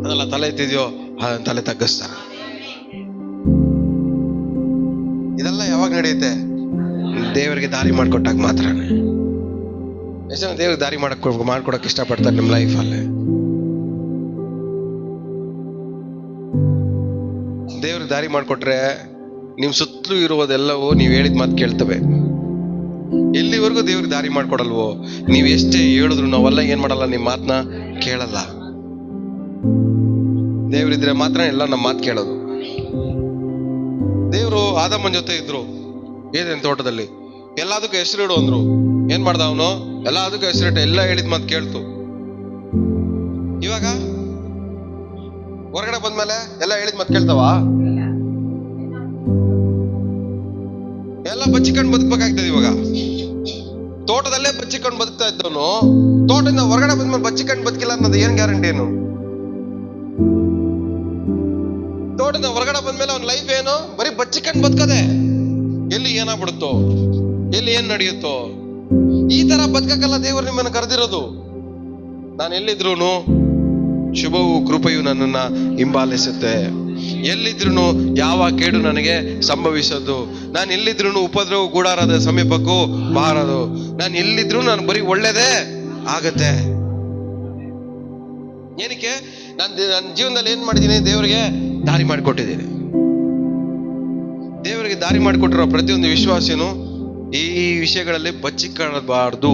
ಅದೆಲ್ಲ ತಲೆ ಎತ್ತಿದೆಯೋ ಅದನ್ನ ತಲೆ ತಗ್ಗಿಸ್ತಾರೆ. ಇದೆಲ್ಲ ಯಾವಾಗ ನಡೆಯುತ್ತೆ? ದೇವರಿಗೆ ದಾರಿ ಮಾಡ್ಕೊಟ್ಟಾಗ ಮಾತ್ರ. ಎಷ್ಟು ಜನ ದೇವ್ರಿಗೆ ದಾರಿ ಮಾಡ್ಕೊಡಕ್ ಇಷ್ಟಪಡ್ತಾರೆ ನಿಮ್ ಲೈಫಲ್ಲಿ? ದೇವ್ರಿಗೆ ದಾರಿ ಮಾಡ್ಕೊಟ್ರೆ ನಿಮ್ ಸುತ್ತಲೂ ಇರುವುದೆಲ್ಲವೂ ನೀವ್ ಹೇಳಿದ ಮಾತು ಕೇಳ್ತವೆ. ಎಲ್ಲಿವರೆಗೂ ದೇವ್ರಿಗೆ ದಾರಿ ಮಾಡ್ಕೊಡಲ್ವೋ, ನೀವ್ ಎಷ್ಟೇ ಹೇಳಿದ್ರು ನಾವೆಲ್ಲ ಏನ್ ಮಾಡಲ್ಲ, ನಿಮ್ ಮಾತನ್ನ ಕೇಳಲ್ಲ. ದೇವ್ರಿದ್ರೆ ಮಾತ್ರ ಎಲ್ಲ ನಮ್ಮ ಮಾತು ಕೇಳೋದು. ದೇವ್ರು ಆದಮ್ಮನ ಜೊತೆ ಇದ್ರು ಏನೇನ್ ತೋಟದಲ್ಲಿ, ಎಲ್ಲದಕ್ಕೂ ಹೆಸರಿಡು ಅಂದ್ರು. ಏನ್ ಮಾಡ್ದ ಅವನು? ಎಲ್ಲದಕ್ಕೂ ಹೆಸರಿಟ್ಟ, ಎಲ್ಲ ಹೇಳಿದ ಮಾತು ಕೇಳ್ತು. ಇವಾಗ ಹೊರಗಡೆ ಬಂದ್ಮೇಲೆ ಎಲ್ಲ ಹೇಳಿದ ಮಾತು ಕೇಳ್ತಾವ? ಎಲ್ಲ ಬಚ್ಚಿಕೊಂಡು ಬದುಕಬೇಕಾಗ್ತದೆ. ಇವಾಗ ತೋಟದಲ್ಲೇ ಬಚ್ಚಿಕೊಂಡು ಬದುಕ್ತಾ ಇದ್ದವನು ತೋಟದಿಂದ ಹೊರಗಡೆ ಬಂದ್ಮೇಲೆ ಬಚ್ಚಿಕೊಂಡು ಬದುಕಿಲ್ಲ ಅನ್ನೋದು ಏನ್ ಗ್ಯಾರಂಟಿ? ಏನು? ತೋಟದಿಂದ ಹೊರಗಡೆ ಬಂದ್ಮೇಲೆ ಅವನ ಲೈಫ್ ಏನು? ಬರೀ ಬಚ್ಚಿಕೊಂಡು ಬದುಕದೆ. ಎಲ್ಲಿ ಏನಾಗ್ಬಿಡುತ್ತೋ, ಎಲ್ಲಿ ಏನ್ ನಡೆಯುತ್ತೋ, ಈ ತರ ಬದುಕಕ್ಕೆಲ್ಲ ದೇವರು ನಿಮ್ಮನ್ನು ಕರೆದಿರೋದು. ನಾನು ಎಲ್ಲಿದ್ರು ಶುಭವು ಕೃಪೆಯು ನನ್ನನ್ನ ಹಿಂಬಾಲಿಸುತ್ತೆ. ಎಲ್ಲಿದ್ರು ಯಾವ ಕೇಡು ನನಗೆ ಸಂಭವಿಸೋದು. ನಾನು ಎಲ್ಲಿದ್ರು ಉಪದ್ರವ ಗೂಡಾರದ ಸಮೀಪಕ್ಕೂ ಬಾರದು. ನಾನು ಎಲ್ಲಿದ್ರು ನಾನು ಬರೀ ಒಳ್ಳೇದೇ ಆಗತ್ತೆ. ಏನಕ್ಕೆ? ನನ್ನ ಜೀವನದಲ್ಲಿ ಏನ್ ಮಾಡಿದ್ದೀನಿ? ದೇವರಿಗೆ ದಾರಿ ಮಾಡಿಕೊಟ್ಟಿದ್ದೀನಿ. ದೇವರಿಗೆ ದಾರಿ ಮಾಡಿಕೊಟ್ಟಿರೋ ಪ್ರತಿಯೊಂದು ವಿಶ್ವಾಸಿನೂ ಈ ವಿಷಯಗಳಲ್ಲಿ ಬಚ್ಚಿಕೊಳ್ಳಬಾರ್ದು.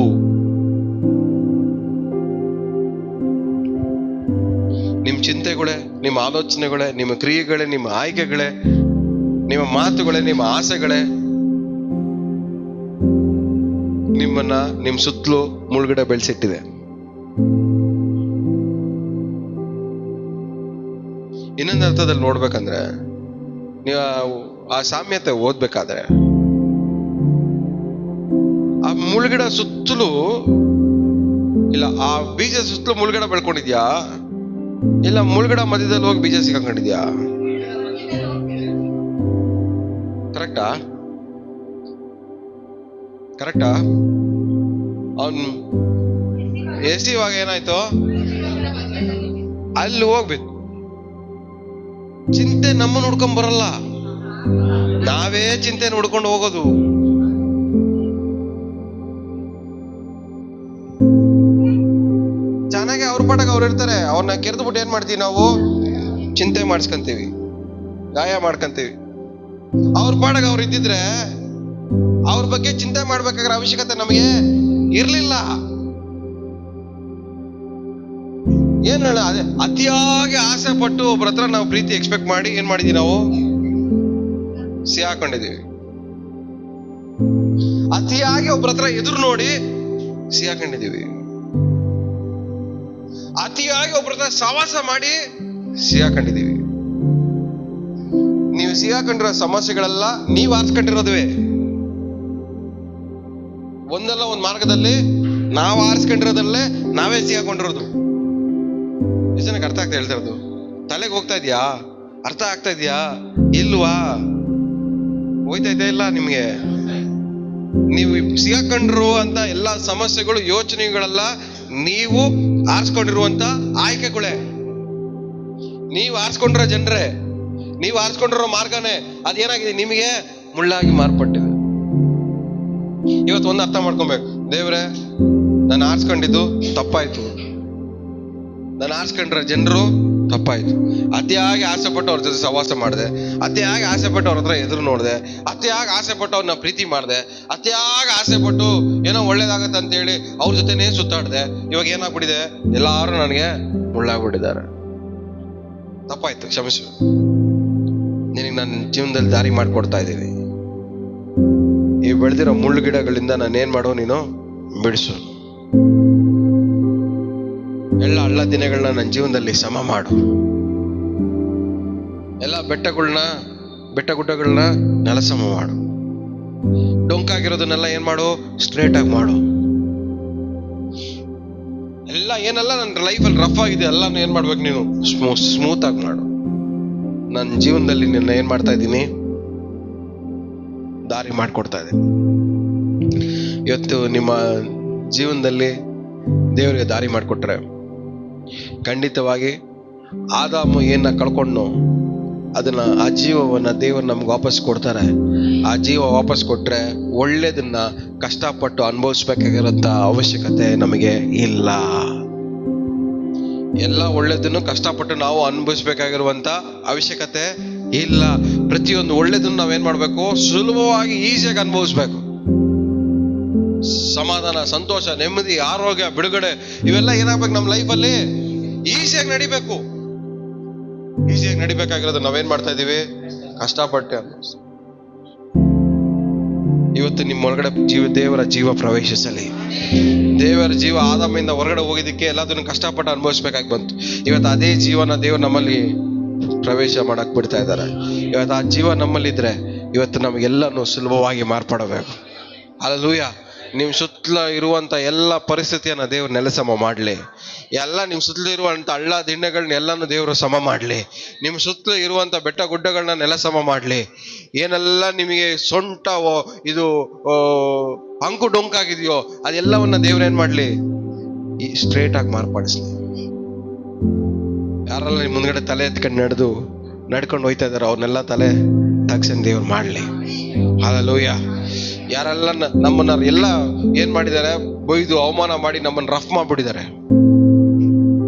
ನಿಮ್ಮ ಚಿಂತೆಗಳೇ, ನಿಮ್ಮ ಆಲೋಚನೆಗಳೇ, ನಿಮ್ಮ ಕ್ರಿಯೆಗಳೇ, ನಿಮ್ಮ ಆಯ್ಕೆಗಳೇ, ನಿಮ್ಮ ಮಾತುಗಳೇ, ನಿಮ್ಮ ಆಸೆಗಳೇ ನಿಮ್ಮನ್ನ ನಿಮ್ಮ ಸುತ್ತಲೂ ಮುಳುಗಡೆ ಬೆಳೆಸಿಟ್ಟಿದೆ. ಇನ್ನೊಂದು ಅರ್ಥದಲ್ಲಿ ನೋಡ್ಬೇಕಂದ್ರೆ, ನೀವು ಆ ಸಾಮ್ಯತೆ ಓದ್ಬೇಕಾದ್ರೆ, ಆ ಮುಳುಗಡೆ ಸುತ್ತಲೂ ಇಲ್ಲ, ಆ ಬೀಜ ಸುತ್ತಲೂ ಮುಳುಗಡೆ ಬೆಳ್ಕೊಂಡಿದ್ಯಾ, ಇಲ್ಲ ಮುಳುಗಡೆ ಮಧ್ಯದಲ್ಲಿ ಹೋಗಿ ಬೀಜ ಸಿಕ್ಕೊಂಡಿದ್ಯಾ? ಕರೆಕ್ಟಾ? ಕರೆಕ್ಟಾ? ಅವನ್ ಇವಾಗ ಏನಾಯ್ತು? ಅಲ್ಲಿ ಹೋಗ್ಬೇಕು. ಚಿಂತೆ ನಮ್ಮನ್ನು ಹುಡ್ಕೊಂಡ್ ಬರಲ್ಲ, ನಾವೇ ಚಿಂತೆ ಹುಡ್ಕೊಂಡು ಹೋಗೋದು. ಚೆನ್ನಾಗಿ ಅವ್ರ ಪಾಠಕ್ಕೆ ಅವ್ರು ಇರ್ತಾರೆ. ಅವ್ರನ್ನ ಕೆರೆದು ಬಿಟ್ಟು ಏನ್ ಮಾಡ್ತೀವಿ ನಾವು? ಚಿಂತೆ ಮಾಡಿಸ್ಕೊಂತೀವಿ, ಗಾಯ ಮಾಡ್ಕೊಂತೀವಿ. ಅವ್ರ ಪಾಠಕ್ಕೆ ಅವ್ರು ಇದ್ದಿದ್ರೆ ಅವ್ರ ಬಗ್ಗೆ ಚಿಂತೆ ಮಾಡ್ಬೇಕಾಗಿರೋ ಅವಶ್ಯಕತೆ ನಮಗೆ ಇರ್ಲಿಲ್ಲ. ಏನ್ ಹೇಳ, ಅದೇ ಅತಿಯಾಗಿ ಆಸೆ ಪಟ್ಟು ಒಬ್ಬರ ಹತ್ರ ನಾವು ಪ್ರೀತಿ ಎಕ್ಸ್ಪೆಕ್ಟ್ ಮಾಡಿ ಏನ್ ಮಾಡಿದೀವಿ, ನಾವು ಸಿಹಾಕೊಂಡಿದೀವಿ. ಅತಿಯಾಗಿ ಒಬ್ಬರ ಹತ್ರ ಎದುರು ನೋಡಿ ಸಿಹಾಕೊಂಡಿದೀವಿ. ಅತಿಯಾಗಿ ಒಬ್ಬರ ಹತ್ರ ಸವಾಸ ಮಾಡಿ ಸಿಹಾಕೊಂಡಿದೀವಿ. ನೀವು ಸಿಹಾಕೊಂಡಿರೋ ಸಮಸ್ಯೆಗಳೆಲ್ಲ ನೀವು ಆರಿಸ್ಕೊಂಡಿರೋದುವೆ. ಒಂದಲ್ಲ ಒಂದ್ ಮಾರ್ಗದಲ್ಲಿ ನಾವು ಆರಿಸ್ಕೊಂಡಿರೋದಲ್ಲೇ ನಾವೇ ಸಿಹಾಕೊಂಡಿರೋದು. ಎಷ್ಟು ಜನಕ್ಕೆ ಅರ್ಥ ಆಗ್ತಾ ಹೇಳ್ತಿರೋದು? ತಲೆಗೆ ಹೋಗ್ತಾ ಇದೆಯಾ? ಅರ್ಥ ಆಗ್ತಾ ಇದೆಯಾ ಇಲ್ವಾ? ಹೋಯ್ತಾ ಇದೆಯಾ ಇಲ್ಲ ನಿಮ್ಗೆ? ನೀವು ಸಿಗಾಕೊಂಡಿರುವಂತ ಎಲ್ಲಾ ಸಮಸ್ಯೆಗಳು, ಯೋಚನೆಗಳೆಲ್ಲ ನೀವು ಆರಿಸ್ಕೊಂಡಿರುವಂತ ಆಯ್ಕೆಗಳೇ. ನೀವು ಆರಿಸ್ಕೊಂಡಿರೋ ಜನರೇ, ನೀವು ಆರಿಸ್ಕೊಂಡಿರೋ ಮಾರ್ಗನೇ ಅದೇನಾಗಿದೆ, ನಿಮಗೆ ಮುಳ್ಳಾಗಿ ಮಾರ್ಪಟ್ಟಿದೆ. ಇವತ್ತು ಒಂದು ಅರ್ಥ ಮಾಡ್ಕೊಬೇಕು, ದೇವ್ರೆ ನಾನು ಆರಿಸ್ಕೊಂಡಿದ್ದು ತಪ್ಪಾಯ್ತು, ನಾನು ಆರಿಸ್ಕೊಂಡ್ರೆ ಜನರು ತಪ್ಪಾಯ್ತು. ಅತಿಯಾಗಿ ಆಸೆ ಪಟ್ಟು ಅವ್ರ ಜೊತೆ ಸಹವಾಸ ಮಾಡಿದೆ, ಅತಿಯಾಗಿ ಆಸೆ ಪಟ್ಟು ಅವ್ರ ಹತ್ರ ಎದುರು ನೋಡಿದೆ, ಅತಿಯಾಗಿ ಆಸೆ ಪಟ್ಟು ಅವ್ರನ್ನ ಪ್ರೀತಿ ಮಾಡಿದೆ, ಅತಿಯಾಗಿ ಆಸೆ ಪಟ್ಟು ಏನೋ ಒಳ್ಳೇದಾಗತ್ತೆ ಅಂತೇಳಿ ಅವ್ರ ಜೊತೆನೇ ಸುತ್ತಾಡಿದೆ. ಇವಾಗ ಏನಾಗ್ಬಿಟ್ಟಿದೆ, ಎಲ್ಲಾರು ನನಗೆ ಮುಳ್ಳಾಗ್ಬಿಟ್ಟಿದ್ದಾರೆ. ತಪ್ಪಾಯ್ತು, ಕ್ಷಮಿಸು. ನಿನಗೆ ನನ್ನ ಜೀವನದಲ್ಲಿ ದಾರಿ ಮಾಡ್ಕೊಡ್ತಾ ಇದ್ದೀನಿ. ಈ ಬೆಳೆದಿರೋ ಮುಳ್ಳು ಗಿಡಗಳಿಂದ ನಾನು ಏನ್ ಮಾಡೋ, ನೀನು ಬಿಡಿಸು. ಎಲ್ಲ ಹಳ್ಳ ದಿನಗಳನ್ನ ನನ್ನ ಜೀವನದಲ್ಲಿ ಸಮ ಮಾಡು. ಎಲ್ಲ ಬೆಟ್ಟ ಗುಡ್ಡಗಳನ್ನ ನೆಲಸಮ ಮಾಡು. ಡೊಂಕಾಗಿರೋದನ್ನೆಲ್ಲ ಏನ್ ಮಾಡು, ಸ್ಟ್ರೇಟ್ ಆಗಿ ಮಾಡು. ಎಲ್ಲ ಏನೆಲ್ಲ ನನ್ನ ಲೈಫಲ್ಲಿ ರಫ್ ಆಗಿದೆ ಎಲ್ಲಾನು ಏನ್ ಮಾಡ್ಬೇಕು, ನೀನು ಸ್ಮೂತ್ ಆಗಿ ಮಾಡು. ನನ್ನ ಜೀವನದಲ್ಲಿ ನಿನ್ನ ಏನ್ ಮಾಡ್ತಾ ಇದ್ದೀನಿ, ದಾರಿ ಮಾಡ್ಕೊಡ್ತಾ ಇದ್ದೀನಿ. ಇವತ್ತು ನಿಮ್ಮ ಜೀವನದಲ್ಲಿ ದೇವರಿಗೆ ದಾರಿ ಮಾಡಿಕೊಟ್ರೆ, ಖಂಡಿತವಾಗಿ ಆದಾಮು ಏನ ಕಳ್ಕೊಂಡು ಅದನ್ನ, ಆ ಜೀವವನ್ನ ದೇವರು ನಮ್ಗೆ ವಾಪಸ್ ಕೊಡ್ತಾರೆ. ಆ ಜೀವ ವಾಪಸ್ ಕೊಟ್ರೆ ಒಳ್ಳೇದನ್ನ ಕಷ್ಟಪಟ್ಟು ಅನುಭವಿಸ್ಬೇಕಾಗಿರೋಂಥ ಅವಶ್ಯಕತೆ ನಮಗೆ ಇಲ್ಲ. ಎಲ್ಲ ಒಳ್ಳೇದನ್ನು ಕಷ್ಟಪಟ್ಟು ನಾವು ಅನುಭವಿಸ್ಬೇಕಾಗಿರುವಂತ ಅವಶ್ಯಕತೆ ಇಲ್ಲ. ಪ್ರತಿಯೊಂದು ಒಳ್ಳೇದನ್ನು ನಾವೇನ್ ಮಾಡ್ಬೇಕು, ಸುಲಭವಾಗಿ ಈಸಿಯಾಗಿ ಅನುಭವಿಸ್ಬೇಕು. ಸಮಾಧಾನ, ಸಂತೋಷ, ನೆಮ್ಮದಿ, ಆರೋಗ್ಯ, ಬಿಡುಗಡೆ ಇವೆಲ್ಲ ಏನಾಗ್ಬೇಕು ನಮ್ಮ ಲೈಫಲ್ಲಿ ಈಸಿಯಾಗಿ ನಡಿಬೇಕು. ಈಸಿಯಾಗಿ ನಡಿಬೇಕಾಗಿರೋದು ನಾವೇನ್ ಮಾಡ್ತಾ ಇದೀವಿ, ಕಷ್ಟಪಟ್ಟೆ. ಇವತ್ತು ನಿಮ್ಮ ಒಳಗಡೆ ದೇವರ ಜೀವ ಪ್ರವೇಶಿಸಲಿ. ದೇವರ ಜೀವ ಆದಾಮಿಂದ ಹೊರಗಡೆ ಹೋಗಿದ್ದಕ್ಕೆ ಎಲ್ಲದನ್ನು ಕಷ್ಟಪಟ್ಟು ಅನುಭವಿಸ್ಬೇಕಾಗಿ ಬಂತು. ಇವತ್ತು ಅದೇ ಜೀವನ ದೇವರು ನಮ್ಮಲ್ಲಿ ಪ್ರವೇಶ ಮಾಡಕ್ ಬಿಡ್ತಾ ಇದ್ದಾರೆ. ಇವತ್ತು ಆ ಜೀವ ನಮ್ಮಲ್ಲಿದ್ರೆ ಇವತ್ತು ನಮಗೆಲ್ಲನೂ ಸುಲಭವಾಗಿ ಮಾರ್ಪಡಬೇಕು. ಹಲ್ಲೆಲೂಯ. ನಿಮ್ ಸುತ್ತಲ ಇರುವಂತ ಎಲ್ಲ ಪರಿಸ್ಥಿತಿಯನ್ನ ದೇವ್ರು ನೆಲಸಮ ಮಾಡ್ಲಿ. ಎಲ್ಲ ನಿಮ್ ಸುತ್ತಲೂ ಇರುವಂತ ಹಳ್ಳ ದಿಣ್ಣೆಗಳನ್ನ ಎಲ್ಲಾನು ದೇವರು ಸಮ ಮಾಡ್ಲಿ. ನಿಮ್ ಸುತ್ತಲೂ ಇರುವಂತ ಬೆಟ್ಟ ಗುಡ್ಡಗಳನ್ನ ನೆಲಸಮ ಮಾಡ್ಲಿ. ಏನೆಲ್ಲ ನಿಮಗೆ ಸೊಂಟ ಇದು ಅಂಕು ಡೊಂಕಾಗಿದೆಯೋ ಅದೆಲ್ಲವನ್ನ ದೇವ್ರೇನ್ ಮಾಡ್ಲಿ, ಈ ಸ್ಟ್ರೇಟ್ ಆಗಿ ಮಾರ್ಪಡಿಸ್ಲಿ. ಯಾರೆಲ್ಲ ನಿಮ್ ಮುಂದ್ಗಡೆ ತಲೆ ಎತ್ಕೊಂಡು ನಡ್ಕೊಂಡು ಹೋಯ್ತಾ ಇದಾರೆ ಅವ್ರನ್ನೆಲ್ಲ ತಲೆ ತಗ್ಸನ್ ದೇವ್ರು ಮಾಡ್ಲಿ. ಹಲ್ಲೆಲೂಯ. ಯಾರೆಲ್ಲ ನಮ್ಮನ್ನ ಎಲ್ಲ ಏನ್ ಮಾಡಿದ್ದಾರೆ, ಬೈದು ಅವಮಾನ ಮಾಡಿ ನಮ್ಮನ್ನ ರಫ್ ಮಾಡ್ಬಿಟ್ಟಿದ್ದಾರೆ.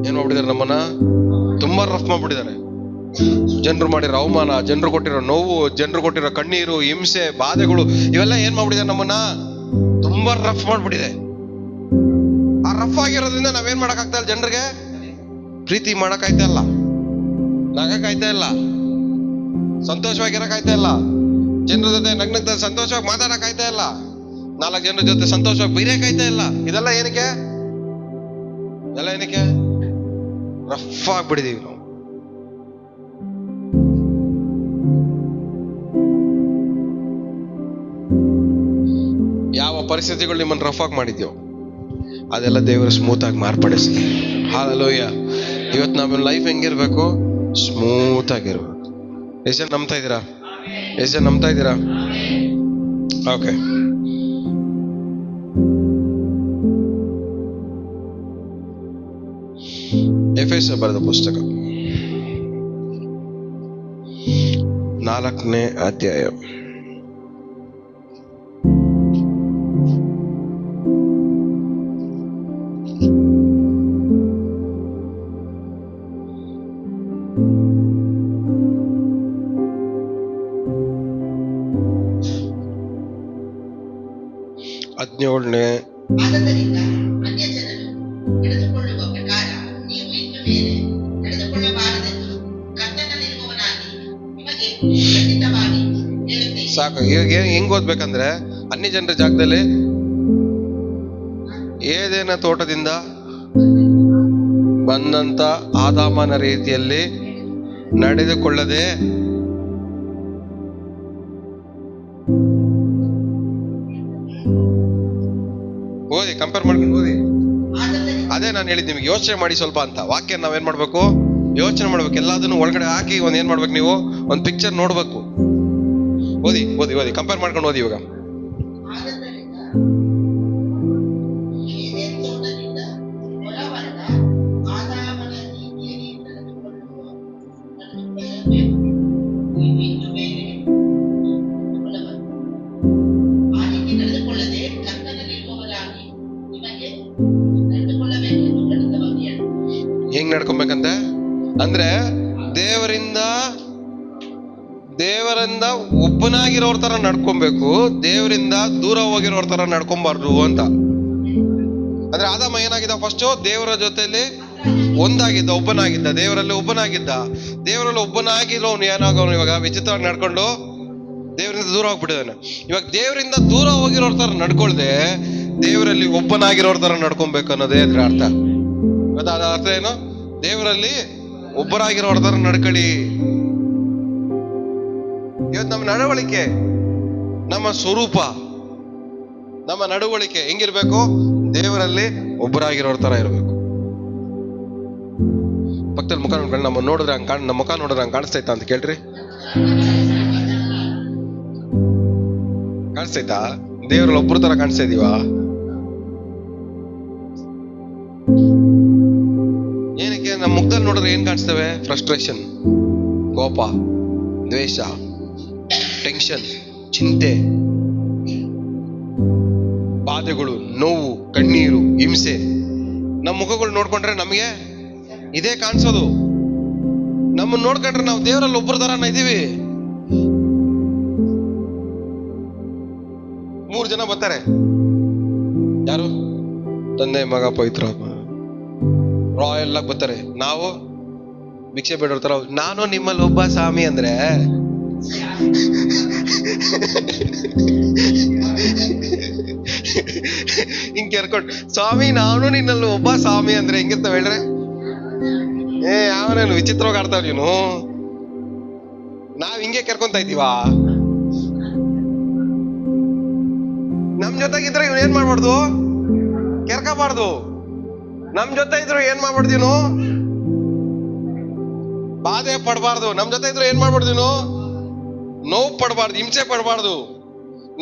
ಏನ್ ಮಾಡ್ಬಿಟ್ಟಿದ್ದಾರೆ, ನಮ್ಮನ್ನ ತುಂಬಾ ರಫ್ ಮಾಡ್ಬಿಟ್ಟಿದ್ದಾರೆ. ಜನರು ಮಾಡಿರೋ ಅವಮಾನ, ಜನರು ಕೊಟ್ಟಿರೋ ನೋವು, ಜನರು ಕೊಟ್ಟಿರೋ ಕಣ್ಣೀರು, ಹಿಂಸೆ, ಬಾಧೆಗಳು ಇವೆಲ್ಲ ಏನ್ ಮಾಡ್ಬಿಟ್ಟಿದ್ದಾರೆ, ನಮ್ಮನ್ನ ತುಂಬಾ ರಫ್ ಮಾಡ್ಬಿಟ್ಟಿದೆ. ಆ ರಫ್ ಆಗಿರೋದ್ರಿಂದ ನಾವೇನ್ ಮಾಡಕ್ ಆಗ್ತಾ ಇಲ್ಲ, ಜನರಿಗೆ ಪ್ರೀತಿ ಮಾಡಕ್ ಆಯ್ತಾ ಇಲ್ಲ, ನಗಕ್ ಆಯ್ತಾ ಇಲ್ಲ, ಸಂತೋಷವಾಗಿರಕ್ ಆಯ್ತಾ ಇಲ್ಲ, ಜನರ ಜೊತೆ ನಗ್ನಗ್ತ ಸಂತೋಷವಾಗಿ ಮಾತಾಡಕ್ ಆಯ್ತಾ ಇಲ್ಲ, 4 ಜನರ ಜೊತೆ ಸಂತೋಷವಾಗಿ ಬೈರಕ್ ಆಯ್ತಾ ಇಲ್ಲ. ಇದೆಲ್ಲ ಏನಕ್ಕೆ ರಫ್ ಆಗ್ಬಿಟ್ಟಿದೀವಿ ನಾವು. ಯಾವ ಪರಿಸ್ಥಿತಿಗಳು ನಿಮ್ಮನ್ನು ರಫ್ ಆಗಿ ಮಾಡಿದ್ಯೋ ಅದೆಲ್ಲ ದೇವರು ಸ್ಮೂತ್ ಆಗಿ ಮಾರ್ಪಡಿಸ್ಲಿ. ಹಲ್ಲೆಲೂಯ. ಇವತ್ತು ನಮ್ಮ ಲೈಫ್ ಹೆಂಗಿರ್ಬೇಕು, ಸ್ಮೂತ್ ಆಗಿರ್ಬೇಕು. ಎಷ್ಟು ಜನ ನಂಬ್ತಾ ಇದ್ದೀರಾ? ಎಷ್ಟು ಜನ ನಂಬ್ತಾ ಇದ್ದೀರಾ? ಓಕೆ. ಎಫೆಸ ಬರೆದ ಪುಸ್ತಕ 4ನೇ ಅಧ್ಯಾಯ 17ನೇ. ಆದ್ದರಿಂದ ಅನ್ಯಜನರು ನಡೆದುಕೊಳ್ಳುವ ಪ್ರಕಾರ ನೀವು ಇನ್ನು ಮೇಲೆ ನಡೆದುಕೊಳ್ಳಬಾರದೆಂದು ಕರ್ತನಲ್ಲಿರುವವನಾಗಿ ನಿಮಗೆ ಖಂಡಿತವಾಗಿ ಹೇಳುತ್ತೇನೆ. ಸಾಕು. ಈಗ ಹೆಂಗ್ ಓದ್ಬೇಕಂದ್ರೆ, ಅನ್ಯ ಜನರ ಜಾಗದಲ್ಲಿ ಏದೇನ ತೋಟದಿಂದ ಬಂದಂತ ಆದಾಮನ ರೀತಿಯಲ್ಲಿ ನಡೆದುಕೊಳ್ಳದೆ ಓದಿ, ಕಂಪೇರ್ ಮಾಡ್ಕೊಂಡು ಓದಿ. ಅದೇ ನಾನು ಹೇಳಿದ್ ನಿಮ್ಗೆ, ಯೋಚನೆ ಮಾಡಿ ಸ್ವಲ್ಪ ಅಂತ. ವಾಕ್ಯ ನಾವೇನ್ ಮಾಡ್ಬೇಕು, ಯೋಚನೆ ಮಾಡ್ಬೇಕು. ಎಲ್ಲದನ್ನು ಒಳಗಡೆ ಹಾಕಿ ಏನ್ ಮಾಡ್ಬೇಕು, ನೀವು ಒಂದ್ ಪಿಕ್ಚರ್ ನೋಡ್ಬೇಕು. ಓದಿ ಓದಿ ಓದಿ, ಕಂಪೇರ್ ಮಾಡ್ಕೊಂಡು ಓದಿ. ಇವಾಗ ಹೆಂಗ್ ನಡ್ಕೊಬೇಕಂತೆ ಅಂದ್ರೆ, ದೇವರಿಂದ ಒಬ್ಬನಾಗಿರೋರ್ ತರ ನಡ್ಕೊಬೇಕು, ದೇವರಿಂದ ದೂರ ಹೋಗಿರೋರ್ ತರ ನಡ್ಕೊಂಬಾರ್ದು ಅಂತ. ಅಂದ್ರೆ ಆದಾಮ ಏನಾಗಿದ್ದ, ಫಸ್ಟ್ ದೇವರ ಜೊತೆಲಿ ಒಂದಾಗಿದ್ದ, ಒಬ್ಬನಾಗಿದ್ದ, ದೇವರಲ್ಲಿ ಒಬ್ಬನಾಗಿದ್ದ. ದೇವರಲ್ಲಿ ಒಬ್ಬನಾಗಿರೋನು ಏನಾಗೋನು ಇವಾಗ ವಿಚಿತ್ರವಾಗಿ ನಡ್ಕೊಂಡು ದೇವರಿಂದ ದೂರ ಹೋಗ್ಬಿಟ್ಟಿದ್ದಾನೆ. ಇವಾಗ ದೇವರಿಂದ ದೂರ ಹೋಗಿರೋರ್ ತರ ನಡ್ಕೊಳ್ದೆ ದೇವರಲ್ಲಿ ಒಬ್ಬನಾಗಿರೋರ್ ತರ ನಡ್ಕೊಬೇಕು ಅನ್ನೋದೇ ಅದ್ರ ಅರ್ಥ. ಅದ ಅರ್ಥ ಏನು? ದೇವರಲ್ಲಿ ಒಬ್ಬರಾಗಿರೋರ್ ತರ ನಡ್ಕೊಳ್ಳಿ. ಇವತ್ತು ನಮ್ಮ ನಡವಳಿಕೆ, ನಮ್ಮ ಸ್ವರೂಪ, ನಮ್ಮ ನಡವಳಿಕೆ ಹೆಂಗಿರ್ಬೇಕು? ದೇವರಲ್ಲಿ ಒಬ್ಬರಾಗಿರೋರ್ ತರ ಇರ್ಬೇಕು. ಪಕ್ಕದಲ್ಲಿ ಮುಖ ನೋಡ್ಕೊಂಡು ನಮ್ಮ ನೋಡಿದ್ರೆ ನಮ್ಮ ಮುಖ ನೋಡಿದ್ರೆ ಹಂಗೆ ಕಾಣಿಸ್ತೈತಾ ಅಂತ ಕೇಳ್ರಿ. ಕಾಣಿಸ್ತೈತಾ? ದೇವರಲ್ಲಿ ಒಬ್ಬರ ತರ ಕಾಣಿಸ್ತಾ ಇದೀವ? ಏನಕ್ಕೆ? ನಮ್ಮ ಮುಖದಲ್ಲಿ ನೋಡಿದ್ರೆ ಏನ್ ಕಾಣಿಸ್ತೇವೆ? ಫ್ರಸ್ಟ್ರೇಷನ್, ಕೋಪ, ದ್ವೇಷ, ಟೆನ್ಷನ್, ಚಿಂತೆ, ಬಾಧೆಗಳು, ನೋವು, ಕಣ್ಣೀರು, ಹಿಂಸೆ. ನಮ್ಮ ಮುಖಗಳು ನೋಡ್ಕೊಂಡ್ರೆ ನಮಗೆ ಇದೇ ಕಾಣಿಸೋದು. ನಮ್ಮನ್ನ ನೋಡ್ಕೊಂಡ್ರೆ ನಾವು ದೇವರಲ್ಲಿ ಒಬ್ಬರ ತರ ಇದೀವಿ. 3 ಜನ ಬರ್ತಾರೆ. ಯಾರು? ತಂದೆ, ಮಗ, ಪವಿತ್ರ ರಾಯಲ್ ಆಗಿ ಬರ್ತಾರೆ. ನಾವು ಭಿಕ್ಷೆ ಬೇಡೋರ್ ತರ, ನಾನು ನಿಮ್ಮಲ್ಲಿ ಒಬ್ಬ ಸ್ವಾಮಿ ಅಂದ್ರೆ ಹಿಂಗ್ ಕೆರ್ಕೊಂಡು, ಸ್ವಾಮಿ ನಾನು ನಿನ್ನಲ್ಲಿ ಒಬ್ಬ ಸ್ವಾಮಿ ಅಂದ್ರೆ ಹೆಂಗಿರ್ತಾವ ಹೇಳ್ರೆ? ಯಾವನೇನು ವಿಚಿತ್ರವಾಗಿ ಆಡ್ತಾವ ನೀನು. ನಾವ್ ಹಿಂಗೆ ಕೆರ್ಕೊಂತ ಇದ್ದೀವ? ನಮ್ ಜೊತೆಗಿದ್ರೆ ಇವ್ನು ಏನ್ ಮಾಡ್ಬಾರ್ದು? ಕೆರ್ಕಬಾರ್ದು. ನಮ್ ಜೊತೆ ಇದ್ರು ಏನ್ ಮಾಡ್ಬಾರ್ದು? ಇವನು ಬಾಧೆ ಪಡಬಾರ್ದು. ನಮ್ ಜೊತೆ ಇದ್ರು ಏನ್ ಮಾಡ್ಬಾರ್ದು? ಇವನು ನೋವು ಪಡಬಾರ್ದು, ಹಿಂಸೆ ಪಡಬಾರ್ದು.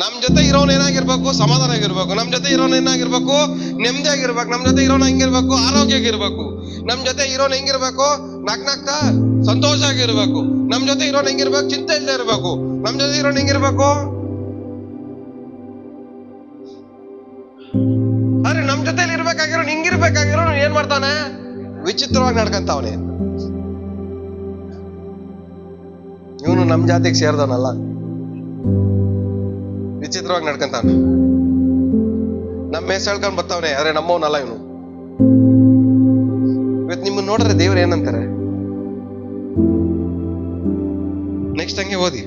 ನಮ್ ಜೊತೆ ಇರೋನ್ ಏನಾಗಿರ್ಬೇಕು? ಸಮಾಧಾನ ಆಗಿರ್ಬೇಕು. ನಮ್ ಜೊತೆ ಇರೋನ್ ಏನಾಗಿರ್ಬೇಕು? ನೆಮ್ಮದಿ ಆಗಿರ್ಬೇಕು. ನಮ್ ಜೊತೆ ಇರೋನ್ ಹೆಂಗಿರ್ಬೇಕು? ಆರೋಗ್ಯ ಆಗಿರ್ಬೇಕು. ನಮ್ ಜೊತೆ ಇರೋನ್ ಹೆಂಗಿರ್ಬೇಕು? ನಗ್ನಗ್ತಾ ಸಂತೋಷ ಆಗಿರ್ಬೇಕು. ನಮ್ ಜೊತೆ ಇರೋನ್ ಹೆಂಗಿರ್ಬೇಕು? ಚಿಂತೆ ಇಲ್ಲದೆ ಇರ್ಬೇಕು. ನಮ್ ಜೊತೆ ಇರೋನ್ ಹೆಂಗಿರ್ಬೇಕು? ಅರೆ ನಮ್ ಜೊತೆಲಿ ಇರ್ಬೇಕಾಗಿರೋ ಹಿಂಗಿರ್ಬೇಕಾಗಿರೋ ಏನ್ ಮಾಡ್ತಾನೆ? ವಿಚಿತ್ರವಾಗಿ ನಡ್ಕಂತಾವನೆ. ಇವನು ನಮ್ ಜಾತಿಗೆ ಸೇರ್ದವನಲ್ಲ, ವಿಚಿತ್ರವಾಗಿ ನಡ್ಕಂತಾನೆ. ನಮ್ಮ ಹೆಸರು ಹೇಳ್ಕೊಂಡ್ ಬರ್ತಾವನೆ, ಆದ್ರೆ ನಮ್ಮವನಲ್ಲ ಇವನು. ಇವತ್ತು ನಿಮ್ಮನ್ನ ನೋಡ್ರೆ ದೇವ್ರು ಏನಂತಾರೆ? ನೆಕ್ಸ್ಟ್ ಹಂಗೆ ಓದಿ.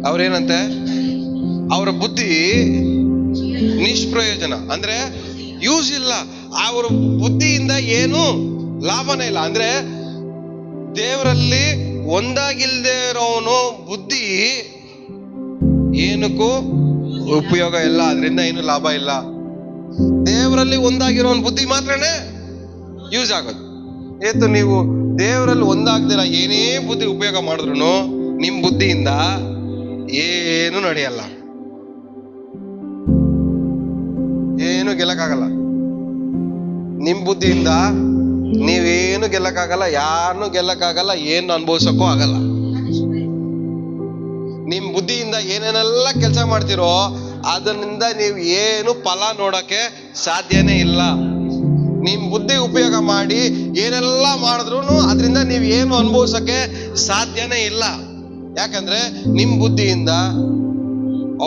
ಅವ್ರೇನಂತೆ? ಅವರ ಬುದ್ಧಿ ನಿಷ್ಪ್ರಯೋಜನ, ಅಂದ್ರೆ ಯೂಸ್ ಇಲ್ಲ. ಅವ್ರ ಬುದ್ಧಿಯಿಂದ ಏನು ಲಾಭನೇ ಇಲ್ಲ. ಅಂದ್ರೆ ದೇವರಲ್ಲಿ ಒಂದಾಗಿಲ್ದೇ ಇರೋನು ಬುದ್ಧಿ ಏನಕ್ಕೂ ಉಪಯೋಗ ಇಲ್ಲ, ಅದರಿಂದ ಏನು ಲಾಭ ಇಲ್ಲ. ದೇವರಲ್ಲಿ ಒಂದಾಗಿರೋನ್ ಬುದ್ಧಿ ಮಾತ್ರನೇ ಯೂಸ್ ಆಗೋದು. ಏತು ನೀವು ದೇವರಲ್ಲಿ ಒಂದಾಗ್ದಿರ ಏನೇ ಬುದ್ಧಿ ಉಪಯೋಗ ಮಾಡಿದ್ರು ನಿಮ್ ಬುದ್ಧಿಯಿಂದ ಏನು ನಡೆಯಲ್ಲ, ಏನು ಗೆಲ್ಲಕ್ಕಾಗಲ್ಲ. ನಿಮ್ ಬುದ್ಧಿಯಿಂದ ನೀವೇನು ಗೆಲ್ಲಕ್ಕಾಗಲ್ಲ, ಯಾರನ್ನು ಗೆಲ್ಲಕ್ಕಾಗಲ್ಲ, ಏನು ಅನುಭವಿಸಕ್ಕೂ ಆಗಲ್ಲ. ನಿಮ್ ಬುದ್ಧಿಯಿಂದ ಏನೇನೆಲ್ಲ ಕೆಲಸ ಮಾಡ್ತಿರೋ ಅದರಿಂದ ನೀವು ಏನು ಫಲ ನೋಡಕ್ಕೆ ಸಾಧ್ಯನೇ ಇಲ್ಲ. ನಿಮ್ ಬುದ್ಧಿ ಉಪಯೋಗ ಮಾಡಿ ಏನೆಲ್ಲ ಮಾಡಿದ್ರು ಅದರಿಂದ ನೀವು ಏನು ಅನುಭವಿಸಕ್ಕೆ ಸಾಧ್ಯನೇ ಇಲ್ಲ. ಯಾಕಂದ್ರೆ ನಿಮ್ ಬುದ್ಧಿಯಿಂದ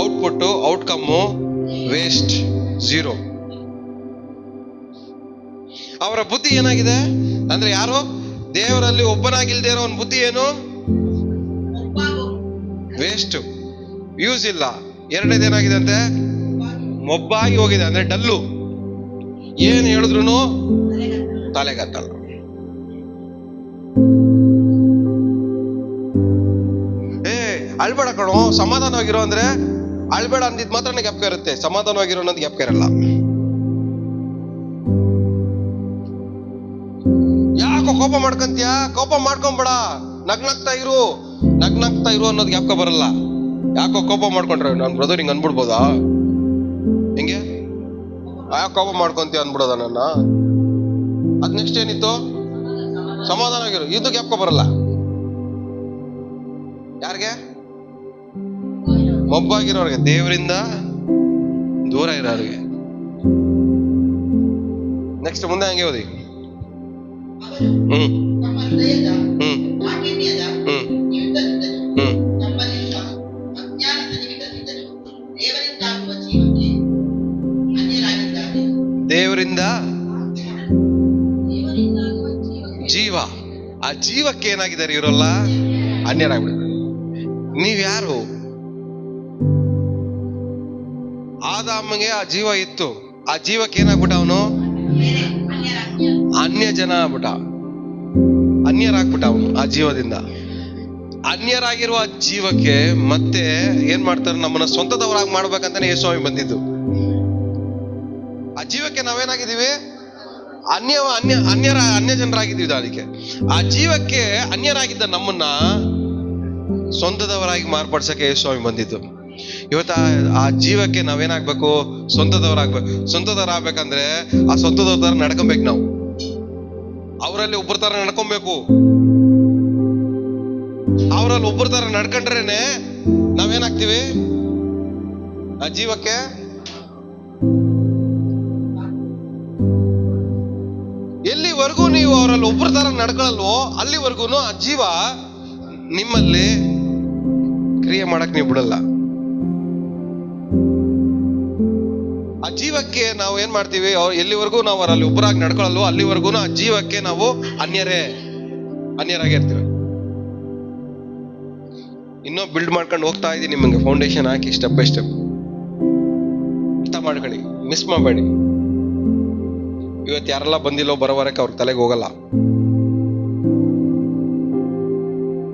ಔಟ್ಪುಟ್ ಔಟ್ಕಮ್ಮು ವೇಸ್ಟ್, 0. ಅವರ ಬುದ್ಧಿ ಏನಾಗಿದೆ ಅಂದ್ರೆ, ಯಾರು ದೇವರಲ್ಲಿ ಒಬ್ಬನಾಗಿಲ್ದೇ ಇರೋ ಅವನ ಬುದ್ಧಿ ಏನು? ವೇಸ್ಟ್, ಯೂಸ್ ಇಲ್ಲ. ಎರಡನೇದು ಏನಾಗಿದೆ ಅಂತೆ? ಮೊಬ್ಬಾಗಿ ಹೋಗಿದೆ, ಅಂದ್ರೆ ಡಲ್ಲು. ಏನ್ ಹೇಳಿದ್ರು ತಲೆಗತ್ತಲ್ಲ. ಅಳ್ಬೇಡ ಕಣೋ, ಸಮಾಧಾನವಾಗಿರೋ ಅಂದ್ರೆ ಅಳ್ಬೇಡ ಅಂದಿದ್ ಮಾತ್ರ ಜ್ಞಾಪಕ ಇರುತ್ತೆ, ಸಮಾಧಾನವಾಗಿರೋ ಅನ್ನೋದು ಜ್ಞಾಪಕ ಇರಲ್ಲ. ಯಾಕೋ ಕೋಪ ಮಾಡ್ಕೊಂತೀಯ? ಕೋಪ ಮಾಡ್ಕೊಂಬೇಡ, ನಗ್ನಗ್ತಾ ಇರು ಅನ್ನೋದು ಜ್ಞಾಪಕ ಬರಲ್ಲ. ಯಾಕೋ ಕೋಪ ಮಾಡ್ಕೊಂಡ್ರೆ ನನ್ ಬ್ರದರ್ ಹಿಂಗ್ ಅನ್ಬಿಡ್ಬೋದಾ? ಹೆಂಗೆ ಯಾಕೆ ಕೋಪ ಮಾಡ್ಕೊಂತೀಯ ಅನ್ಬಿಡೋದ ನನ್ನ? ಅದ್ ನೆಕ್ಸ್ಟ್ ಏನಿತ್ತು? ಸಮಾಧಾನವಾಗಿರು, ಇದು ಜ್ಞಾಪಕ ಬರಲ್ಲ. ಯಾರಿಗೆ? ಮೊಬ್ಬಾಗಿರೋರ್ಗೆ, ದೇವರಿಂದ ದೂರ ಇರೋರಿಗೆ. ನೆಕ್ಸ್ಟ್ ಮುಂದೆ ಹಂಗೆ ಓದಿ. ದೇವರಿಂದ ಜೀವ, ಆ ಜೀವಕ್ಕೆ ಏನಾಗಿದ್ದಾರೆ ಇವರೆಲ್ಲ? ಅನ್ಯರಾಗ್ಬಿಡಿದ್ದಾರೆ. ನೀವ್ಯಾರು? ಆದಾಮಗೆ ಆ ಜೀವ ಇತ್ತು, ಆ ಜೀವಕ್ಕೆ ಏನಾಗ್ಬಿಟ್ಟ ಅವನು? ಅನ್ಯ ಜನ ಆಗ್ಬಿಟ್ಟ, ಅನ್ಯರಾಗ್ಬಿಟ್ಟ ಅವನು. ಆ ಜೀವದಿಂದ ಅನ್ಯರಾಗಿರುವ ಜೀವಕ್ಕೆ ಮತ್ತೆ ಏನ್ ಮಾಡ್ತಾರೆ? ನಮ್ಮನ್ನ ಸ್ವಂತದವರಾಗಿ ಮಾಡ್ಬೇಕಂತಾನೆ ಯೇಸುಸ್ವಾಮಿ ಬಂದಿದ್ದು. ಆ ಜೀವಕ್ಕೆ ನಾವೇನಾಗಿದ್ದೀವಿ? ಅನ್ಯ ಜನರಾಗಿದ್ದೀವಿ. ಅದಕ್ಕೆ ಆ ಜೀವಕ್ಕೆ ಅನ್ಯರಾಗಿದ್ದ ನಮ್ಮನ್ನ ಸ್ವಂತದವರಾಗಿ ಮಾರ್ಪಡ್ಸಕ್ಕೆ ಯೇಸುಸ್ವಾಮಿ ಬಂದಿದ್ದು. ಇವತ್ತ ಆ ಜೀವಕ್ಕೆ ನಾವೇನಾಗ್ಬೇಕು? ಸ್ವಂತದವರಾಗ್ಬೇಕು. ಸ್ವಂತದವರಾಗ್ಬೇಕಂದ್ರೆ ಆ ಸ್ವಂತದವ್ರ ತರ ನಡ್ಕೊಬೇಕು. ನಾವು ಅವರಲ್ಲಿ ಒಬ್ಬರ ತರ ನಡ್ಕೊಬೇಕು. ಅವರಲ್ಲಿ ಒಬ್ಬರ ತರ ನಡ್ಕೊಂಡ್ರೇನೆ ನಾವೇನಾಗ್ತೀವಿ? ಆ ಜೀವಕ್ಕೆ ಎಲ್ಲಿವರೆಗೂ ನೀವು ಅವರಲ್ಲಿ ಒಬ್ಬರ ತರ ನಡ್ಕೊಳ್ಳಲ್ವೋ ಅಲ್ಲಿವರೆಗೂ ಆ ಜೀವ ನಿಮ್ಮಲ್ಲಿ ಕ್ರಿಯೆ ಮಾಡಕ್ ನೀವು ಬಿಡಲ್ಲ. ಆ ಜೀವಕ್ಕೆ ನಾವು ಏನ್ ಮಾಡ್ತೀವಿ? ಎಲ್ಲಿವರೆಗೂ ನಾವು ಅವರಲ್ಲಿ ಒಬ್ಬರಾಗಿ ನಡ್ಕೊಳ್ಳಲ್ವೋ ಅಲ್ಲಿವರೆಗೂ ಆ ಜೀವಕ್ಕೆ ನಾವು ಅನ್ಯರಾಗಿ ಇರ್ತೀವಿ. ಇನ್ನೂ ಬಿಲ್ಡ್ ಮಾಡ್ಕೊಂಡು ಹೋಗ್ತಾ ಇದೀನಿ, ನಿಮಗೆ foundation hockey step by step. ಅರ್ಥ ಮಾಡ್ಕೊಳ್ಳಿ, ಮಿಸ್ ಮಾಡಬೇಡಿ. ಇವತ್ತು ಯಾರೆಲ್ಲ ಬಂದಿಲ್ಲೋ ಬರೋವರಕ್ಕೆ ಅವ್ರ ತಲೆಗೆ ಹೋಗಲ್ಲ.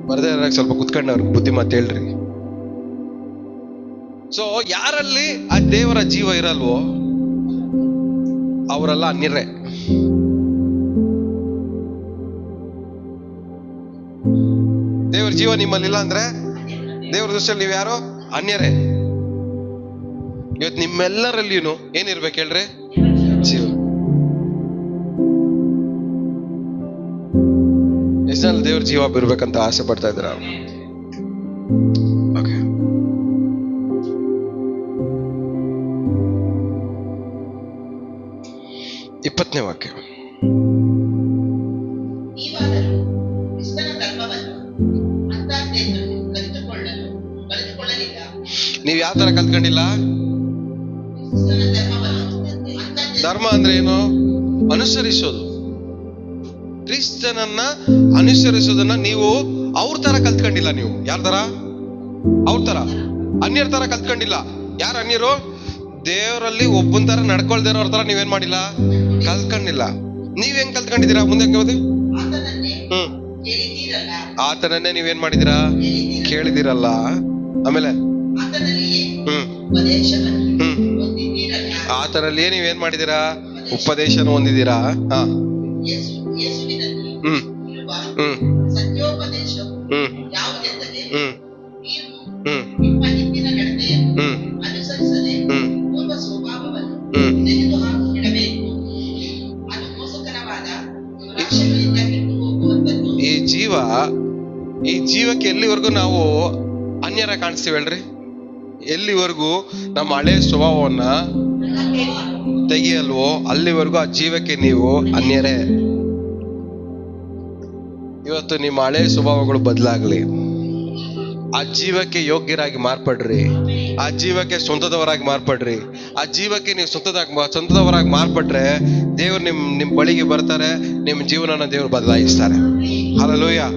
ಬರದೇ ಸ್ವಲ್ಪ ಕುತ್ಕೊಂಡು ಅವ್ರಿಗೆ ಬುದ್ಧಿ ಮಾತು ಹೇಳ್ರಿ. ಸೊ ಯಾರಲ್ಲಿ ಆ ದೇವರ ಜೀವ ಇರಲ್ವೋ ಅವರೆಲ್ಲ ಅನ್ಯರೇ. ದೇವರ ಜೀವ ನಿಮ್ಮಲ್ಲಿಲ್ಲ ಅಂದ್ರೆ ದೇವರ ದೃಷ್ಟಿಯಲ್ಲಿ ನೀವು ಯಾರು? ಅನ್ಯರೇ. ಇವತ್ತು ನಿಮ್ಮೆಲ್ಲರಲ್ಲಿಯೂ ಏನಿರ್ಬೇಕು ಹೇಳ್ರಿ? ಜೀವ. ಎಷ್ಟು ಜನ ದೇವ್ರ ಜೀವ ಬಿರ್ಬೇಕಂತ ಆಸೆ ಪಡ್ತಾ ಇದ್ದೀರಾ? ಓಕೆ, ಇಪ್ಪತ್ತನೇ ವಾಕ್ಯ. ನೀವ್ ಯಾವ ತರ ಕಲ್ತ್ಕೊಂಡಿಲ್ಲ? ಧರ್ಮ ಅಂದ್ರೆ ಏನು? ಅನುಸರಿಸೋದು. ಕ್ರಿಸ್ತನನ್ನ ಅನುಸರಿಸೋದನ್ನ ನೀವು ಅವ್ರ ತರ ಕಲ್ತ್ಕೊಂಡಿಲ್ಲ. ನೀವು ಯಾರ ತರ? ಅವ್ರ ತರ, ಅನ್ಯರ ತರ ಕಲ್ತ್ಕೊಂಡಿಲ್ಲ. ಯಾರು ಅನ್ಯರು? ದೇವರಲ್ಲಿ ಒಬ್ಬನ ತರ ನಡ್ಕೊಳ್ದಿರೋರ್ ತರ ನೀವೇನ್ ಮಾಡಿಲ್ಲ? ಕಲ್ತ್ಕೊಂಡಿಲ್ಲ. ನೀವ್ ಹೆಂಗ್ ಕಲ್ತ್ಕೊಂಡಿದ್ದೀರಾ? ಮುಂದೆ ಓದಿ. ಆತನನ್ನೇ ನೀವೇನ್ ಮಾಡಿದೀರಾ? ಕೇಳಿದಿರಲ್ಲ. ಆಮೇಲೆ ಆತನಲ್ಲಿಯೇ ನೀವೇನ್ ಮಾಡಿದೀರಾ? ಉಪದೇಶನ ಹೊಂದಿದ್ದೀರಾ. ಈ ಜೀವಕ್ಕೆ ಎಲ್ಲಿವರೆಗೂ ನಾವು ಅನ್ಯರ ಕಾಣಿಸ್ತೀವಿ ಹೇಳ್ರಿ? ಎಲ್ಲಿವರೆಗೂ ನಮ್ಮ ಹಳೆ ಸ್ವಭಾವವನ್ನ ತೆಗಿಯಲ್ವೋ ಅಲ್ಲಿವರೆಗೂ ಆ ಜೀವಕ್ಕೆ ನೀವು ಅನ್ಯರೇ. ಇವತ್ತು ನಿಮ್ಮ ಹಳೆ ಸ್ವಭಾವಗಳು ಬದಲಾಗ್ಲಿ. ಆ ಜೀವಕ್ಕೆ ಯೋಗ್ಯರಾಗಿ ಮಾರ್ಪಡ್ರಿ. ಆ ಜೀವಕ್ಕೆ ಸ್ವಂತದವರಾಗಿ ಮಾರ್ಪಡ್ರಿ. ಆ ಜೀವಕ್ಕೆ ನೀವು ಸ್ವಂತದವರಾಗಿ ಮಾರ್ಪಟ್ರೆ ದೇವ್ರು ನಿಮ್ ಬಳಿಗೆ ಬರ್ತಾರೆ. ನಿಮ್ ಜೀವನನ ದೇವ್ರು ಬದಲಾಯಿಸ್ತಾರೆ. ಹಲ್ಲೆಲೂಯಾ.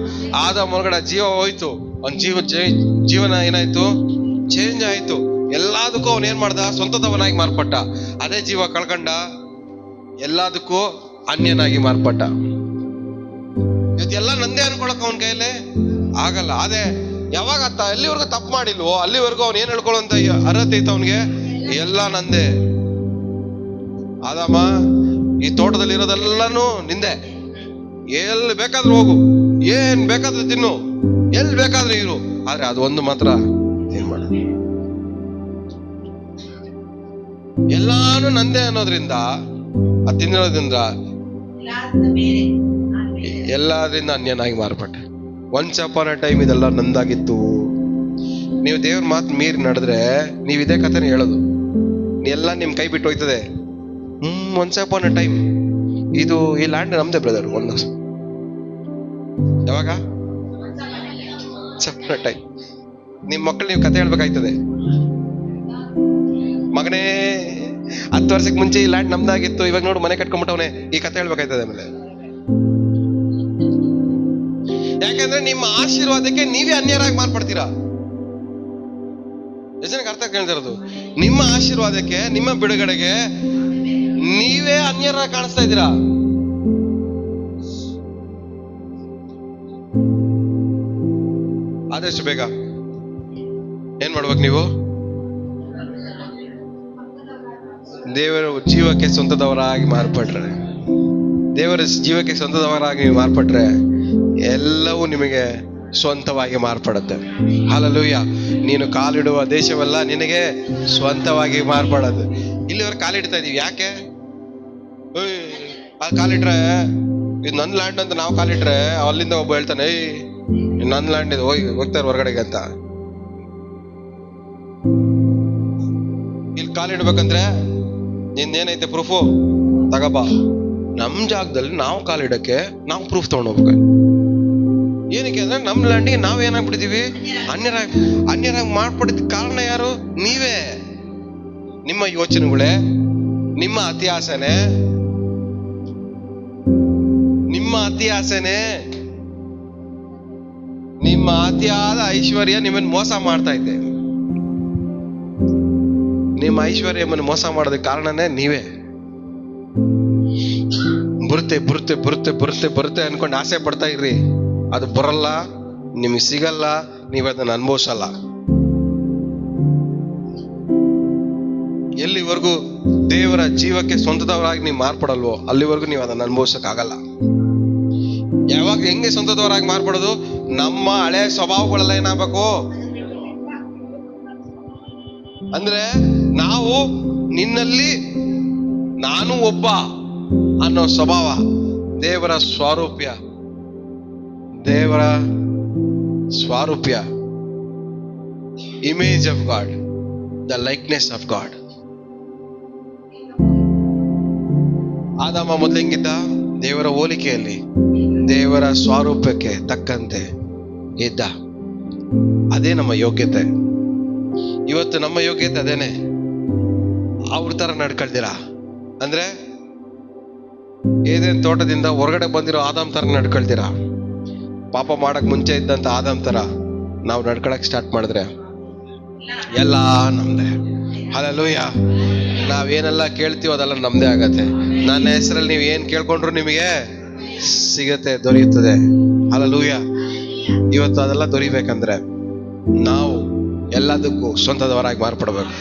ಆದಾಮ ಒಳಗಡೆ ಜೀವ ಹೋಯ್ತು. ಅವ್ನ ಜೀವನ ಏನಾಯ್ತು? ಚೇಂಜ್ ಆಯ್ತು. ಎಲ್ಲದಕ್ಕೂ ಅವನ್ ಏನ್ ಮಾಡ್ದ? ಸ್ವಂತದವನಾಗಿ ಮಾರ್ಪಟ್ಟ. ಅದೇ ಜೀವ ಕಳ್ಕೊಂಡ, ಎಲ್ಲದಕ್ಕೂ ಅನ್ಯನಾಗಿ ಮಾರ್ಪಟ್ಟ. ಇವತ್ತೆಲ್ಲ ನಂದೇ ಅನ್ಕೊಳಕ್ ಅವನ ಕೈಯಲ್ಲಿ ಆಗಲ್ಲ. ಅದೇ ಯಾವಾಗ ಎಲ್ಲಿವರೆಗೂ ತಪ್ಪು ಮಾಡಿಲ್ವೋ ಅಲ್ಲಿವರೆಗೂ ಅವ್ನು ಏನ್ ಹೇಳ್ಕೊಳ್ಳೋಂತ ಅರ್ಹತೆ ಇತ್ತು ಅವನಿಗೆ. ಎಲ್ಲ ನಂದೇ. ಆದಾಮ, ಈ ತೋಟದಲ್ಲಿ ಇರೋದೆಲ್ಲಾನು ನಿಂದೆ. ಎಲ್ಲಿ ಬೇಕಾದ್ರೂ ಹೋಗು, ಏನ್ ಬೇಕಾದ್ರೂ ತಿನ್ನು, ಎಲ್ಲಿ ಬೇಕಾದ್ರೂ ಇರು, ಆದ್ರೆ ಅದು ಒಂದು ಮಾತ್ರ ಏನ್ ಮಾಡ. ಎಲ್ಲಾನು ನಂದೇ ಅನ್ನೋದ್ರಿಂದ, ಅದು ತಿನ್ನೋದ್ರಿಂದ ಎಲ್ಲಾದ್ರಿಂದ ಅನ್ಯನಾಗಿ ಮಾರ್ಪಟ್ಟೆ. ಒನ್ಸ್ ಅಪಾನ್ ಅ ಟೈಮ್ ಇದೆಲ್ಲ ನಂದಾಗಿತ್ತು. ನೀವು ದೇವ್ರ ಮಾತು ಮೀರಿ ನಡೆದ್ರೆ ನೀವು ಇದೇ ಕಥೆನ ಹೇಳೋದು. ಎಲ್ಲ ನಿಮ್ ಕೈ ಬಿಟ್ಟು ಹೋಯ್ತದೆ. ಒನ್ಸ್ ಅಪಾನ್ ಅ ಟೈಮ್ ಇದು ಈ ಲ್ಯಾಂಡ್ ನಮ್ದೇ ಬ್ರದರ್. ಒಂದು ಯಾವಾಗ ಟೈಮ್ ನಿಮ್ ಮಕ್ಕಳು ನೀವು ಕತೆ ಹೇಳ್ಬೇಕಾಯ್ತದೆ. ಮಗನೇ 10 ವರ್ಷಕ್ಕೆ ಮುಂಚೆ ಈ ಲ್ಯಾಂಡ್ ನಮ್ದಾಗಿತ್ತು, ಇವಾಗ ನೋಡು ಮನೆ ಕಟ್ಕೊಂಡ್ಬಿಟ್ಟವನೆ, ಈ ಕತೆ ಹೇಳ್ಬೇಕಾಯ್ತದೆ. ಆಮೇಲೆ ಯಾಕಂದ್ರೆ ನಿಮ್ಮ ಆಶೀರ್ವಾದಕ್ಕೆ ನೀವೇ ಅನ್ಯರಾಗಿ ಮಾರ್ಪಡ್ತೀರಾ. ಜನಕ್ಕೆ ಅರ್ಥ ಕೇಳ್ತಿರೋದು, ನಿಮ್ಮ ಆಶೀರ್ವಾದಕ್ಕೆ, ನಿಮ್ಮ ಬಿಡುಗಡೆಗೆ ನೀವೇ ಅನ್ಯರಾಗಿ ಕಾಣಿಸ್ತಾ ಇದ್ದೀರಾ. ಆದಷ್ಟು ಬೇಗ ಏನ್ ಮಾಡ್ಬೇಕು ನೀವು? ದೇವರ ಜೀವಕ್ಕೆ ಸ್ವಂತದವರಾಗಿ ಮಾರ್ಪಟ್ರೆ, ದೇವರ ಜೀವಕ್ಕೆ ಸ್ವಂತದವರಾಗಿ ನೀವು ಮಾರ್ಪಟ್ರೆ ಎಲ್ಲವೂ ನಿಮಗೆ ಸ್ವಂತವಾಗಿ ಮಾರ್ಪಡುತ್ತೆ. ಹಲ್ಲೆಲೂಯಾ. ನೀನು ಕಾಲಿಡುವ ದೇಶವೆಲ್ಲ ನಿನಗೆ ಸ್ವಂತವಾಗಿ ಮಾರ್ಪಡೋದು. ಇಲ್ಲಿವರೆಗೆ ಕಾಲಿಡ್ತಾ ಇದೀವಿ ಯಾಕೆ? ಅಲ್ಲಿ ಕಾಲಿಟ್ರೆ ಇದು ನನ್ನ ಲ್ಯಾಂಡ್ ಅಂತ ನಾವು ಕಾಲಿಟ್ರೆ ಅಲ್ಲಿಂದ ಒಬ್ಬ ಹೇಳ್ತಾನೆ, ನನ್ನ ಲ್ಯಾಂಡ್ ಇದು, ಹೋಗ್ತಾರೆ ಹೊರಗಡೆಗೆ ಅಂತ. ಇಲ್ಲಿ ಕಾಲಿಡ್ಬೇಕಂದ್ರೆ ನಿಂದೇನೈತೆ ಪ್ರೂಫು ತಗಬಾ. ನಮ್ ಜಾಗದಲ್ಲಿ ನಾವು ಕಾಲಿಡಕ್ಕೆ ನಾವು ಪ್ರೂಫ್ ತಗೊಂಡೋಗ್ಬೇಕು. ಏನಕ್ಕೆ ಅಂದ್ರೆ ನಮ್ ಲ್ಯಾಂಡಿಗೆ ನಾವ್ ಏನಾಗ್ಬಿಟ್ಟಿದೀವಿ? ಅನ್ಯರಾಗಿ ಮಾಡ್ಬಿಟ್ಟಿದ ಕಾರಣ ಯಾರು? ನೀವೇ. ನಿಮ್ಮ ಯೋಚನೆಗಳೇ, ನಿಮ್ಮ ಅತಿ ಆಸೆನೆ, ನಿಮ್ಮ ಅತಿಯಾದ ಐಶ್ವರ್ಯ ನಿಮ್ಮನ್ನು ಮೋಸ ಮಾಡ್ತಾ ಇದೆ. ನಿಮ್ಮ ಐಶ್ವರ್ಯವನ್ನು ಮೋಸ ಮಾಡೋದಕ್ಕೆ ಕಾರಣನೇ ನೀವೇ. ಬರುತ್ತೆ ಅನ್ಕೊಂಡು ಆಸೆ ಪಡ್ತಾ ಇರ್ರಿ. ಅದು ಬರಲ್ಲ, ನಿಮಗೆ ಸಿಗಲ್ಲ, ನೀವು ಅದನ್ನ ಅನುಭವಿಸಲ್ಲ. ಎಲ್ಲಿವರೆಗೂ ದೇವರ ಜೀವಕ್ಕೆ ಸ್ವಂತದವರಾಗಿ ನೀವು ಮಾರ್ಪಡಲ್ವೋ ಅಲ್ಲಿವರೆಗೂ ನೀವು ಅದನ್ನ ಅನುಭವಿಸಕ್ಕಾಗಲ್ಲ. ಯಾವಾಗ ಹೆಂಗೆ ಸ್ವಂತದವರಾಗಿ ಮಾರ್ಪಡೋದು? ನಮ್ಮ ಹಳೆ ಸ್ವಭಾವಗಳೆಲ್ಲ ಏನಾಗಬೇಕು ಅಂದ್ರೆ, ನಾವು ನಿನ್ನಲ್ಲಿ ನಾನು ಒಬ್ಬ ಅನ್ನೋ ಸ್ವಭಾವ, ದೇವರ ಸ್ವಾರೂಪ್ಯ, image of God, the likeness of God. ಆದಾಮ ಮೊದಲು ಹೆಂಗಿದ್ದ? ದೇವರ ಹೋಲಿಕೆಯಲ್ಲಿ, ದೇವರ ಸ್ವಾರೂಪ್ಯಕ್ಕೆ ತಕ್ಕಂತೆ ಇದ್ದ. ಅದೇ ನಮ್ಮ ಯೋಗ್ಯತೆ. ಇವತ್ತು ನಮ್ಮ ಯೋಗ್ಯತೆ ಅದೇನೆ. ಅವ್ರ ತರ ನಡ್ಕೊಳ್ತೀರಾ ಅಂದ್ರೆ, ಏದೇನ್ ತೋಟದಿಂದ ಹೊರಗಡೆ ಬಂದಿರೋ ಆದಾಮ್ ತರ ನಡ್ಕೊಳ್ತೀರಾ. ಪಾಪ ಮಾಡಕ್ ಮುಂಚೆ ಇದ್ದಂತ ಆದಾಮ್ ತರ ನಾವು ನಡ್ಕೊಳಕ್ ಸ್ಟಾರ್ಟ್ ಮಾಡಿದ್ರೆ ಎಲ್ಲ ನಮ್ದೇ. ಹಲ್ಲೆಲೂಯಾ. ನಾವೇನೆಲ್ಲ ಕೇಳ್ತೀವೋ ಅದೆಲ್ಲ ನಮ್ದೇ ಆಗತ್ತೆ. ನನ್ನ ಹೆಸರಲ್ಲಿ ನೀವು ಏನ್ ಕೇಳ್ಕೊಂಡ್ರು ನಿಮಗೆ ಸಿಗತ್ತೆ, ದೊರೆಯುತ್ತದೆ. ಹಲ್ಲೆಲೂಯಾ. ಇವತ್ತು ಅದೆಲ್ಲ ದೊರಿಬೇಕಂದ್ರೆ ನಾವು ಎಲ್ಲದಕ್ಕೂ ಸ್ವಂತದವರಾಗಿ ಮಾರ್ಪಡ್ಬೇಕು.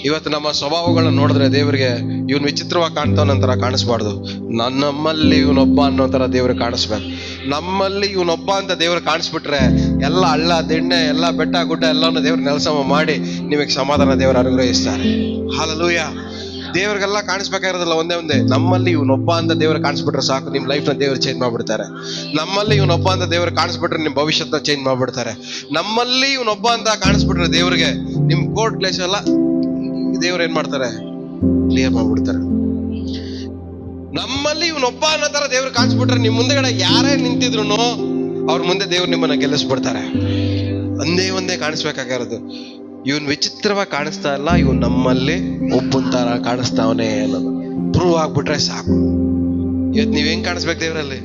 ಇವತ್ತು ನಮ್ಮ ಸ್ವಭಾವಗಳನ್ನ ನೋಡಿದ್ರೆ ದೇವರಿಗೆ ಇವನು ವಿಚಿತ್ರವಾಗಿ ಕಾಣ್ತಾವನಂತರ ಕಾಣಿಸ್ಬಾರ್ದು. ನಮ್ಮಲ್ಲಿ ಇವನೊಬ್ಬ ಅನ್ನೋ ತರ ದೇವ್ರಿಗೆ ಕಾಣಿಸ್ಬೇಕು. ನಮ್ಮಲ್ಲಿ ಇವನೊಬ್ಬ ಅಂತ ದೇವ್ರ ಕಾಣಿಸ್ಬಿಟ್ರೆ ಎಲ್ಲ ಹಳ್ಳ ದಿಣ್ಣೆ, ಎಲ್ಲ ಬೆಟ್ಟ ಗುಡ್ಡ ಎಲ್ಲಾನು ದೇವ್ರ ನೆಲಸಮ ಮಾಡಿ ನಿಮಗೆ ಸಮಾಧಾನ ದೇವರು ಅನುಗ್ರಹಿಸ್ತಾರೆ. ಹಲ್ಲೆಲೂಯಾ. ದೇವ್ರಿಗೆಲ್ಲ ಕಾಣಿಸ್ಬೇಕಾಗಿರೋದಿಲ್ಲ, ಒಂದೇ ನಮ್ಮಲ್ಲಿ ಇವನೊಬ್ಬ ಅಂತ ದೇವ್ರ ಕಾಣಿಸ್ಬಿಟ್ರೆ ಸಾಕು, ನಿಮ್ ಲೈಫ್ ನ ದೇವ್ರು ಚೇಂಜ್ ಮಾಡ್ಬಿಡ್ತಾರೆ. ನಮ್ಮಲ್ಲಿ ಇವನೊಬ್ಬ ಅಂತ ದೇವ್ರ ಕಾಣಿಸ್ಬಿಟ್ರೆ ನಿಮ್ ಭವಿಷ್ಯನ ಚೇಂಜ್ ಮಾಡ್ಬಿಡ್ತಾರೆ. ನಮ್ಮಲ್ಲಿ ಇವನೊಬ್ಬ ಅಂತ ಕಾಣಿಸ್ಬಿಟ್ರೆ ದೇವ್ರಿಗೆ ನಿಮ್ ಕೋರ್ಟ್ ಕ್ಲೇಸ್ ಎಲ್ಲ ದೇವ್ರು ಏನ್ ಮಾಡ್ತಾರೆ? ಕ್ಲಿಯರ್ ಮಾಡ್ಬಿಡ್ತಾರೆ. ನಮ್ಮಲ್ಲಿ ಇವನೊಬ್ಬ ಅನ್ನೋ ತರ ದೇವ್ರು ಕಾಣಿಸ್ಬಿಟ್ರೆ ನಿಮ್ ಮುಂದೆಗಡೆ ಯಾರೇ ನಿಂತಿದ್ರು ಅವ್ರ ಮುಂದೆ ದೇವ್ರು ನಿಮ್ಮನ್ನ ಗೆಲ್ಲಿಸ್ಬಿಡ್ತಾರೆ. ಒಂದೇ ಕಾಣಿಸ್ಬೇಕಾಗಿರೋದು, ಇವನ್ ವಿಚಿತ್ರವಾಗಿ ಕಾಣಿಸ್ತಾ ಇಲ್ಲ, ಇವನ್ ನಮ್ಮಲ್ಲಿ ಒಬ್ಬನ ತರ ಕಾಣಿಸ್ತಾವನೆ ಅನ್ನೋದು ಪ್ರೂವ್ ಆಗ್ಬಿಟ್ರೆ ಸಾಕು. ಇವತ್ತು ನೀವ್ ಹೆಂಗ್ ಕಾಣಿಸ್ಬೇಕು ದೇವರಲ್ಲಿ?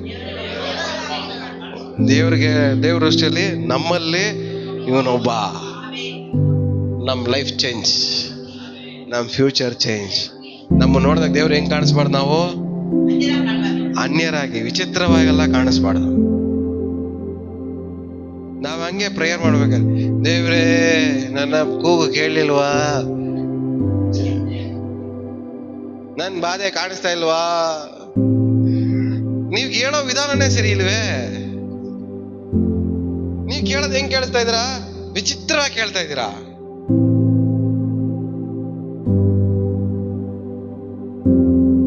ದೇವ್ರ ದೃಷ್ಟಿಯಲ್ಲಿ ನಮ್ಮಲ್ಲಿ ಇವನೊಬ್ಬ. ನಮ್ ಲೈಫ್ ಚೇಂಜ್, ನಮ್ ಫ್ಯೂಚರ್ ಚೇಂಜ್. ನಮ್ಮ ನೋಡಿದಾಗ ದೇವ್ರು ಹೆಂಗ್ ಕಾಣಿಸ್ಬಾರ್ದು, ನಾವು ಅನ್ಯರಾಗಿ ವಿಚಿತ್ರವಾಗೆಲ್ಲ ಕಾಣಿಸ್ಬಾರ್ದು. ನಾವ್ ಹಂಗೆ ಪ್ರೇಯರ್ ಮಾಡ್ಬೇಕಾದ್ರೆ, ದೇವ್ರೇ ನನ್ನ ಕೂಗು ಕೇಳಲಿಲ್ವಾ, ನನ್ ಬಾಧೆ ಕಾಣಿಸ್ತಾ ಇಲ್ವಾ? ನೀವ್ ಕೇಳೋ ವಿಧಾನನೇ ಸರಿ ಇಲ್ವೇ? ನೀವ್ ಕೇಳೋದ್ ಹೆಂಗ್ ಕೇಳಿಸ್ತಾ ಇದ್ದೀರಾ? ವಿಚಿತ್ರವಾಗಿ ಕೇಳ್ತಾ ಇದ್ದೀರಾ.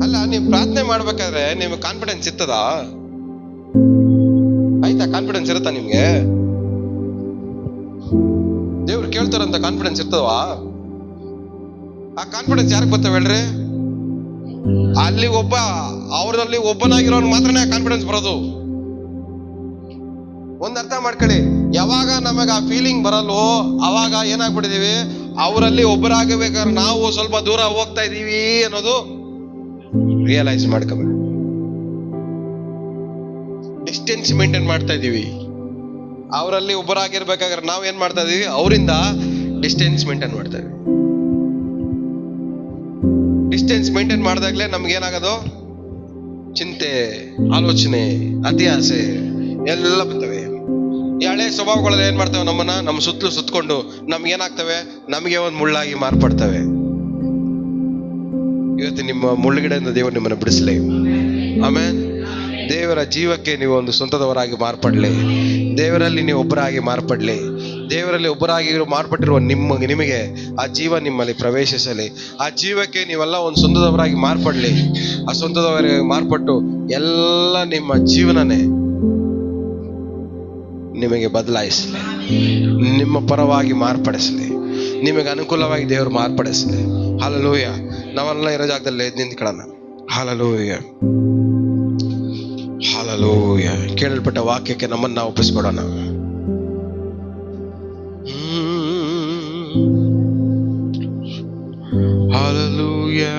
ಅಲ್ಲ, ನೀವ್ ಪ್ರಾರ್ಥನೆ ಮಾಡ್ಬೇಕಾದ್ರೆ ನಿಮ್ಗೆ ಕಾನ್ಫಿಡೆನ್ಸ್ ಇರ್ತದ? ಆಯ್ತಾ? ಕಾನ್ಫಿಡೆನ್ಸ್ ಇರುತ್ತಾ ನಿಮ್ಗೆ? ದೇವ್ರು ಕೇಳ್ತಾರಂತ ಕಾನ್ಫಿಡೆನ್ಸ್ ಇರ್ತದವಾ? ಆ ಕಾನ್ಫಿಡೆನ್ಸ್ ಯಾರಿಗೆ ಬರ್ತವೆ ಹೇಳ್ರಿ? ಅಲ್ಲಿ ಅವ್ರಲ್ಲಿ ಒಬ್ಬನಾಗಿರೋನ್ ಮಾತ್ರನೇ ಕಾನ್ಫಿಡೆನ್ಸ್ ಬರೋದು. ಒಂದ್ ಅರ್ಥ ಮಾಡ್ಕೊಳ್ಳಿ, ಯಾವಾಗ ನಮಗ ಆ ಫೀಲಿಂಗ್ ಬರಲ್ವೋ ಅವಾಗ ಏನಾಗ್ಬಿಟ್ಟಿದೀವಿ, ಅವರಲ್ಲಿ ಒಬ್ಬರಾಗಬೇಕಾದ್ರೆ ನಾವು ಸ್ವಲ್ಪ ದೂರ ಹೋಗ್ತಾ ಇದೀವಿ ಅನ್ನೋದು ರಿಯಲೈಸ್ ಮಾಡ್ಕೋಬೇಕು. ಡಿಸ್ಟೆನ್ಸ್ ಮೇಂಟೈನ್ ಮಾಡ್ತಾ ಇದೀವಿ. ಅವರಲ್ಲಿ ಒಬ್ಬರಾಗಿರ್ಬೇಕಾದ್ರೆ ನಾವ್ ಏನ್ ಮಾಡ್ತಾ ಇದೀವಿ, ಅವರಿಂದ ಡಿಸ್ಟೆನ್ಸ್ ಮೇಂಟೈನ್ ಮಾಡ್ತಾ ಇದೀವಿ. ಡಿಸ್ಟೆನ್ಸ್ ಮೇಂಟೈನ್ ಮಾಡಿದಾಗ್ಲೇ ನಮ್ಗೆ ಏನಾಗೋದು, ಚಿಂತೆ, ಆಲೋಚನೆ, ಅತಿ ಆಸೆ ಎಲ್ಲ ಬರ್ತವೆ. ಈ ಹಳೆ ಸ್ವಭಾವಗಳೆಲ್ಲ ಏನ್ ಮಾಡ್ತವೆ, ನಮ್ಮ ಸುತ್ತಲೂ ಸುತ್ತಕೊಂಡು ನಮ್ಗೆ ಏನಾಗ್ತವೆ, ನಮಗೆ ಒಂದು ಮುಳ್ಳಾಗಿ ಮಾರ್ಪಡ್ತವೆ. ಇವತ್ತು ನಿಮ್ಮ ಮುಳ್ಳುಗಿಡೆಯಿಂದ ದೇವರು ನಿಮ್ಮನ್ನು ಬಿಡಿಸಲಿ. ಆಮೇಲೆ ದೇವರ ಜೀವಕ್ಕೆ ನೀವು ಒಂದು ಸ್ವಂತದವರಾಗಿ ಮಾರ್ಪಡ್ಲಿ. ದೇವರಲ್ಲಿ ನೀವು ಒಬ್ಬರಾಗಿ ಮಾರ್ಪಡ್ಲಿ. ದೇವರಲ್ಲಿ ಒಬ್ಬರಾಗಿ ಮಾರ್ಪಟ್ಟಿರುವ ನಿಮಗೆ ಆ ಜೀವ ನಿಮ್ಮಲ್ಲಿ ಪ್ರವೇಶಿಸಲಿ. ಆ ಜೀವಕ್ಕೆ ನೀವೆಲ್ಲ ಒಂದು ಸ್ವಂತದವರಾಗಿ ಮಾರ್ಪಡ್ಲಿ. ಆ ಸ್ವಂತದವರಾಗಿ ಮಾರ್ಪಟ್ಟು ಎಲ್ಲ ನಿಮ್ಮ ಜೀವನನೇ ನಿಮಗೆ ಬದಲಾಯಿಸಲಿ, ನಿಮ್ಮ ಪರವಾಗಿ ಮಾರ್ಪಡಿಸಲಿ, ನಿಮಗೆ ಅನುಕೂಲವಾಗಿ ದೇವರು ಮಾರ್ಪಡಿಸಲಿ. ಹಲ್ಲೆಲೂಯಾ. ನಾವೆಲ್ಲ ಇರೋ ಜಾಗದಲ್ಲಿ ನಿಂತ್ಕೊಳ್ಳೋಣ. Hallelujah, hallelujah. ಕೇಳಲ್ಪಟ್ಟ ವಾಕ್ಯಕ್ಕೆ ನಮ್ಮನ್ನು ನಾವು ಒಪ್ಪಿಸ್ಕೊಡೋಣ. ಹಲ್ಲೆಲೂಯಾ.